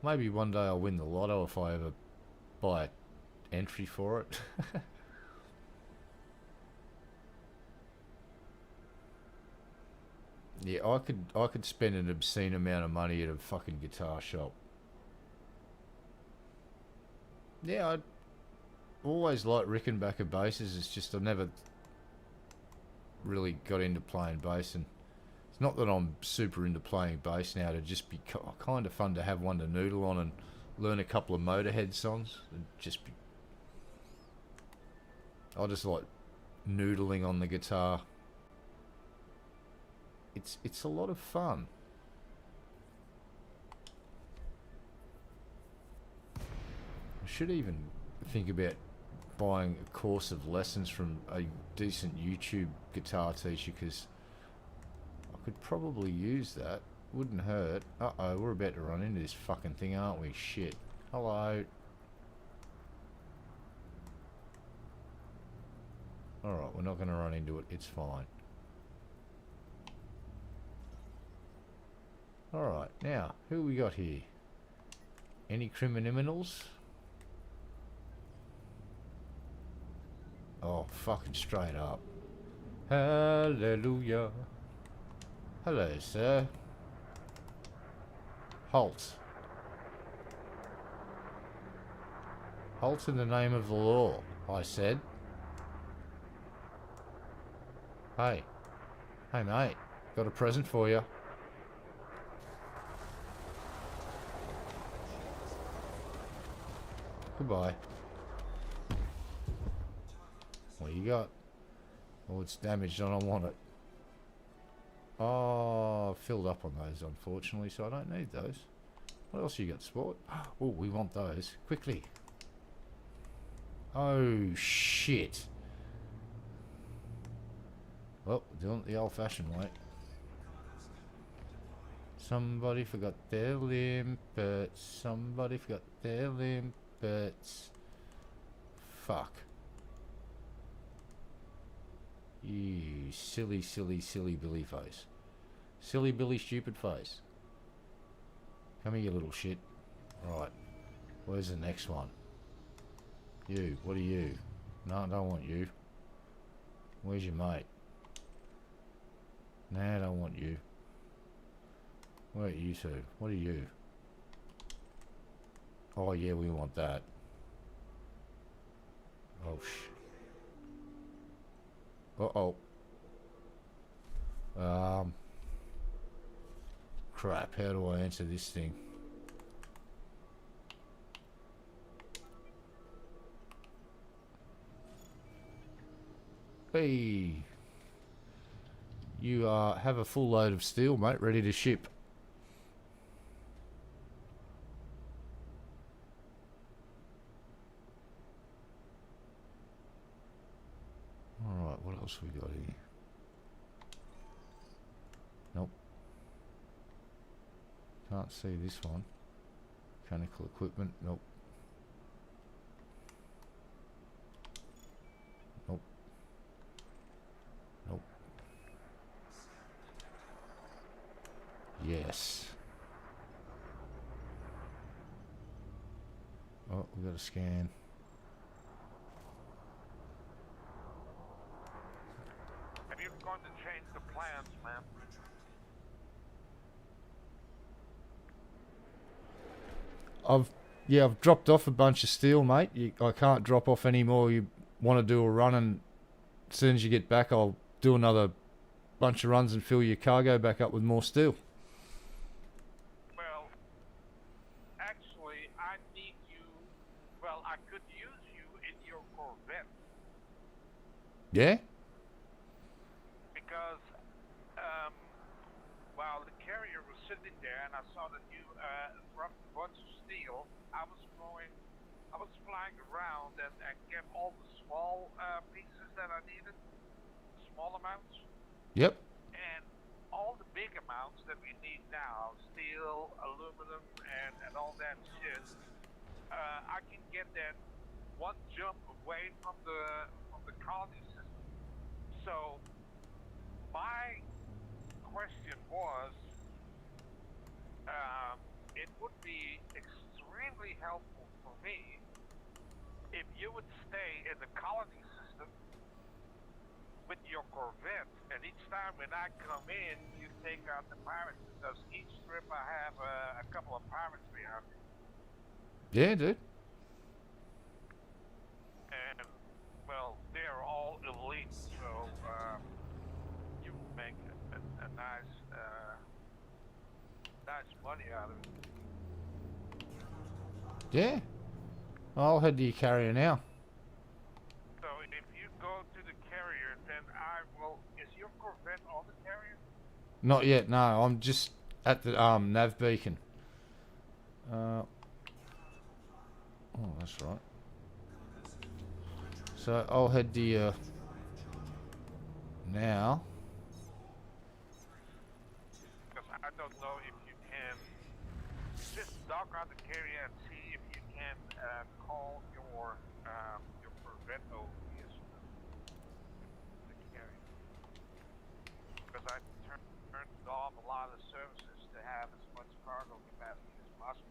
Maybe one day I'll win the lotto if I ever buy an entry for it. Yeah, I could spend an obscene amount of money at a fucking guitar shop. Yeah, I always liked Rickenbacker basses. It's just I've never really got into playing bass, and it's not that I'm super into playing bass now. To just be kind of fun to have one to noodle on and learn a couple of Motorhead songs. And just be, I just like noodling on the guitar. It's a lot of fun. I should even think about buying a course of lessons from a decent YouTube guitar teacher, because I could probably use that. Wouldn't hurt. Uh-oh, we're about to run into this fucking thing, aren't we? Shit. Hello. Alright, we're not going to run into it. It's fine. Alright, now, who we got here? Any criminals? Oh, fucking straight up. Hallelujah. Hello, sir. Halt. Halt in the name of the law, I said. Hey. Hey, mate. Got a present for you. Goodbye. What you got? Oh, it's damaged. I don't want it. Oh, filled up on those, unfortunately, so I don't need those. What else you got, sport? Oh, we want those. Quickly. Oh, shit. Well, doing it the old-fashioned way. Somebody forgot their limpets. Somebody forgot their limpets. Fuck. You silly, silly, silly Billy face. Silly Billy stupid face. Come here, you little shit. Right. Where's the next one? You. What are you? No, I don't want you. Where's your mate? Nah, I don't want you. Where are you two? What are you? Oh yeah, we want that. Oh uh-oh. Crap, how do I answer this thing? Hey. You have a full load of steel, mate, ready to ship. else we got here? Nope. Can't see this one. Mechanical equipment. Nope. Nope. Nope. Yes. Oh, we got a scan. Have you gone to change the plans, man? I've dropped off a bunch of steel, mate. I can't drop off anymore. You want to do a run, and as soon as you get back, I'll do another bunch of runs and fill your cargo back up with more steel. Well, actually, I need you. Well, I could use you in your Corvette Yeah? because, while the carrier was sitting there and I saw that you dropped a bunch of steel, I was flying around and get all the small pieces that I needed, small amounts. Yep. And all the big amounts that we need now, steel, aluminum, and all that shit, I can get that one jump away from the colony system. So my question was, it would be extremely helpful for me if you would stay in the colony system with your Corvette, and each time when I come in, you take out the pirates, because each trip I have a couple of pirates behind me. Yeah, dude. And, well, they're all elite, so you will make a nice, nice money out of it. Yeah. I'll head to your carrier now. So if you go to the carrier, then I will. Is your Corvette on the carrier? Not yet, no. I'm just at the nav beacon. Oh, that's right. So I'll head to you now. Because I don't know if you can just dock on the carrier and see if you can call your Corvette over here. The carrier. Because I turned off a lot of services to have as much cargo capacity as possible.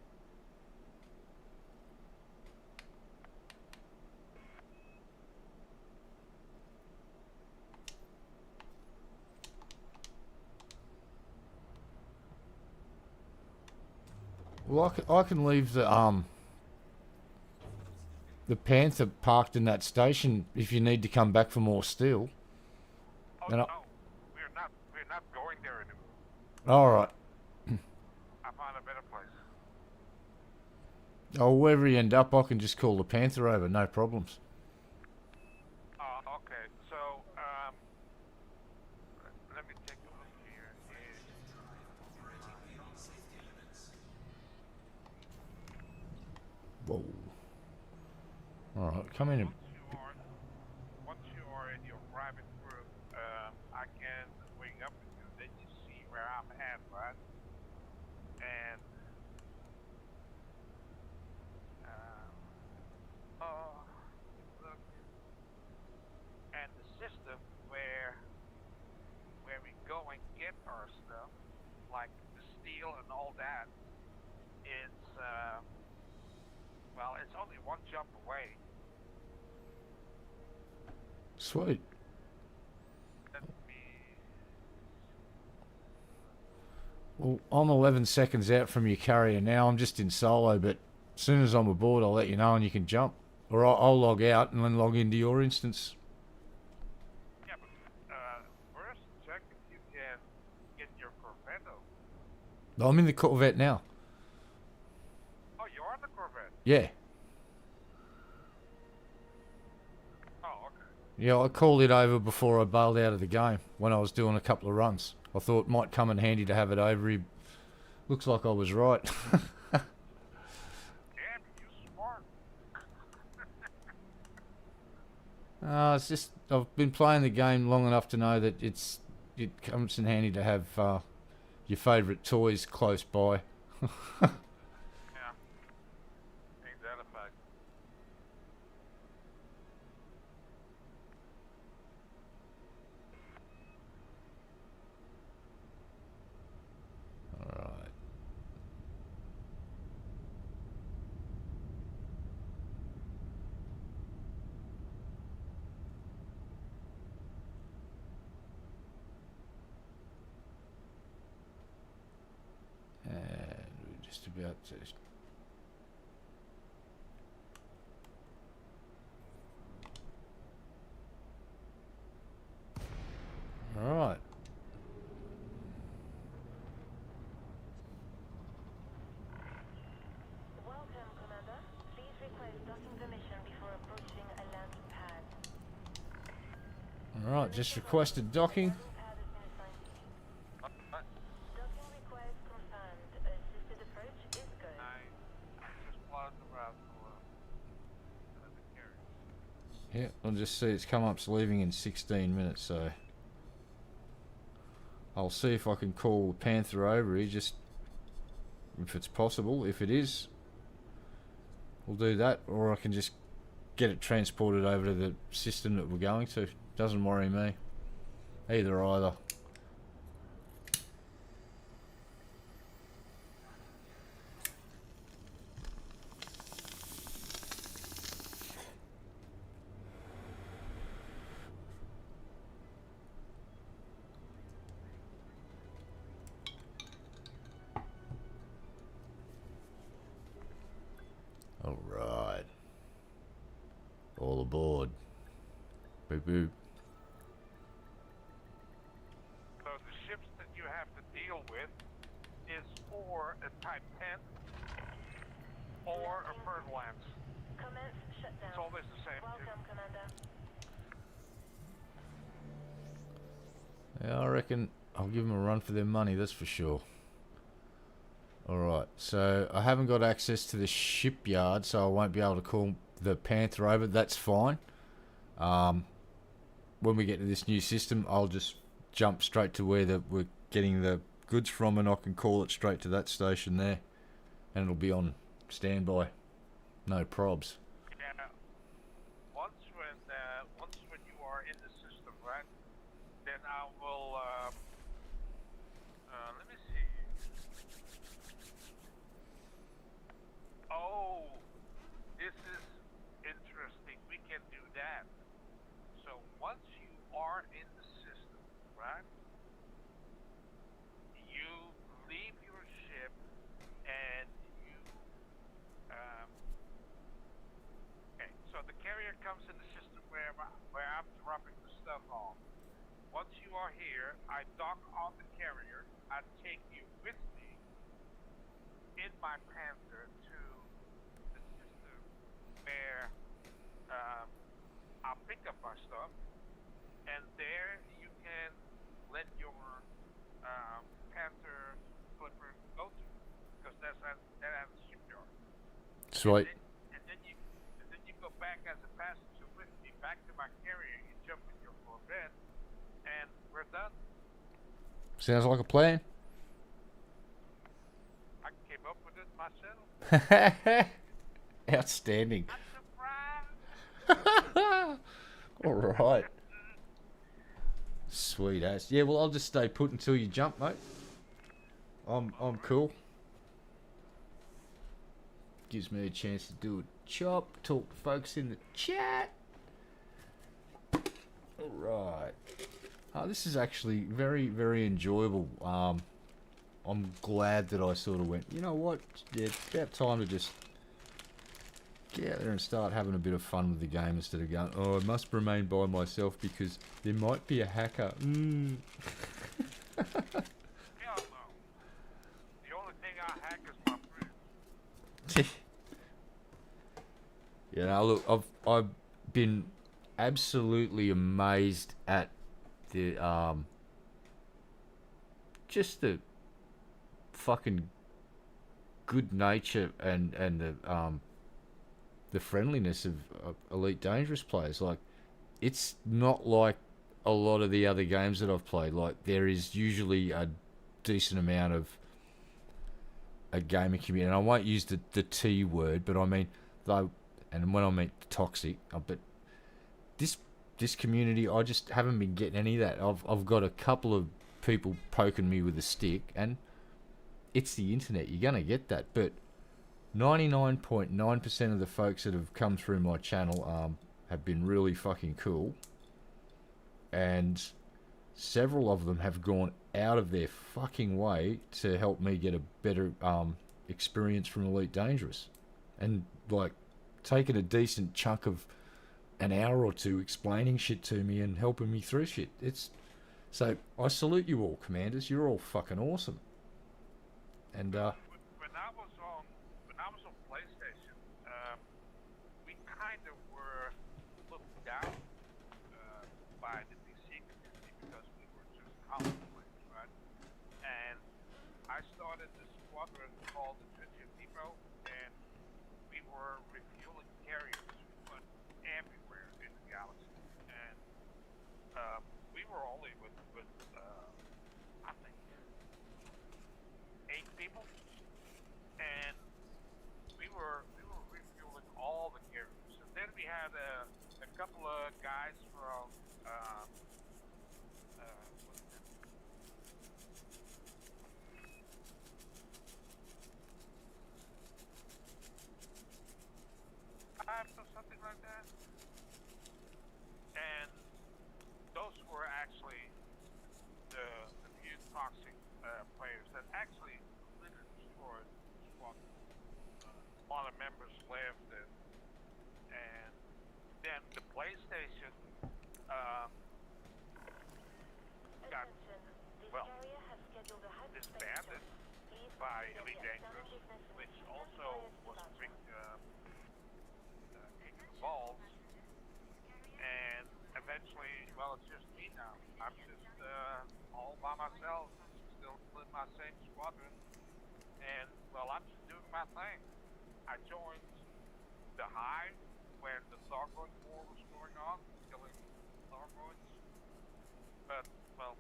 Well, I can leave the Panther parked in that station if you need to come back for more steel. Oh And no, we're not going there anymore. All right. I found a better place. Oh, wherever you end up, I can just call the Panther over. No problems. Okay. So, let me take a look here. Operating beyond safety limits. Whoa. All right, come in. Once you are in your private group, I can wing up with you. Then you see where I'm at, right? And look, and the system where we go and get our stuff, like the steel and all that, it's well, it's only one jump away. Sweet. Let me. Well, I'm 11 seconds out from your carrier now. I'm just in solo, but as soon as I'm aboard, I'll let you know and you can jump. Or I'll log out and then log into your instance. Yeah, but first check if you can get your Corvette over. I'm in the Corvette now. Oh, you're on the Corvette. Yeah. Oh, okay. Yeah, I called it over before I bailed out of the game when I was doing a couple of runs. I thought it might come in handy to have it over. Looks like I was right. Damn, you smart. It's just I've been playing the game long enough to know that it comes in handy to have your favourite toys close by. Yeah, ain't that a fact? Alright. And we're just about to... Alright. Welcome, Commander. Please request docking permission before approaching a landing pad. Alright, just requested docking. Landing pad has been assigned to you. What? Docking request confirmed. Assisted approach is good. I just plotted the route for the carrier. Yeah, I'll just see it's come up as leaving in 16 minutes, so I'll see if I can call the Panther over here, just if it's possible. If it is, we'll do that, or I can just get it transported over to the system that we're going to. Doesn't worry me. Either. Alright. All aboard. Boop boop. So the ships that you have to deal with is for a Type 10 or a Birdlance. Commence shutdown. It's always the same. Welcome, Commander. Yeah, I reckon I'll give them a run for their money, that's for sure. Alright, so I haven't got access to the shipyard, so I won't be able to call the Panther over. That's fine. When we get to this new system, I'll just jump straight to where we're getting the goods from, and I can call it straight to that station there. And it'll be on standby. No probs. Yeah. Once when you are in the system, right? Then I will. Let me see. Oh, this is interesting. We can do that. So once you are in the system, right? You leave your ship and you. Okay, so the carrier comes in the system where I'm dropping the stuff off. Once you are here, I dock on the carrier. I take you with me in my Panther to the system where I'll pick up my stuff, and there you can let your Panther flipper go to, because that has a shipyard. Sweet. And then you go back as a passenger with me back to my carrier. You jump in your Corvette, and we're done. Sounds like a plan. I came up with it myself. Outstanding. I'm surprised. Alright. Sweet ass. Yeah, well, I'll just stay put until you jump, mate. I'm cool. Gives me a chance to do a chop, talk to folks in the chat. Alright. This is actually very, very enjoyable. I'm glad that I sort of went, you know what? Yeah, it's about time to just get out there and start having a bit of fun with the game instead of going, oh, I must remain by myself because there might be a hacker. Hell no. The only thing I hack is my friends. You know, look, I've been absolutely amazed at the just the fucking good nature and the friendliness of Elite Dangerous players. Like, it's not like a lot of the other games that I've played. Like, there is usually a decent amount of a gaming community, and I won't use the T word, but I mean, though, and when I mean toxic, but this this community, I just haven't been getting any of that. I've got a couple of people poking me with a stick, and it's the internet. You're gonna get that, but 99.9% of the folks that have come through my channel have been really fucking cool, and several of them have gone out of their fucking way to help me get a better experience from Elite Dangerous, and like taking a decent chunk of an hour or two explaining shit to me and helping me through shit. It's so I salute you all, commanders. You're all fucking awesome. And When I was on PlayStation, we kind of were looked down by the PC community because we were just college players, right? And I started this squadron called the Twitch Depot, and we were refueling carriers, but everywhere in the galaxy. And we were only with I think 8 people, and we were refueling all the carriers. And then we had a couple of guys from what's it? Or something like that. And those were actually the few toxic players that actually completely destroyed the squad. A lot of members left, and then the PlayStation got, well, disbanded by Elite Dangerous, which also was big kicking the balls. And eventually, well, it's just me now. I'm just all by myself, still in my same squadron, and well, I'm just doing my thing. I joined the Hive when the Thargoid War was going on, killing Thargoids. But well,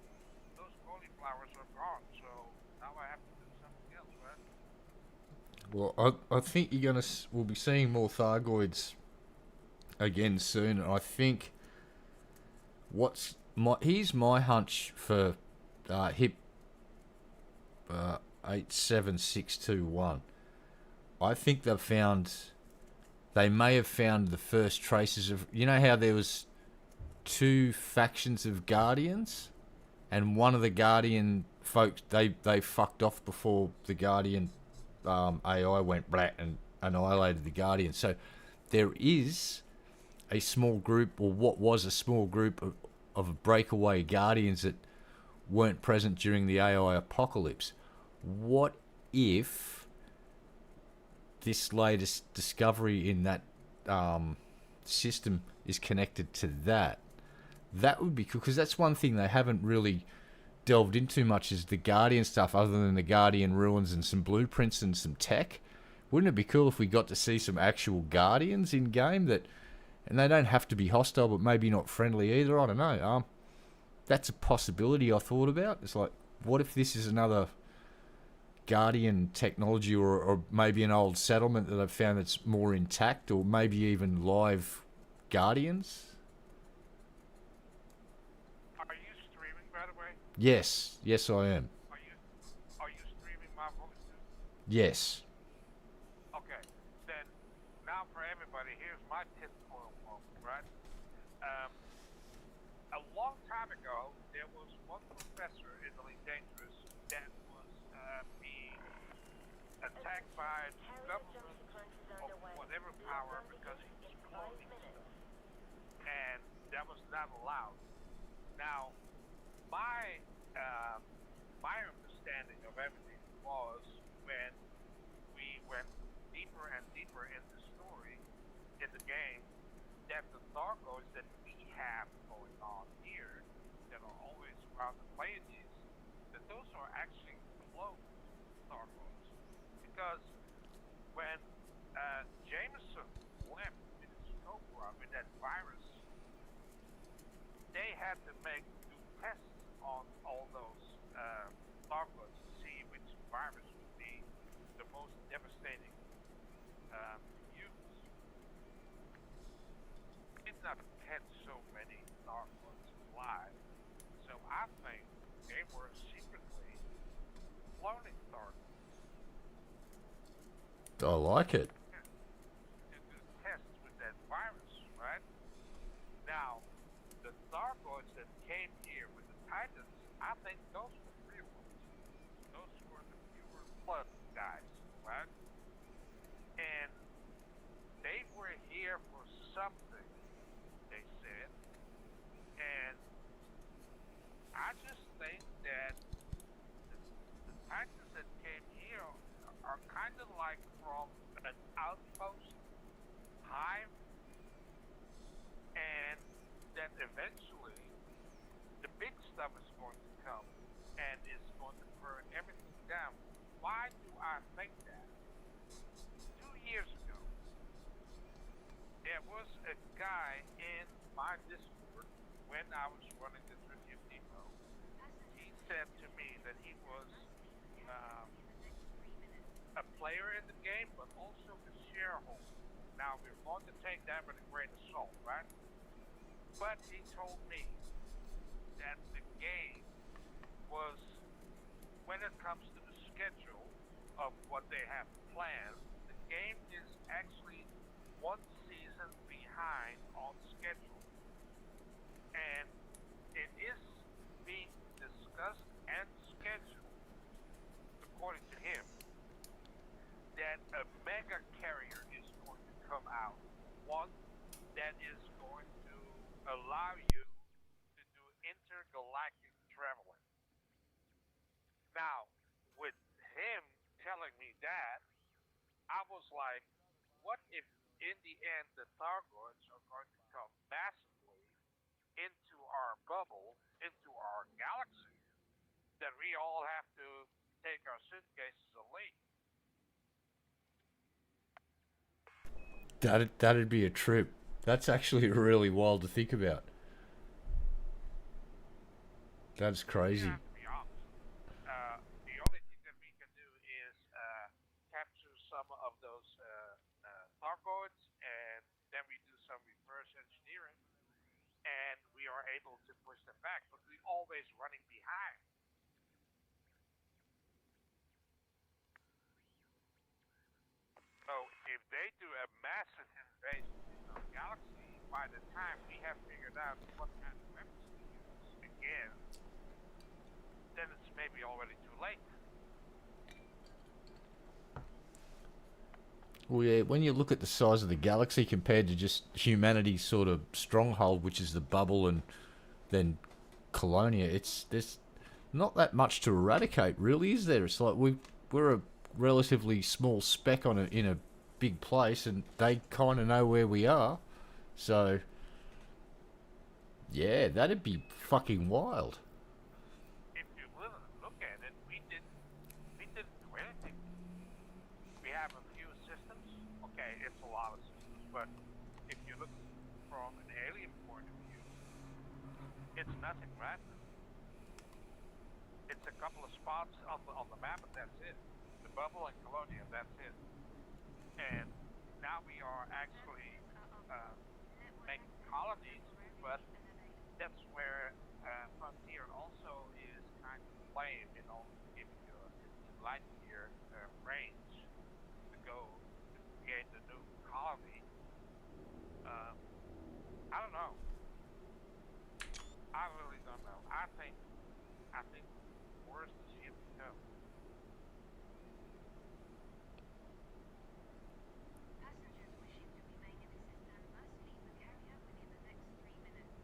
those cauliflowers are gone, so now I have to do something else, right? well, I think we'll be seeing more Thargoids again soon. I think here's my hunch for HIP 87621. I think they may have found the first traces of, you know how there was 2 factions of Guardians, and one of the Guardian folks, they fucked off before the Guardian AI went black and annihilated the Guardian. So there is a small group, or what was a small group of breakaway Guardians that weren't present during the AI apocalypse. What if this latest discovery in that system is connected to that? That would be cool, because that's one thing they haven't really delved into much, is the Guardian stuff, other than the Guardian ruins and some blueprints and some tech. Wouldn't it be cool if we got to see some actual Guardians in game that, and they don't have to be hostile, but maybe not friendly either. I don't know. That's a possibility I thought about. It's like, what if this is another Guardian technology, or maybe an old settlement that I've found that's more intact, or maybe even live Guardians? Are you streaming, by the way? Yes, I am. Are you streaming my voice too? Yes. Okay, then now for everybody, here's my tinfoil moment, right? A long time ago, there was one professor in Elite Dangerous that was being attacked by the government of whatever power because he was cloning stuff, and that was not allowed. Now, my understanding of everything was, when we went deeper and deeper in the story, in the game, that the Thargoids that we have going on here, that are always around the Pleiades, that those are actually cloned Thargoids. Because when Jameson left in his Cobra with that virus had to do tests on all those starbucks to see which virus would be the most devastating to use. Did not catch so many starbucks alive, so I think they were secretly cloning starbucks I like it. to do tests with that virus, right? Now, the starboards that came here with the Titans, I think those were real ones. Those were the pure blood guys, right? And they were here for something, they said. And I just think that the Titans that came here are kind of like from an outpost hive, and that eventually the big stuff is going to come and is going to burn everything down. Why do I think that? 2 years ago, there was a guy in my Discord when I was running the Tribute Depot. He said to me that he was um, a player in the game, but also a shareholder. Now, we're going to take that with a grain of salt, right? But he told me that the game was, when it comes to the schedule of what they have planned, the game is actually one season behind on schedule. And it is being discussed and scheduled, according to him, that a mega carrier is going to come out. One that is going to allow you to do intergalactic traveling. Now, with him telling me that, I was like, what if in the end the Thargoids are going to come massively into our bubble, into our galaxy, that we all have to take our suitcases and leave? That'd be a trip. That's actually really wild to think about. That's You crazy. have to be honest. The only thing that we can do is capture some of those Thargoids, and then we do some reverse engineering, and we are able to push them back. But we're always running behind. So if they do a massive invasion in our galaxy, by the time we have figured out what kind of weapons to use again, then it's maybe already too late. Well, yeah, when you look at the size of the galaxy compared to just humanity's sort of stronghold, which is the bubble and then Colonia, it's there's not that much to eradicate, really, is there? It's like we're a relatively small speck on in a big place, and they kind of know where we are. So, yeah, that'd be fucking wild. If you really look at it, we didn't do anything. We have a few systems. Okay, it's a lot of systems, but if you look from an alien point of view, it's nothing, right? It's a couple of spots on the map, and that's it. The bubble and Colonia, that's it. And now we are actually making colonies, but that's where Frontier also is kind of playing in order to give you a light year range to go to create a new colony. Um, I don't know. I really don't know. I think worse is yet to come. Passengers wishing to remain in the system must leave the carrier within the next 3 minutes.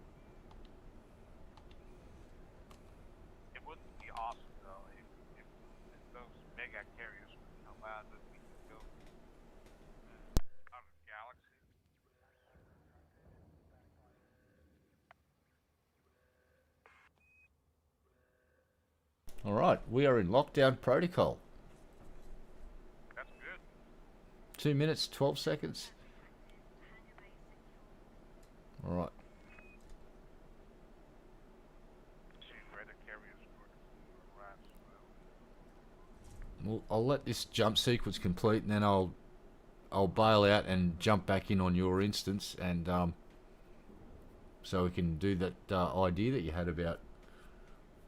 It wouldn't be awesome though if those mega carriers would come out that we could go out of the galaxy. All right, we are in lockdown protocol. That's good. 2 minutes, 12 seconds. Detected. Hangar bay secure. All right. I'll let this jump sequence complete, and then I'll bail out and jump back in on your instance, and so we can do that idea that you had about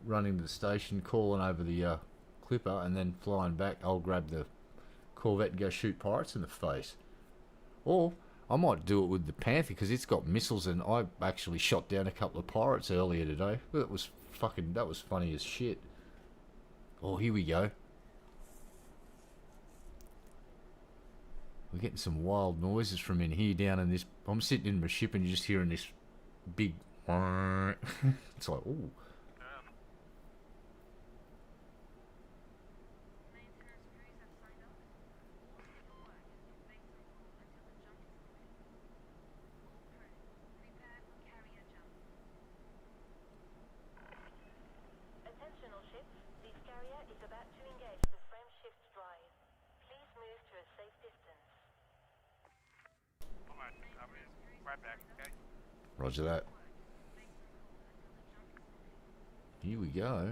running to the station, calling over the clipper, and then flying back. I'll grab the Corvette and go shoot pirates in the face. Or I might do it with the Panther, because it's got missiles, and I actually shot down a couple of pirates earlier today. That was funny as shit. Oh, here we go. We're getting some wild noises from in here down in this. I'm sitting in my ship and you're just hearing this big. It's like, ooh. Attention all ships. This carrier is about to engage the frame shift drive. Please move to a safe distance. Alright, I'll be right back, okay? Roger that. Here we go.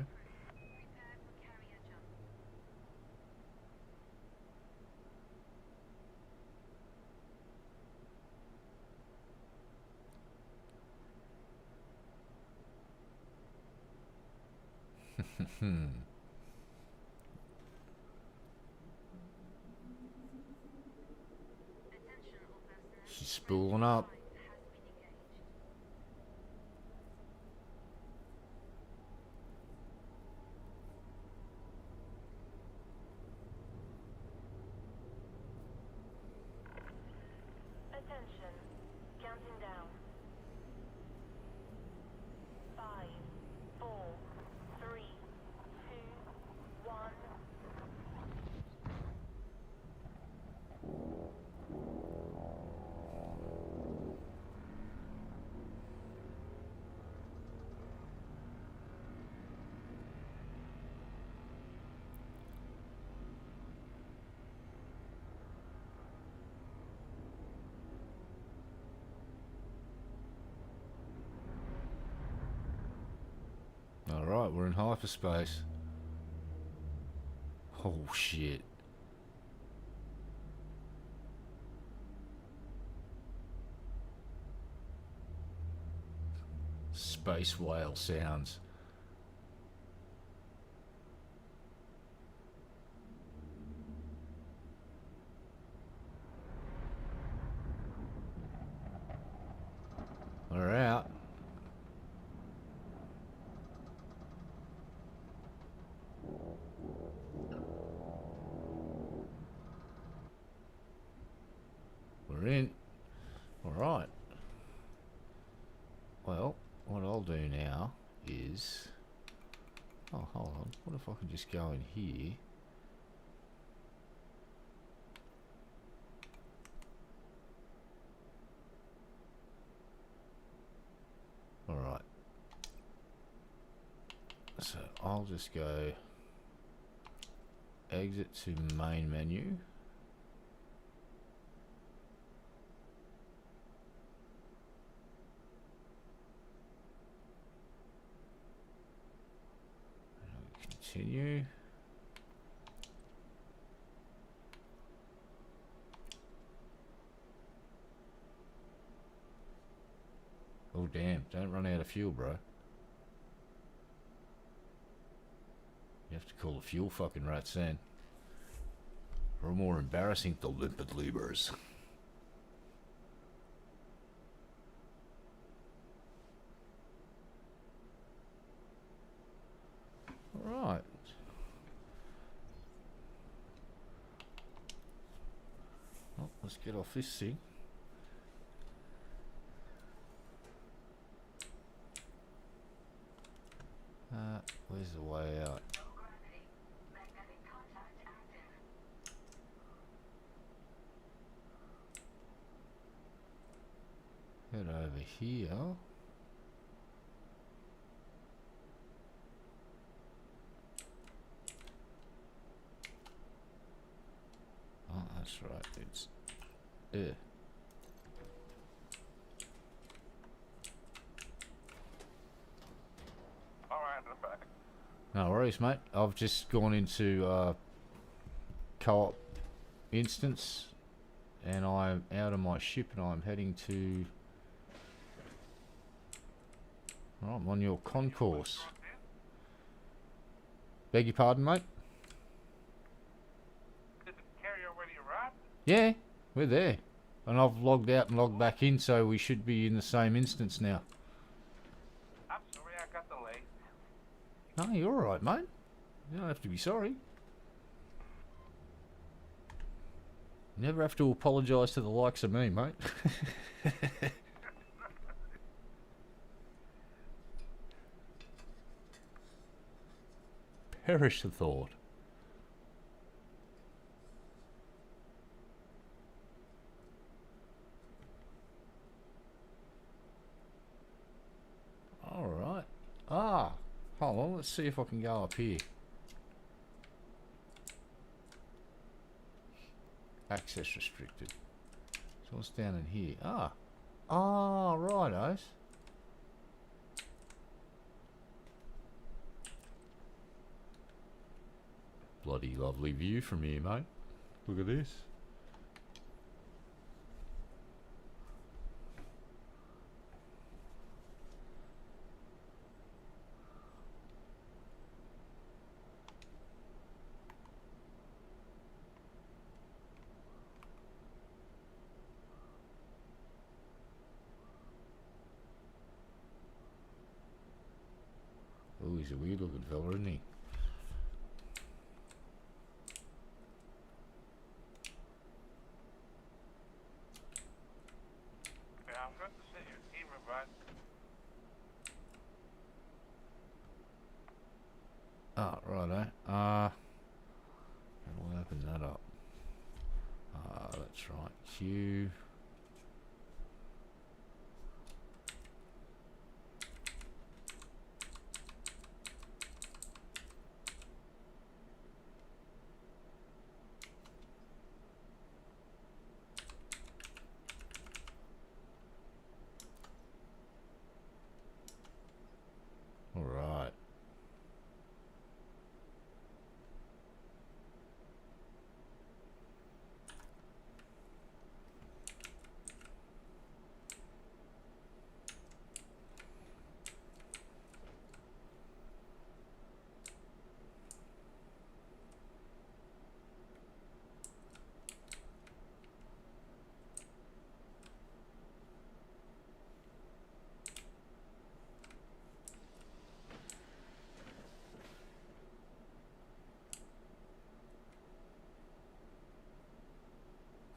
She's spooling up. Attention. Counting down. 5, 4, 3, 2, 1. Alright, we're in hyperspace. Oh shit. Space whale sounds. We're out. We're in. Alright. Well, what I'll do now is... Oh, hold on. What if I can just go in here? Alright. So I'll just go exit to main menu. Continue. Oh damn, don't run out of fuel, bro. You have to call the fuel fucking rats then. Or more embarrassing, the limpid levers. Alright. Well, let's get off this thing. Where's the way out? Head over here. Oh, that's right. It's Alright, I'm back. no worries, mate. I've just gone into co-op instance, and I'm out of my ship and I'm heading to... Oh, I'm on your concourse. Beg your pardon, mate? Did the carrier already arrive? Yeah, we're there. And I've logged out and logged back in, so we should be in the same instance now. I'm sorry I got delayed. No, you're alright, mate. You don't have to be sorry. Never have to apologise to the likes of me, mate. Perish the thought. Alright. Ah, hold on, let's see if I can go up here. Access restricted. So what's down in here? Ah. Ah, rightos. Bloody lovely view from here, mate. Look at this. Oh, he's a weird looking fella, isn't he? Yeah, I'm going to send you an email, but Ah, righto. How do I open that up? That's right. Q. All right.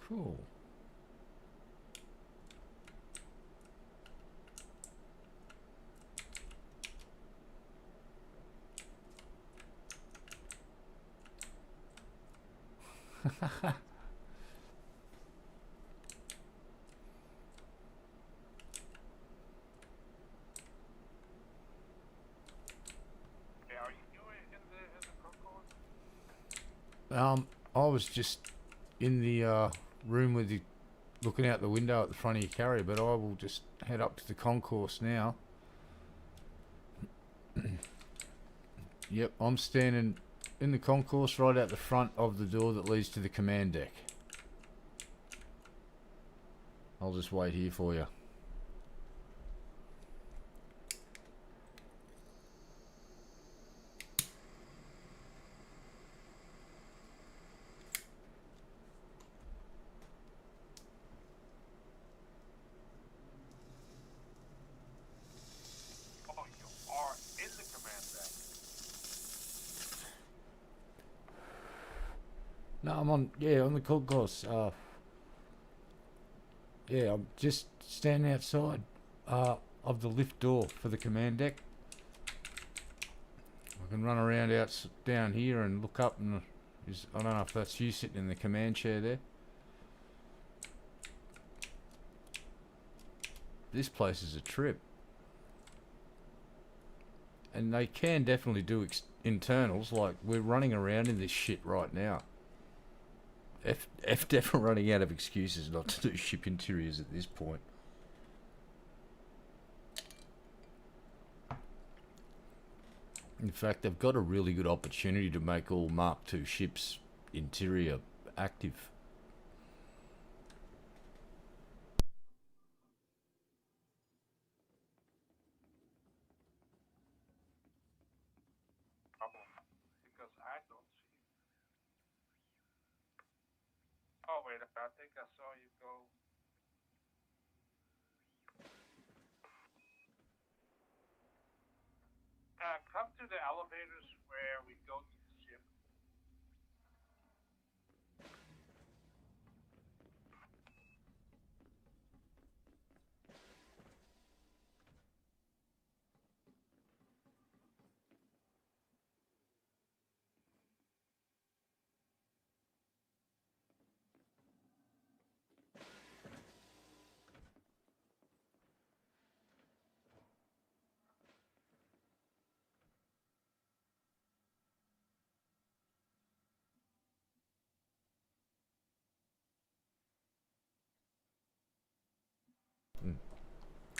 Cool. yeah, are you in the concourse? I was just in the room with you, looking out the window at the front of your carrier, but I will just head up to the concourse now. Yep, I'm standing in the concourse right out the front of the door that leads to the command deck. I'll just wait here for you. Oh, you are in the command deck. No, I'm on the concourse. Yeah, I'm just standing outside of the lift door for the command deck. I can run around down here and look up, and I don't know if that's you sitting in the command chair there. This place is a trip. And they can definitely do internals, like we're running around in this shit right now. F definitely running out of excuses not to do ship interiors at this point. In fact, they've got a really good opportunity to make all Mark II ships interior active. Problem, because I don't see. Oh wait, I think I saw you go. Come to the elevators where we go to the ship.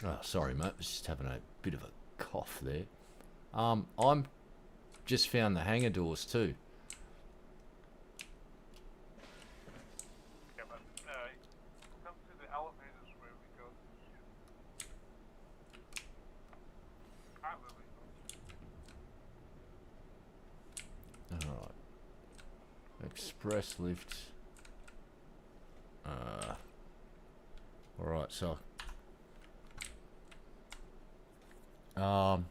Oh, sorry, mate. I was just having a bit of a cough there. I'm just found the hangar doors too. Yeah, but come to the elevators where we go to the ship. I will be. All right. Express lift. All right. So. Oh,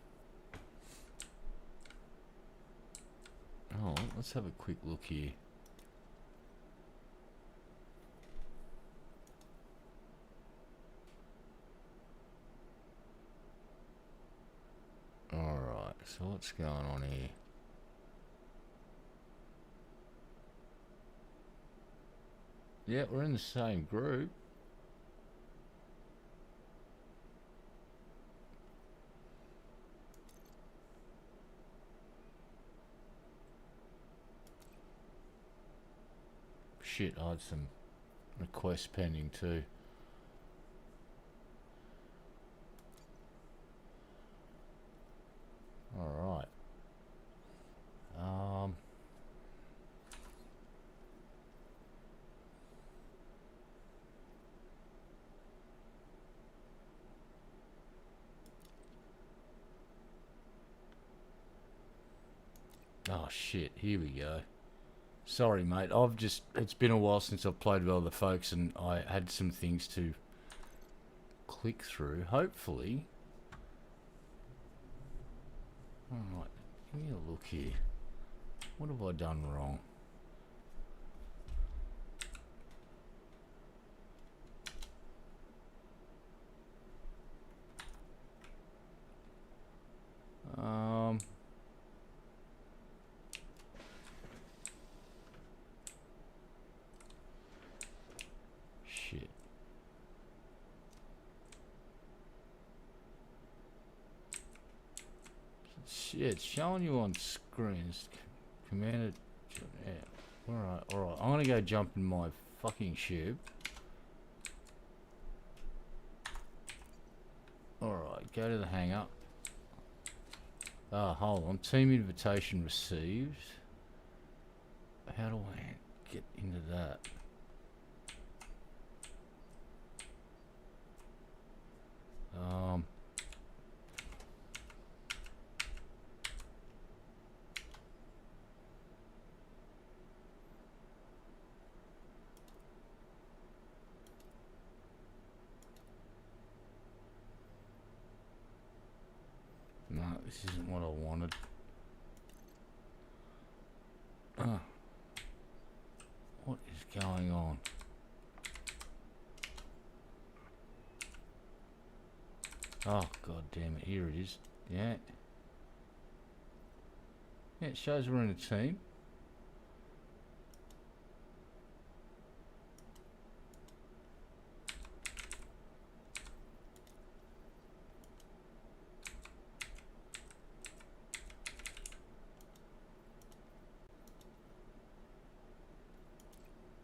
let's have a quick look here. All right. So what's going on here? Yeah, we're in the same group. Shit, I had some requests pending too. All right. Oh shit, here we go. Sorry, mate. It's been a while since I've played with other folks and I had some things to click through. Hopefully. Alright, give me a look here. What have I done wrong? Shit. Shit, it's showing you on screens. Commanded. Yeah. Alright. I'm gonna go jump in my fucking ship. Alright, go to the hangar. Ah, hold on. Team invitation received. How do I get into that? No, this isn't what I wanted. What is going on? Oh, god damn it. Here it is. Yeah. Yeah, it shows we're in a team.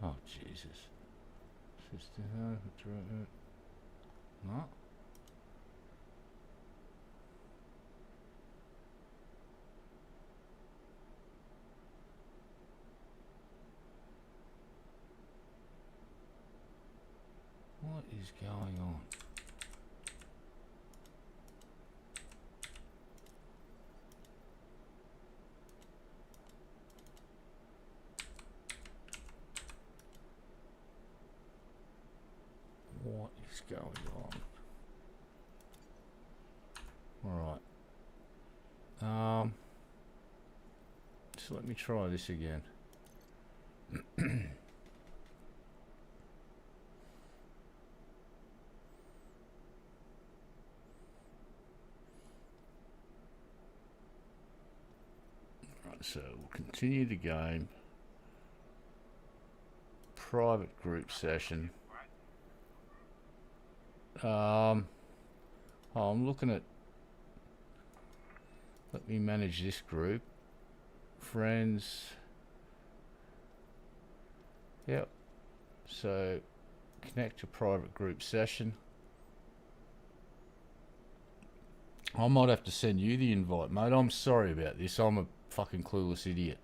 Oh, Jesus. No. is going on? What is going on? Alright. So let me try this again. Right, so we'll continue the game. Private group session. I'm looking at. Let me manage this group. Friends. Yep. So connect to private group session. I might have to send you the invite, mate. I'm sorry about this. I'm a fucking clueless idiot.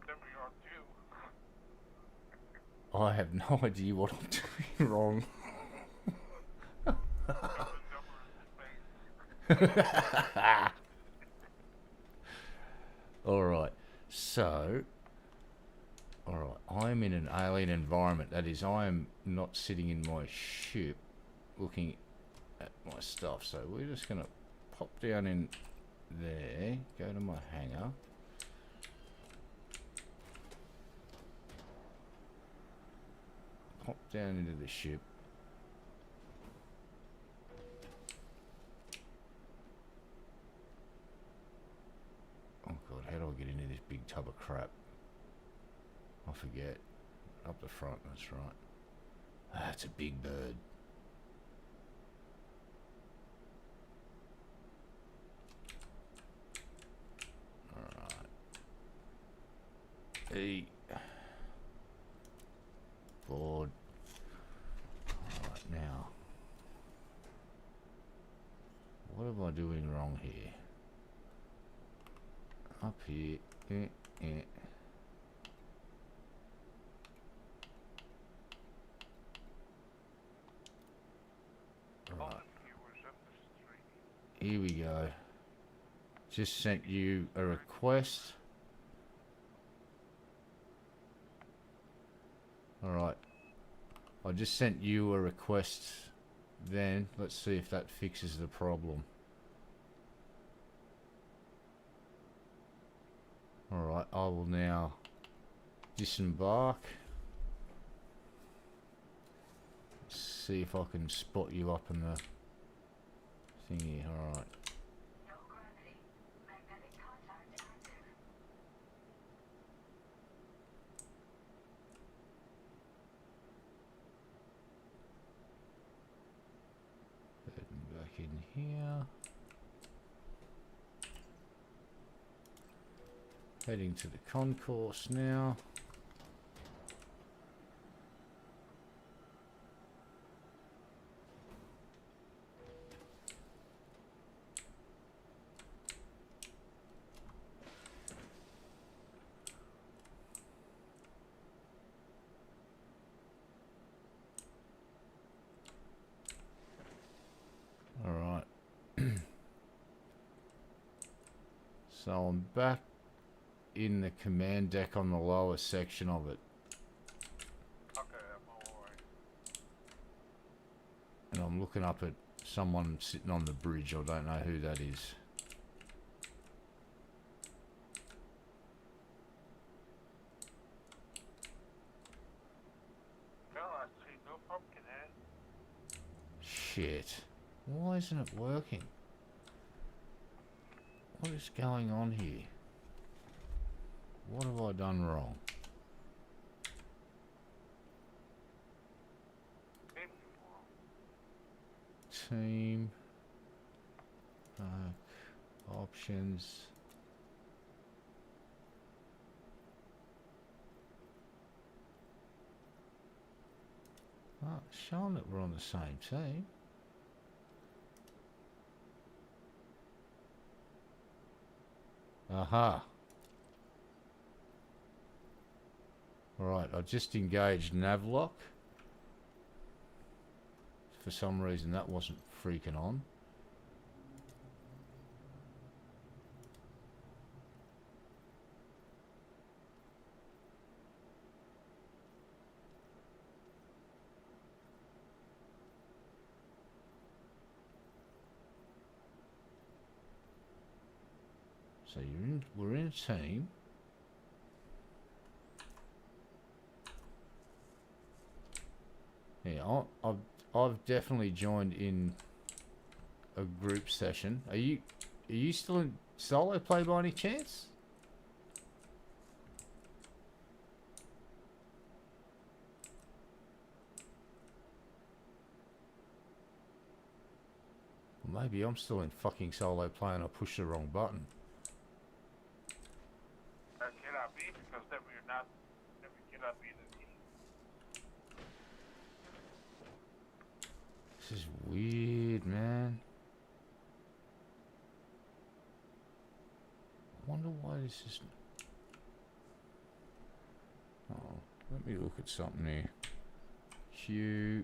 Then we are too. I have no idea what I'm doing wrong. Alright, so alright, I'm in an alien environment. That is, I am not sitting in my ship looking at my stuff. So we're just gonna pop down in there, go to my hangar. Pop down into the ship. Oh god, how do I get into this big tub of crap? I forget. Up the front, that's right. Ah, it's a big bird. Alright. E. Board. Alright, now. What am I doing wrong here? Up here. Right. Here we go. Just sent you a request. Alright. I just sent you a request then. Let's see if that fixes the problem. Alright, I will now disembark. See if I can spot you up in the thingy. Alright. No gravity. Magnetic contact active. Heading back in here. Heading to the concourse now. Alright. So I'm back in the command deck on the lower section of it. Okay, I'm alright. And I'm looking up at someone sitting on the bridge. I don't know who that is. Well, I see no pumpkin head. Shit. Why isn't it working? What is going on here? What have I done wrong? Team. Options. Oh, it's showing that we're on the same team. Aha. Alright, I just engaged Navlock. for some reason that wasn't freaking on. So we're in a team. Yeah, I've definitely joined in a group session. Are you still in solo play by any chance? Well, maybe I'm still in fucking solo play and I pushed the wrong button. Cannot be because that we're not. That we cannot be the team. This is weird, man. I wonder why this is. Oh, let me look at something here. Q.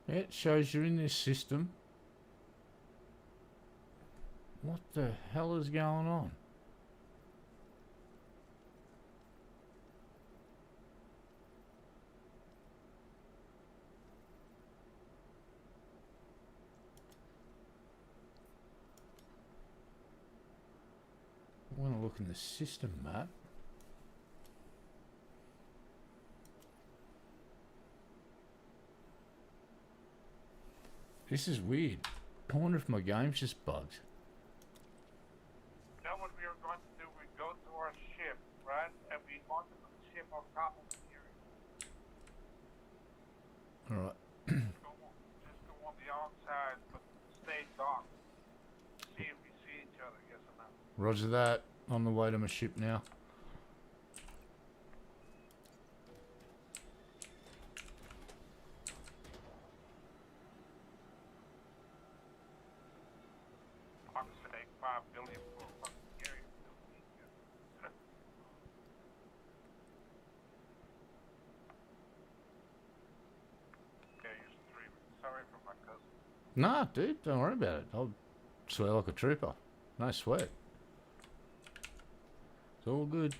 Yeah, it shows you're in this system. What the hell is going on? I want to look in the system map. This is weird. I wonder if my game's just bugged. Now what we are going to do, we go to our ship, right? And we want to put the ship on top of the area. Alright. Just go on the outside, but stay dark. See if we see each other, yes or no. Roger that. On the way to my ship now. I'm saying 5 billion for a fucking area. Yeah, you're streaming. Sorry for my cousin. Nah, dude, don't worry about it. I'll swear like a trooper. No sweat. It's all good.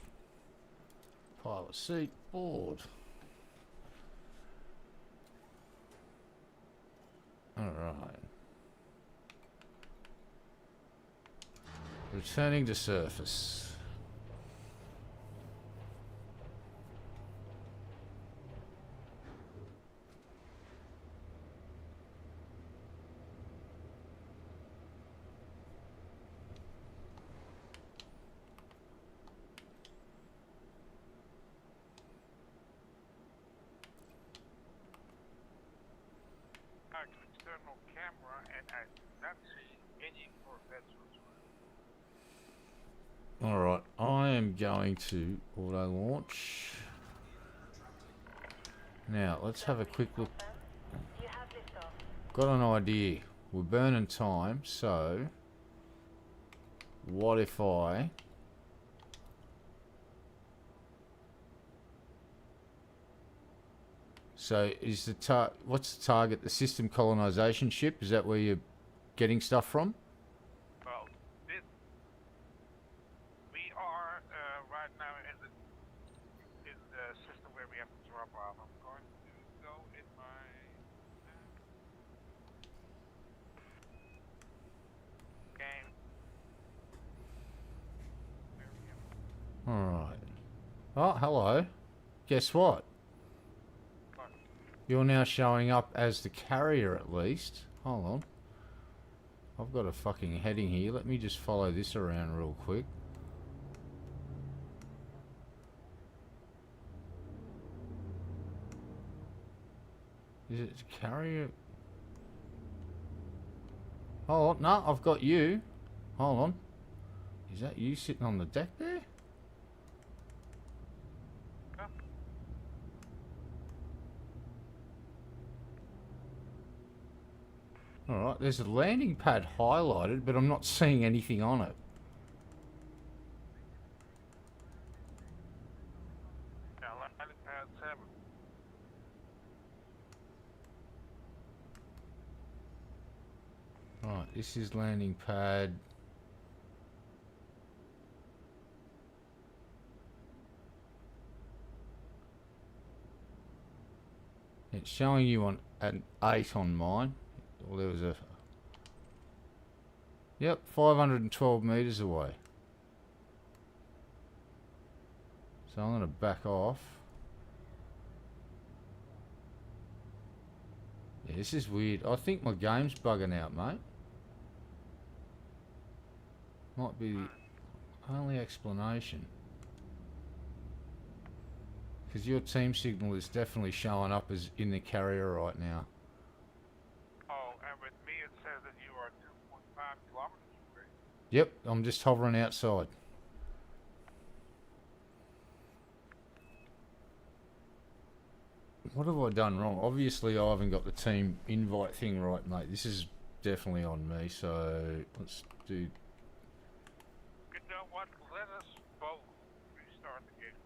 Pilot seat, board. Alright. Returning to surface. External camera, and I do not see any Corvettes whatsoever. Alright, I am going to auto launch. Now, let's have a quick look. You have liftoff. Got an idea. We're burning time, so what if I so is the what's the target? The system colonization ship? Is that where you're getting stuff from? Well, we are right now in the system where we have to drop off. I'm going to go in my game. There we go. Alright. Oh, hello. Guess what? But You're now showing up as the carrier at least. Hold on. I've got a fucking heading here. Let me just follow this around real quick. Is it carrier? Oh no, I've got you. Hold on. Is that you sitting on the deck there? Yeah. Alright, there's a landing pad highlighted, but I'm not seeing anything on it. Yeah, landing pad 7. Right, this is landing pad. It's showing you on an 8 on mine. Well, there was a... Yep, 512 metres away. So I'm going to back off. Yeah, this is weird. I think my game's bugging out, mate. Might be the only explanation. Because your team signal is definitely showing up as in the carrier right now. Oh, and with me it says that you are 2.5 kilometers away. Yep, I'm just hovering outside. What have I done wrong? Obviously I haven't got the team invite thing right, mate. This is definitely on me, so let's do... You know what? Let us both restart the game.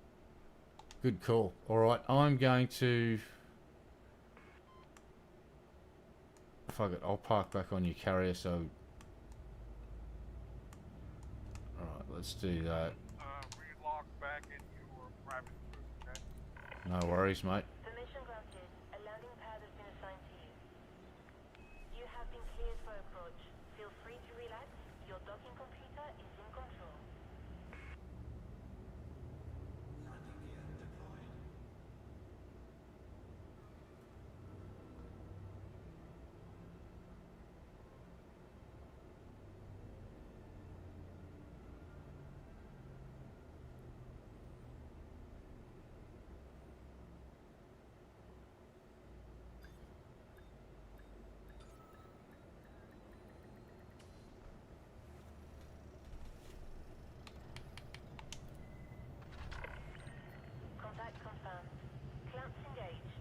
Good call. Alright, I'm going to... Fuck it, I'll park back on your carrier, so... Alright, let's do that. Relog back in your private group, okay? No worries, mate. Permission granted. A landing pad has been assigned to you. You have been cleared for approach. Feel free to relax. Your docking computer is in control. Landing gear deployed. Contact confirmed. Clamps engaged.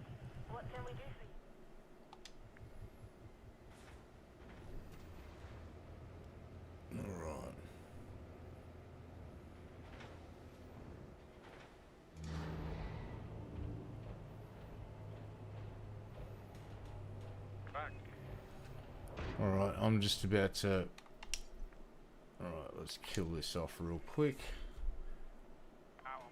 What can we do for you? Alright. Back. Alright, I'm just about to... Alright, let's kill this off real quick. Powerful.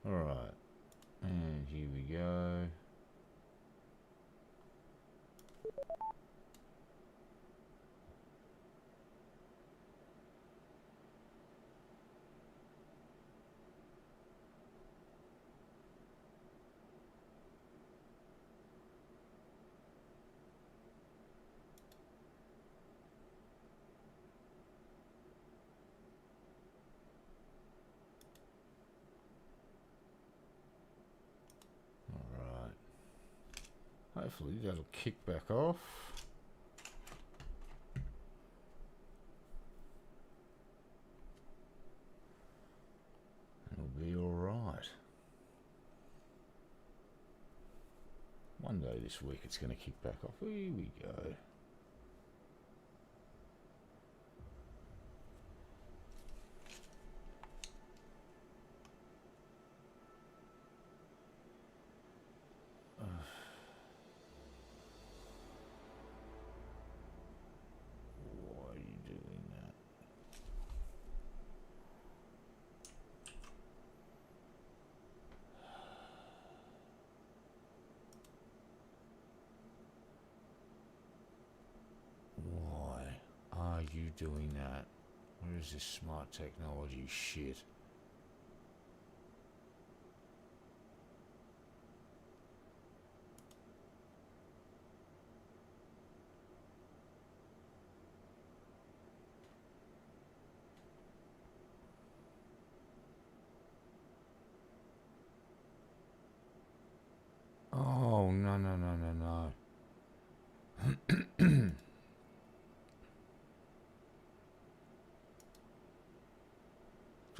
Alright, and here we go. Alright. Hopefully that'll kick back off. It'll be alright. One day this week it's going to kick back off. Here we go. Why are you doing that? Why are you doing that? Where is this smart technology shit?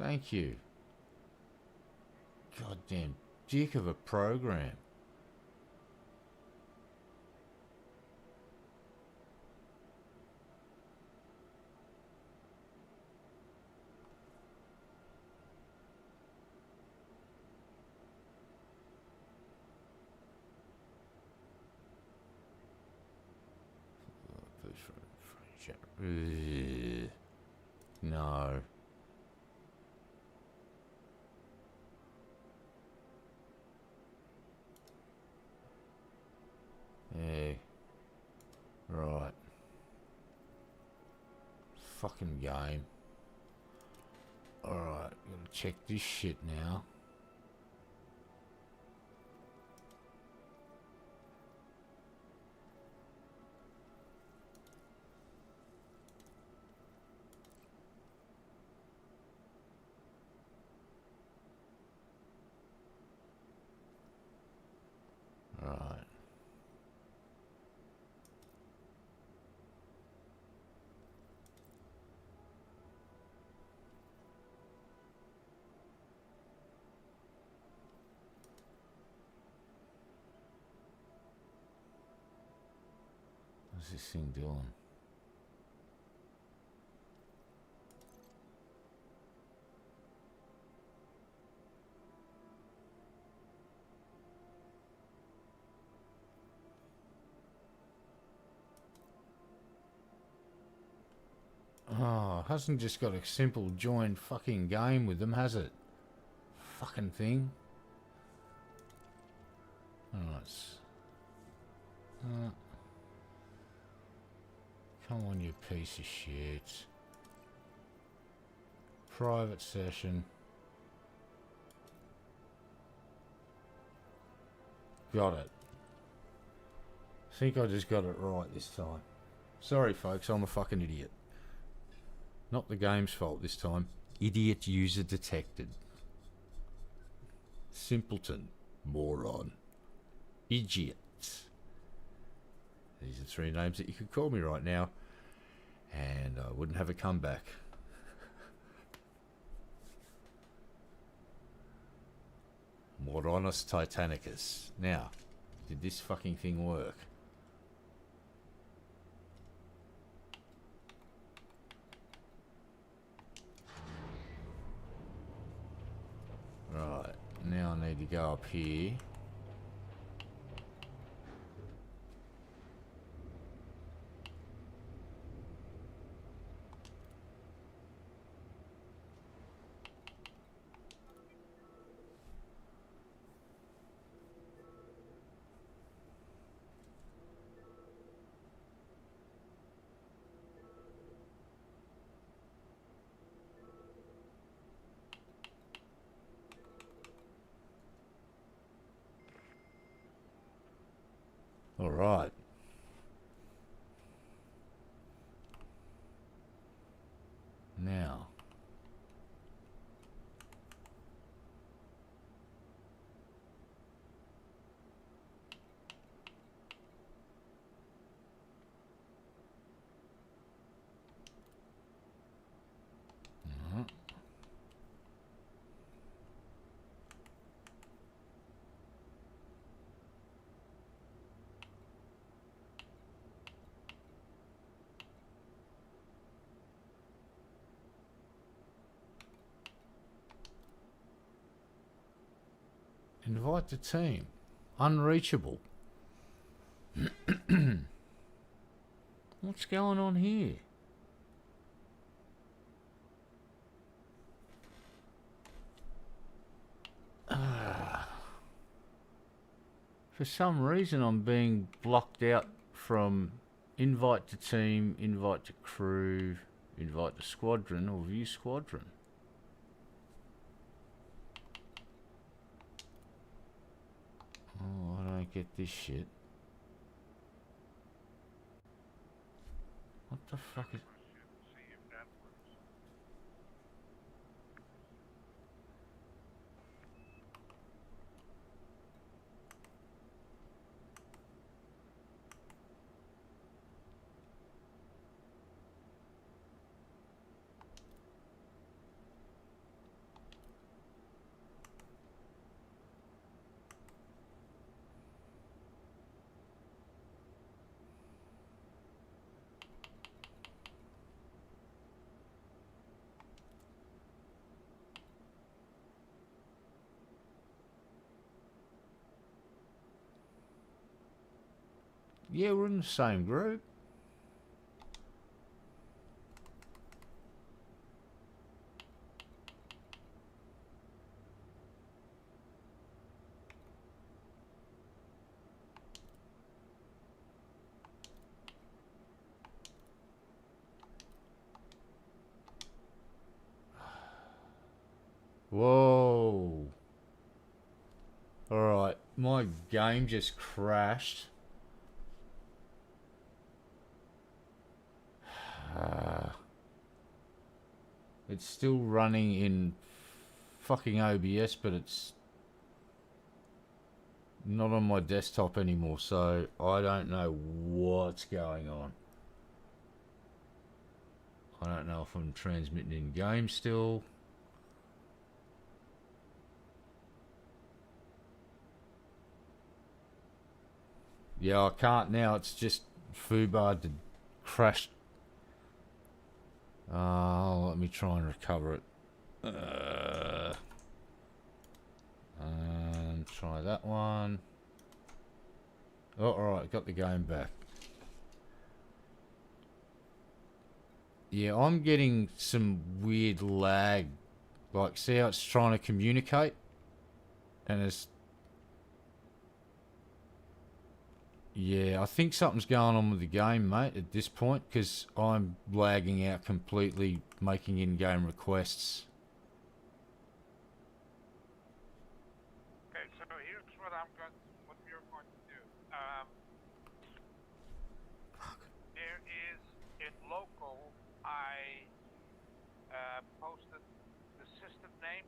Thank you. Goddamn dick of a program. No. Yeah. Right. Fucking game. Alright, gotta check this shit now. Right. What's this thing doing? Oh, hasn't just got a simple join fucking game with them, has it? Fucking thing. Alright. Come on, you piece of shit. Private session. Got it. Think I just got it right this time. Sorry, folks, I'm a fucking idiot. Not the game's fault this time. Idiot user detected. Simpleton. Moron. Idiot. These are 3 names that you could call me right now, and I wouldn't have a comeback. Moronus Titanicus. Now, did this fucking thing work? Right, now I need to go up here. All right. Now. Invite the team. Unreachable. What's going on here? For some reason I'm being blocked out from invite to team, invite to crew, invite to squadron, or view squadron. Oh, I don't get this shit. What the fuck is... See if that works. Yeah, we're in the same group. Whoa. Alright, my game just crashed. It's still running in fucking OBS, but it's not on my desktop anymore, so I don't know what's going on. I don't know if I'm transmitting in game still. Yeah, I can't now. It's just foobarred to crash. Let me try and recover it. And try that one. Oh, alright, got the game back. Yeah, I'm getting some weird lag. Like, see how it's trying to communicate? And it's... Yeah, I think something's going on with the game, mate, at this point, because I'm lagging out completely, making in-game requests. Okay, so here's what we're going to do. There is in local, I posted the system name.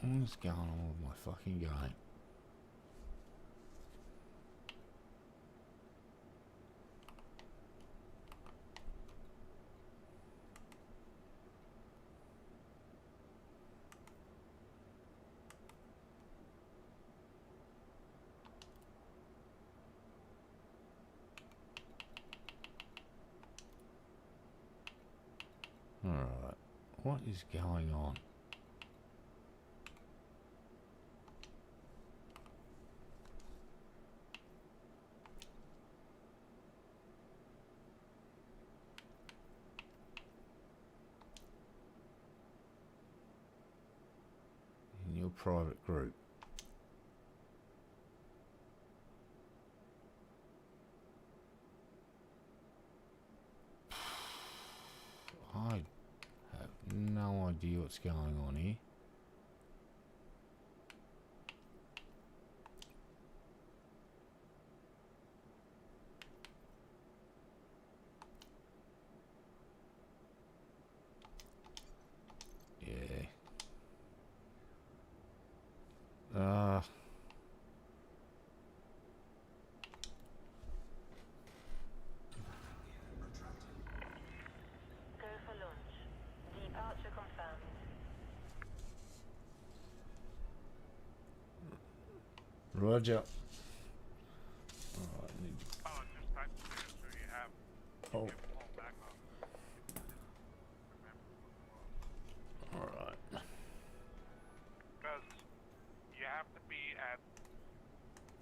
What's going on with my fucking game? Alright, what is going on? In your private group. I have no idea what's going on here. Yeah. Go for launch. Departure confirmed. Roger. Oh, just type it here so you have Oh. your full backup. Remember what it was. Alright. Because you have to be at,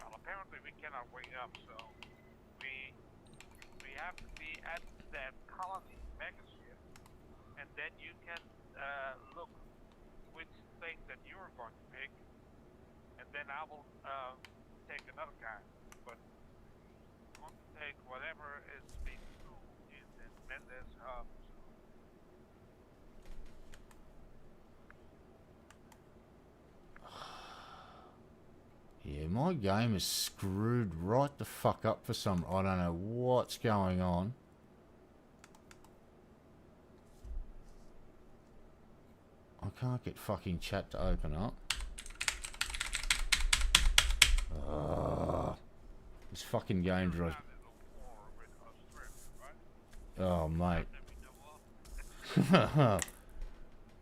well, apparently we cannot wake up, so we have to be at that colony megaship, and then you can look which thing that you're going to pick, and then I will take another guy. But I'm going to take whatever is being sold in the Mendes hub. Yeah, my game is screwed right the fuck up for some... I don't know what's going on. I can't get fucking chat to open up. This fucking game drives... Oh, mate.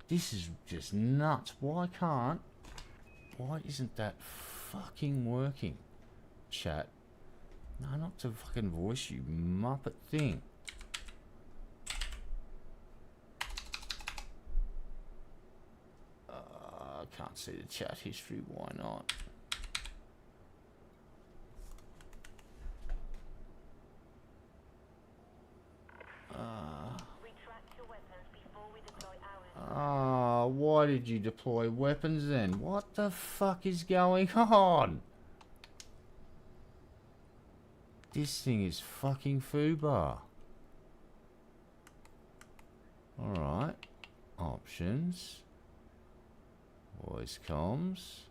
This is just nuts. Why isn't that fucking working? Chat. No, not to fucking voice, you muppet thing. I can't see the chat history. Why not? Retract your weapons before we deploy ours. Ah, why did you deploy weapons then? What the fuck is going on? This thing is fucking foobar. Alright. Options. Voice comms.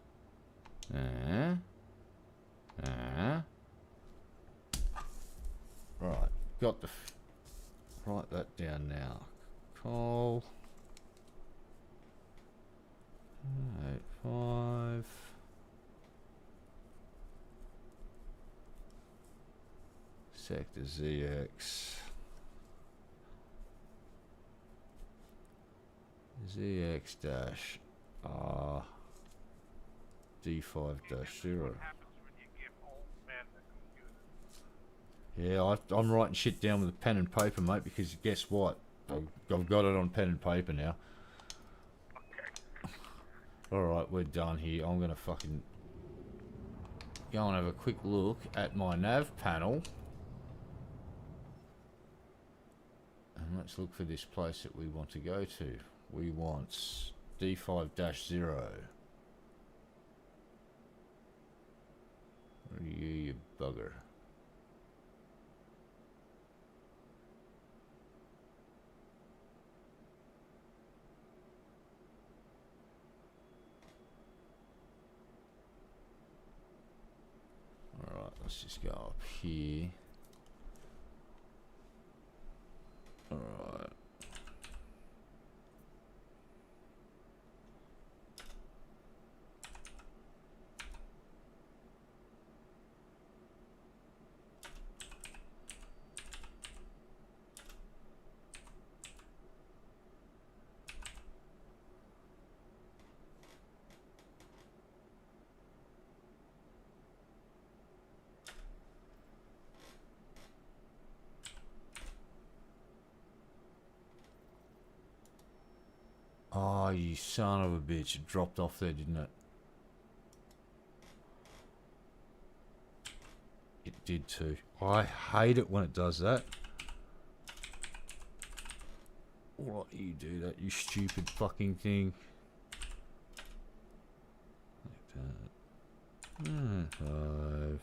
Right. Got the... Write that down now. Call. 85. Sector ZX. ZX dash R D5 dash 0. What happens when you give old men a computer? Yeah, I'm writing shit down with a pen and paper, mate, because guess what? I've got it on pen and paper now. Okay. Alright, we're done here. I'm gonna fucking go and have a quick look at my nav panel. And let's look for this place that we want to go to. We want D5-0. Where are you, you bugger? Alright, let's just go up here. Alright. Oh, you son of a bitch. It dropped off there, didn't it? It did too. I hate it when it does that. Why do you do that, you stupid fucking thing? Like that. 5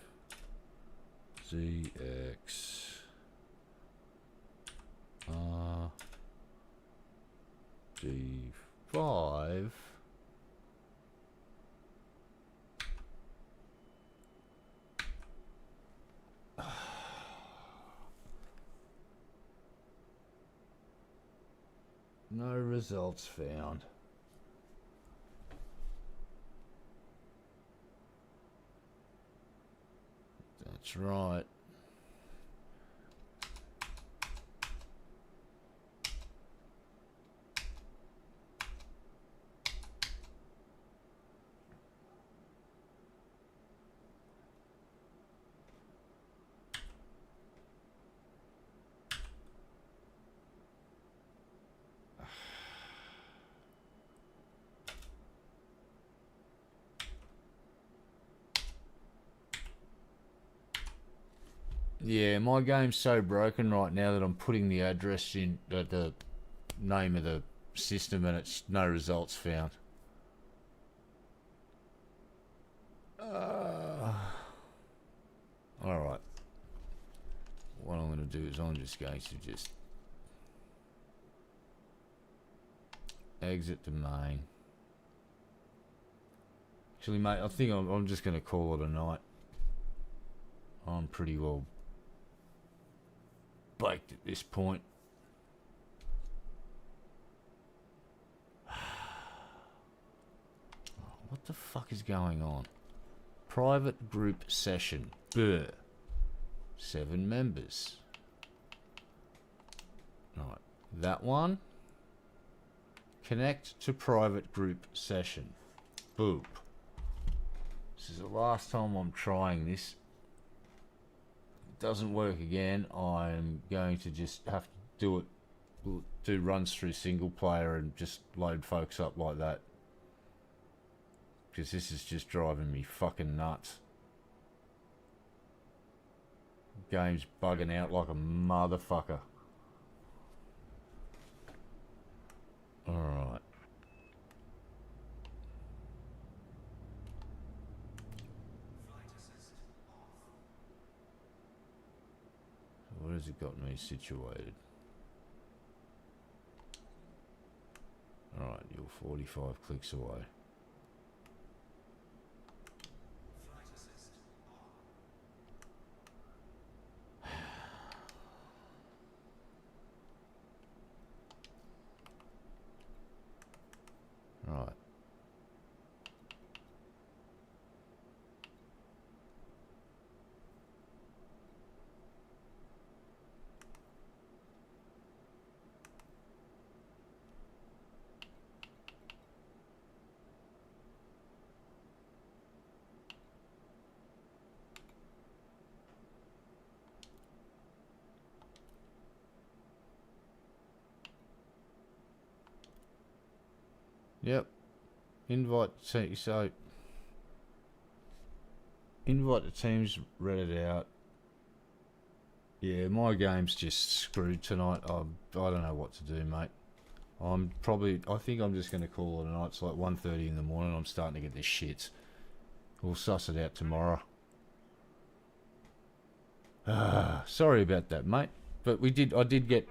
ZX R D5 no results found. That's right. Yeah, my game's so broken right now that I'm putting the address in, the name of the system, and it's no results found. Alright. What I'm going to do is I'm just going to just exit the main. Actually, mate, I think I'm just going to call it a night. I'm pretty well baked at this point. What the fuck is going on? Private group session. Brr. 7 members. Right. That one. Connect to private group session. Boop. This is the last time I'm trying this. It doesn't work again. I'm going to just have to do it. Do runs through single player and just load folks up like that. Because this is just driving me fucking nuts. Game's bugging out like a motherfucker. Alright. Flight assist off. Where has it got me situated? Alright, you're 45 clicks away. Flight assist on. Right. Yep. Invite so invite the teams, read it out. Yeah, my game's just screwed tonight. I don't know what to do, mate. I think I'm just going to call it a night. It's like 1:30 in the morning. I'm starting to get the shits. We'll suss it out tomorrow. Sorry about that, mate. But we did get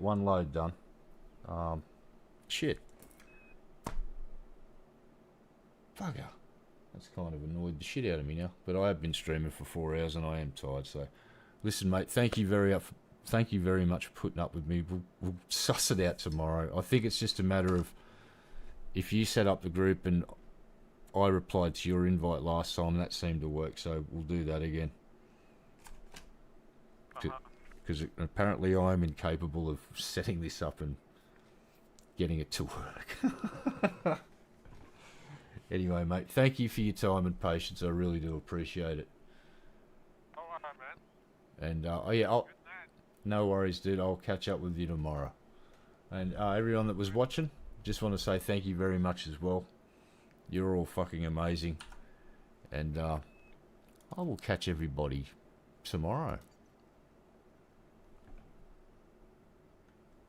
one load done. Shit. Bugger. That's kind of annoyed the shit out of me now. But I have been streaming for 4 hours and I am tired. So, listen, mate. Thank you very much for putting up with me. We'll suss it out tomorrow. I think it's just a matter of if you set up the group and I replied to your invite last time. That seemed to work. So we'll do that again. Because apparently I'm incapable of setting this up and getting it to work. Anyway, mate, thank you for your time and patience. I really do appreciate it. Alright, man. And Good night. no worries, dude. I'll catch up with you tomorrow. And everyone that was watching, just want to say thank you very much as well. You're all fucking amazing. And I will catch everybody tomorrow.